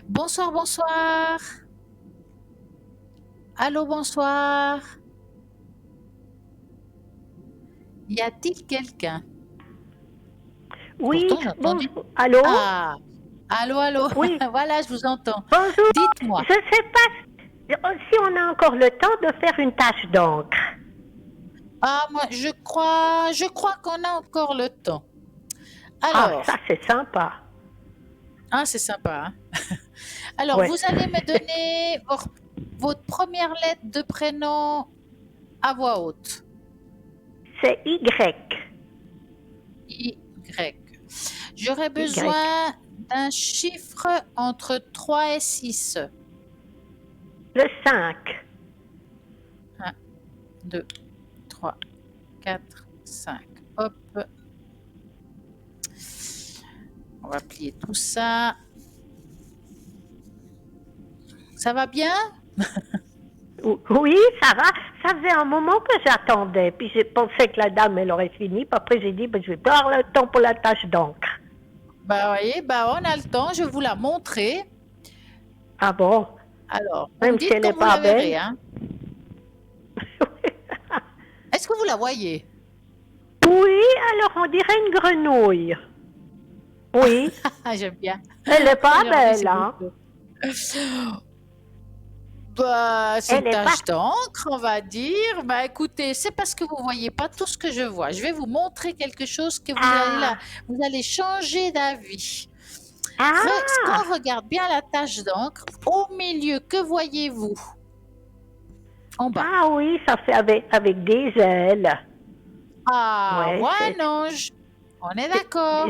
Bonsoir, bonsoir. Allô, bonsoir. Y a-t-il quelqu'un? Oui, Pourtant, j'ai entendu. bonjour. Allô? Ah, allô, allô. Oui, Voilà, je vous entends. bonjour. Dites-moi. Je sais pas si on a encore le temps de faire une tâche d'encre. Ah, moi, je crois qu'on a encore le temps. Ah, Alors, ça c'est sympa. ah, c'est sympa, hein. Alors, Ouais. vous allez me donner votre première lettre de prénom à voix haute. C'est Y. Y. J'aurais besoin d'un chiffre entre 3 et 6. Le 5. 1, 2, 3, 4, 5. Hop. On va plier tout ça. Ça va bien? Oui, ça va. Ça faisait un moment que j'attendais. Puis j'ai pensé que la dame, elle aurait fini. Puis après, j'ai dit, je vais pas avoir le temps pour la tâche d'encre. Bah, voyez, on a le temps. Je vais vous la montrer. Ah bon? Alors, vous Même me si dites elle quand n'est vous pas la verrez, belle. hein. Est-ce que vous la voyez? Oui, alors on dirait une grenouille. Oui. J'aime bien. Elle n'est pas J'aime belle, bien, hein? Bah, c'est une Elle est tache pas... d'encre, on va dire. Bah, écoutez, c'est parce que vous voyez pas tout ce que je vois. Je vais vous montrer quelque chose que vous allez changer d'avis. Quand on regarde bien la tache d'encre, au milieu, que voyez-vous? En bas. Ah oui, ça fait avec des ailes. Ah, Ouais, ouais, un ange. On est d'accord.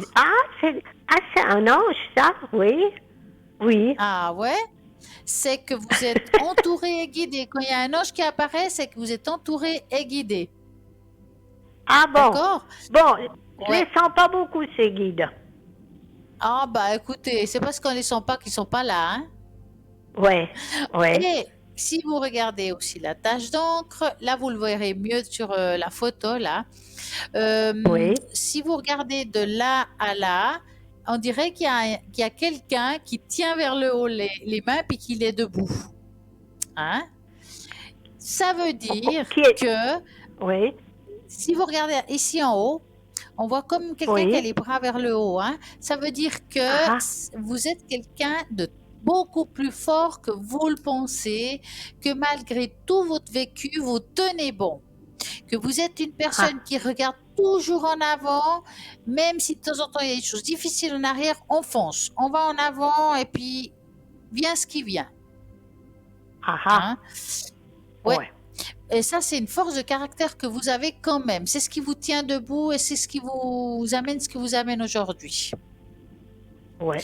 C'est un ange, ça, oui. Oui. Ah ouais, c'est que vous êtes entouré et guidé. Quand il y a un ange qui apparaît, c'est que vous êtes entouré et guidé. Ah bon. D'accord? Bon, je Ouais. les sens pas beaucoup, ces guides. Ah bah écoutez, c'est parce qu'on les sent pas qu'ils sont pas là, hein. Ouais, ouais. Et si vous regardez aussi la tache d'encre, là vous le verrez mieux sur la photo là. Oui. Si vous regardez de là à là, on dirait qu'il y a quelqu'un qui tient vers le haut les mains puis qu'il est debout. Hein? Ça veut dire Qui est... que Oui, si vous regardez ici en haut, on voit comme quelqu'un Oui. qui a les bras vers le haut, hein. Ça veut dire que Ah. vous êtes quelqu'un de beaucoup plus fort que vous le pensez, que malgré tout votre vécu, vous tenez bon, que vous êtes une personne qui regarde toujours en avant, même si de temps en temps il y a des choses difficiles en arrière, on fonce, on va en avant et puis vient ce qui vient. Ah. Hein? Ouais. Ouais. Et ça, c'est une force de caractère que vous avez quand même. C'est ce qui vous tient debout et c'est ce qui vous amène ce qui vous amène aujourd'hui. Ouais.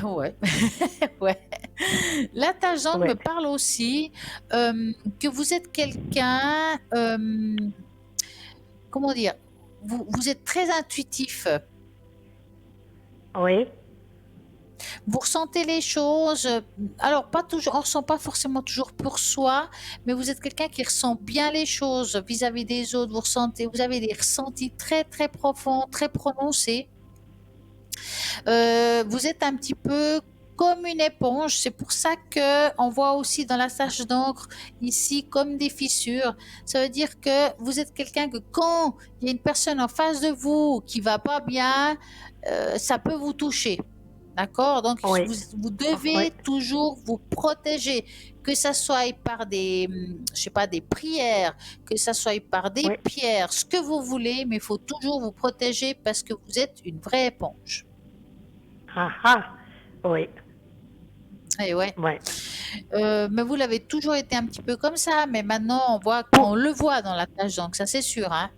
Ouais. Ouais. La tache d'encre Ouais. me parle aussi que vous êtes quelqu'un, comment dire, vous êtes très intuitif. Oui. Vous ressentez les choses, alors pas toujours, on ressent pas forcément toujours pour soi, mais vous êtes quelqu'un qui ressent bien les choses vis-à-vis des autres. Vous avez des ressentis très très profonds, très prononcés. Vous êtes un petit peu comme une éponge. C'est pour ça que on voit aussi dans la tache d'encre ici comme des fissures. Ça veut dire que vous êtes quelqu'un que quand il y a une personne en face de vous qui va pas bien, ça peut vous toucher. D'accord? Donc, Oui. vous devez toujours vous protéger, que ça soit par des, je sais pas, des prières, que ça soit par des pierres, ce que vous voulez, mais il faut toujours vous protéger parce que vous êtes une vraie éponge. Ah. Oui. Et ouais. Ouais. Mais vous l'avez toujours été un petit peu comme ça, mais maintenant on le voit dans la tâche, donc ça c'est sûr, hein.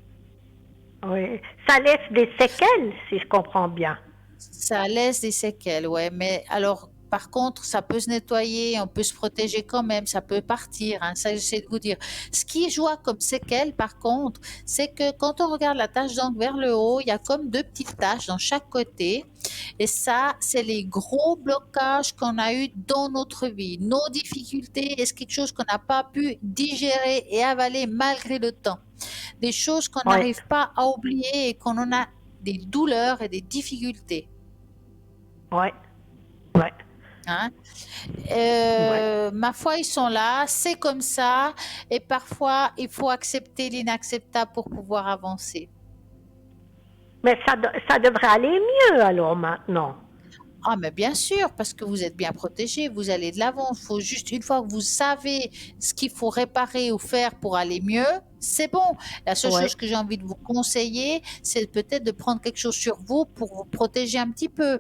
Oui. Ça laisse des séquelles, si je comprends bien. Ça laisse des séquelles, ouais. Mais alors, par contre, ça peut se nettoyer, on peut se protéger quand même, ça peut partir, hein, ça j'essaie de vous dire. Ce qui joue comme séquelles, par contre, c'est que quand on regarde la tache d'encre vers le haut, il y a comme deux petites taches dans chaque côté. Et ça, c'est les gros blocages qu'on a eus dans notre vie. Nos difficultés, et c'est quelque chose qu'on n'a pas pu digérer et avaler malgré le temps. Des choses qu'on n'arrive pas à oublier et qu'on en a des douleurs et des difficultés. Ouais, ouais, Hein. ouais. Ma foi, ils sont là, c'est comme ça, et parfois, il faut accepter l'inacceptable pour pouvoir avancer. Mais ça devrait aller mieux alors maintenant. Ah, mais bien sûr, parce que vous êtes bien protégé, vous allez de l'avant. Il faut juste, une fois que vous savez ce qu'il faut réparer ou faire pour aller mieux, c'est bon. La seule Ouais, chose que j'ai envie de vous conseiller, c'est peut-être de prendre quelque chose sur vous pour vous protéger un petit peu.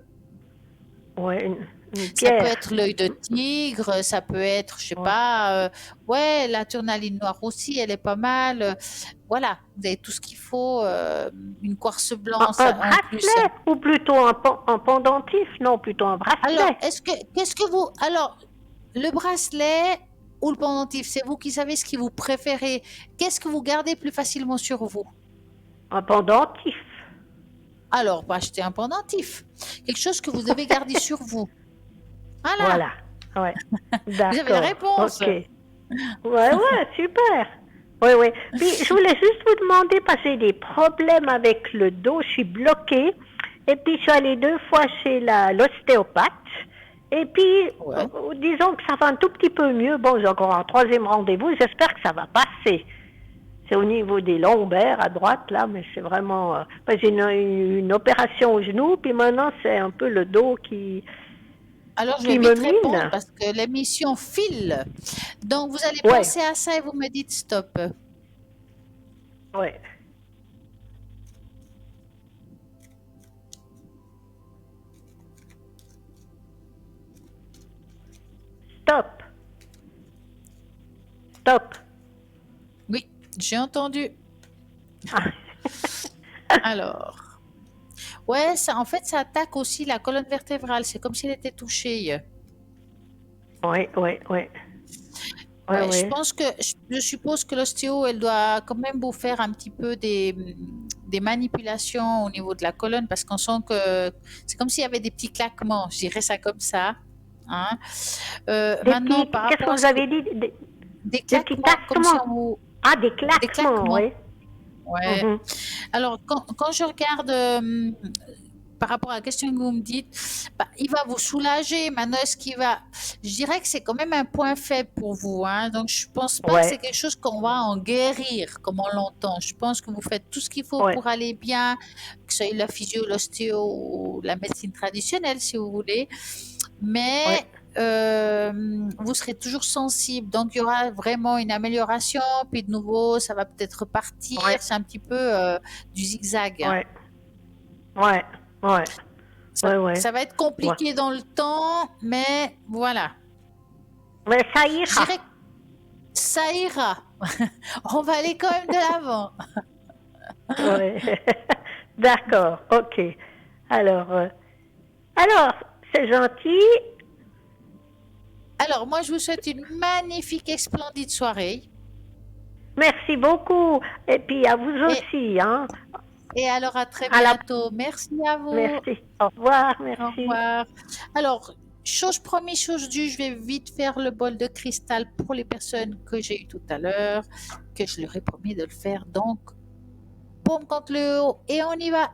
ouais, une Ça peut pierre. être l'œil de tigre, ça peut être, je sais Ouais. pas, ouais, la tourmaline noire aussi, elle est pas mal. Voilà, vous avez tout ce qu'il faut. Une quartz blanc, Un en plus. bracelet ou plutôt un pendentif? Non, plutôt un Alors, bracelet. qu'est-ce que vous, alors, le bracelet ou le pendentif, c'est vous qui savez ce que vous préférez. Qu'est-ce que vous gardez plus facilement sur vous? Un pendentif. Alors, bah, achetez un pendentif. Quelque chose que vous devez garder sur vous. Voilà, Voilà. Ouais. vous avez la D'accord. réponse. Ok. Ouais, ouais, super. Oui, oui. Puis je voulais juste vous demander, parce que j'ai des problèmes avec le dos, je suis bloquée. Et puis je suis allée 2 fois chez l'ostéopathe. Et puis, Ouais. disons que ça va un tout petit peu mieux. Bon, j'ai encore un 3e rendez-vous, j'espère que ça va passer. C'est au niveau des lombaires à droite, là, mais c'est vraiment... parce que j'ai une opération au genou, puis maintenant c'est un peu le dos Alors, je vais qui me vite répondre mine. parce que l'émission file. Donc, vous allez Ouais, penser à ça et vous me dites stop. ouais. Stop, stop. Oui, j'ai entendu. Ah. Alors, ouais, ça, en fait, ça attaque aussi la colonne vertébrale. C'est comme s'il était touché. Oui, oui, oui. Oui, Ouais, oui. je suppose que l'ostéo, elle doit quand même vous faire un petit peu des manipulations au niveau de la colonne parce qu'on sent que c'est comme s'il y avait des petits claquements, je dirais ça comme ça. Hein. Des Maintenant, petits, par qu'est-ce rapport que à vous ce que avez dit? des Des petits claquements, comme si claquements. on vous, Ah, des des claquements, claquements. oui. Ouais. Mhm. Alors, quand je regarde par rapport à la question que vous me dites, bah, il va vous soulager. Maintenant, je dirais que c'est quand même un point faible pour vous. Hein. Donc, je pense pas que c'est Ouais, quelque chose qu'on va en guérir, comme on l'entend. Je pense que vous faites tout ce qu'il faut ouais, pour aller bien, que ce soit la physio, l'ostéo ou la médecine traditionnelle, si vous voulez. Mais ouais, vous serez toujours sensible. Donc, il y aura vraiment une amélioration. Puis de nouveau, ça va peut-être repartir. ouais, C'est un petit peu du zigzag. Hein. ouais, ouais, ouais, ouais, ouais, Ça va être ouais. compliqué dans le temps, mais voilà. Mais ça Je ira. dirais que ça ira. On va aller quand même de l'avant. Ouais. D'accord, ok. Alors, c'est gentil. Alors, moi, je vous souhaite une magnifique et splendide soirée. Merci beaucoup. Et puis à vous Et, aussi, hein. et alors, à très À la... bientôt. Merci à vous. Merci. Au revoir, Au merci. revoir. Alors, chose promise, chose due, je vais vite faire le bol de cristal pour les personnes que j'ai eues tout à l'heure, que je leur ai promis de le faire. Donc, paume contre le haut et on y va.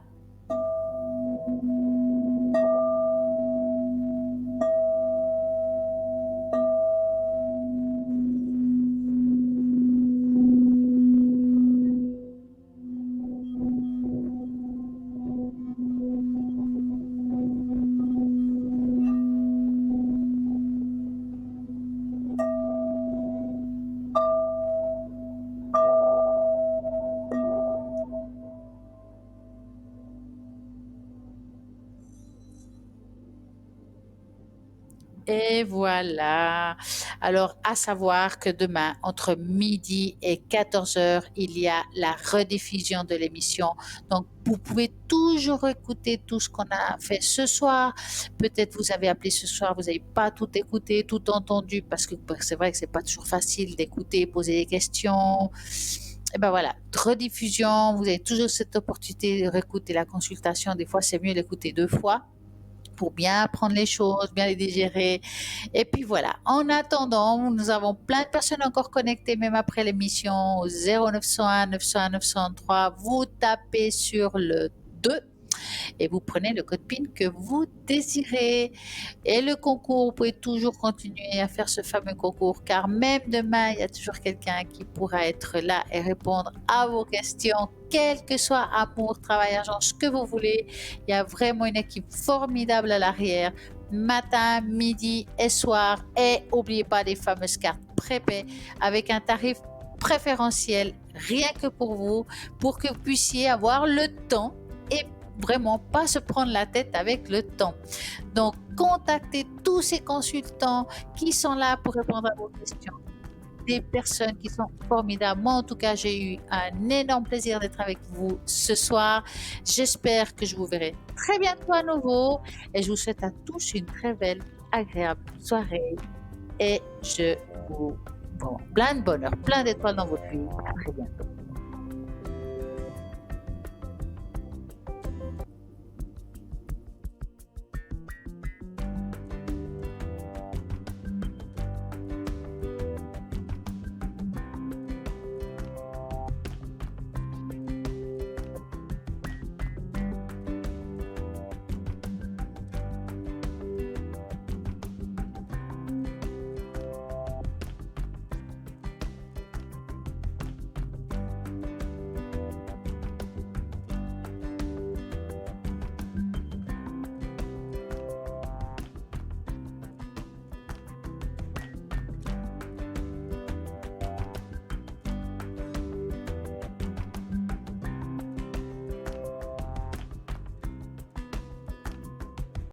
Et voilà. Alors, à savoir que demain, entre midi et 14 heures, il y a la rediffusion de l'émission. Donc, vous pouvez toujours écouter tout ce qu'on a fait ce soir. Peut-être vous avez appelé ce soir, vous n'avez pas tout écouté, tout entendu, parce que c'est vrai que c'est pas toujours facile d'écouter, poser des questions. Et ben voilà, rediffusion, vous avez toujours cette opportunité de réécouter la consultation. Des fois, c'est mieux d'écouter 2 fois pour bien apprendre les choses, bien les digérer. Et puis voilà, en attendant, nous avons plein de personnes encore connectées, même après l'émission, au 0901 901 903. Vous tapez sur le 2 et vous prenez le code PIN que vous désirez. Et le concours, vous pouvez toujours continuer à faire ce fameux concours, car même demain, il y a toujours quelqu'un qui pourra être là et répondre à vos questions, quel que soit amour, travail, argent, ce que vous voulez. Il y a vraiment une équipe formidable à l'arrière, matin, midi et soir. Et n'oubliez pas les fameuses cartes prépay avec un tarif préférentiel rien que pour que vous puissiez avoir le temps et vraiment pas se prendre la tête avec le temps. Donc, contactez tous ces consultants qui sont là pour répondre à vos questions. Des personnes qui sont formidables. Moi, en tout cas, j'ai eu un énorme plaisir d'être avec vous ce soir. J'espère que je vous verrai très bientôt à nouveau et je vous souhaite à tous une très belle, agréable soirée et je vous bon, plein de bonheur, plein d'étoiles dans votre vie. À très bientôt.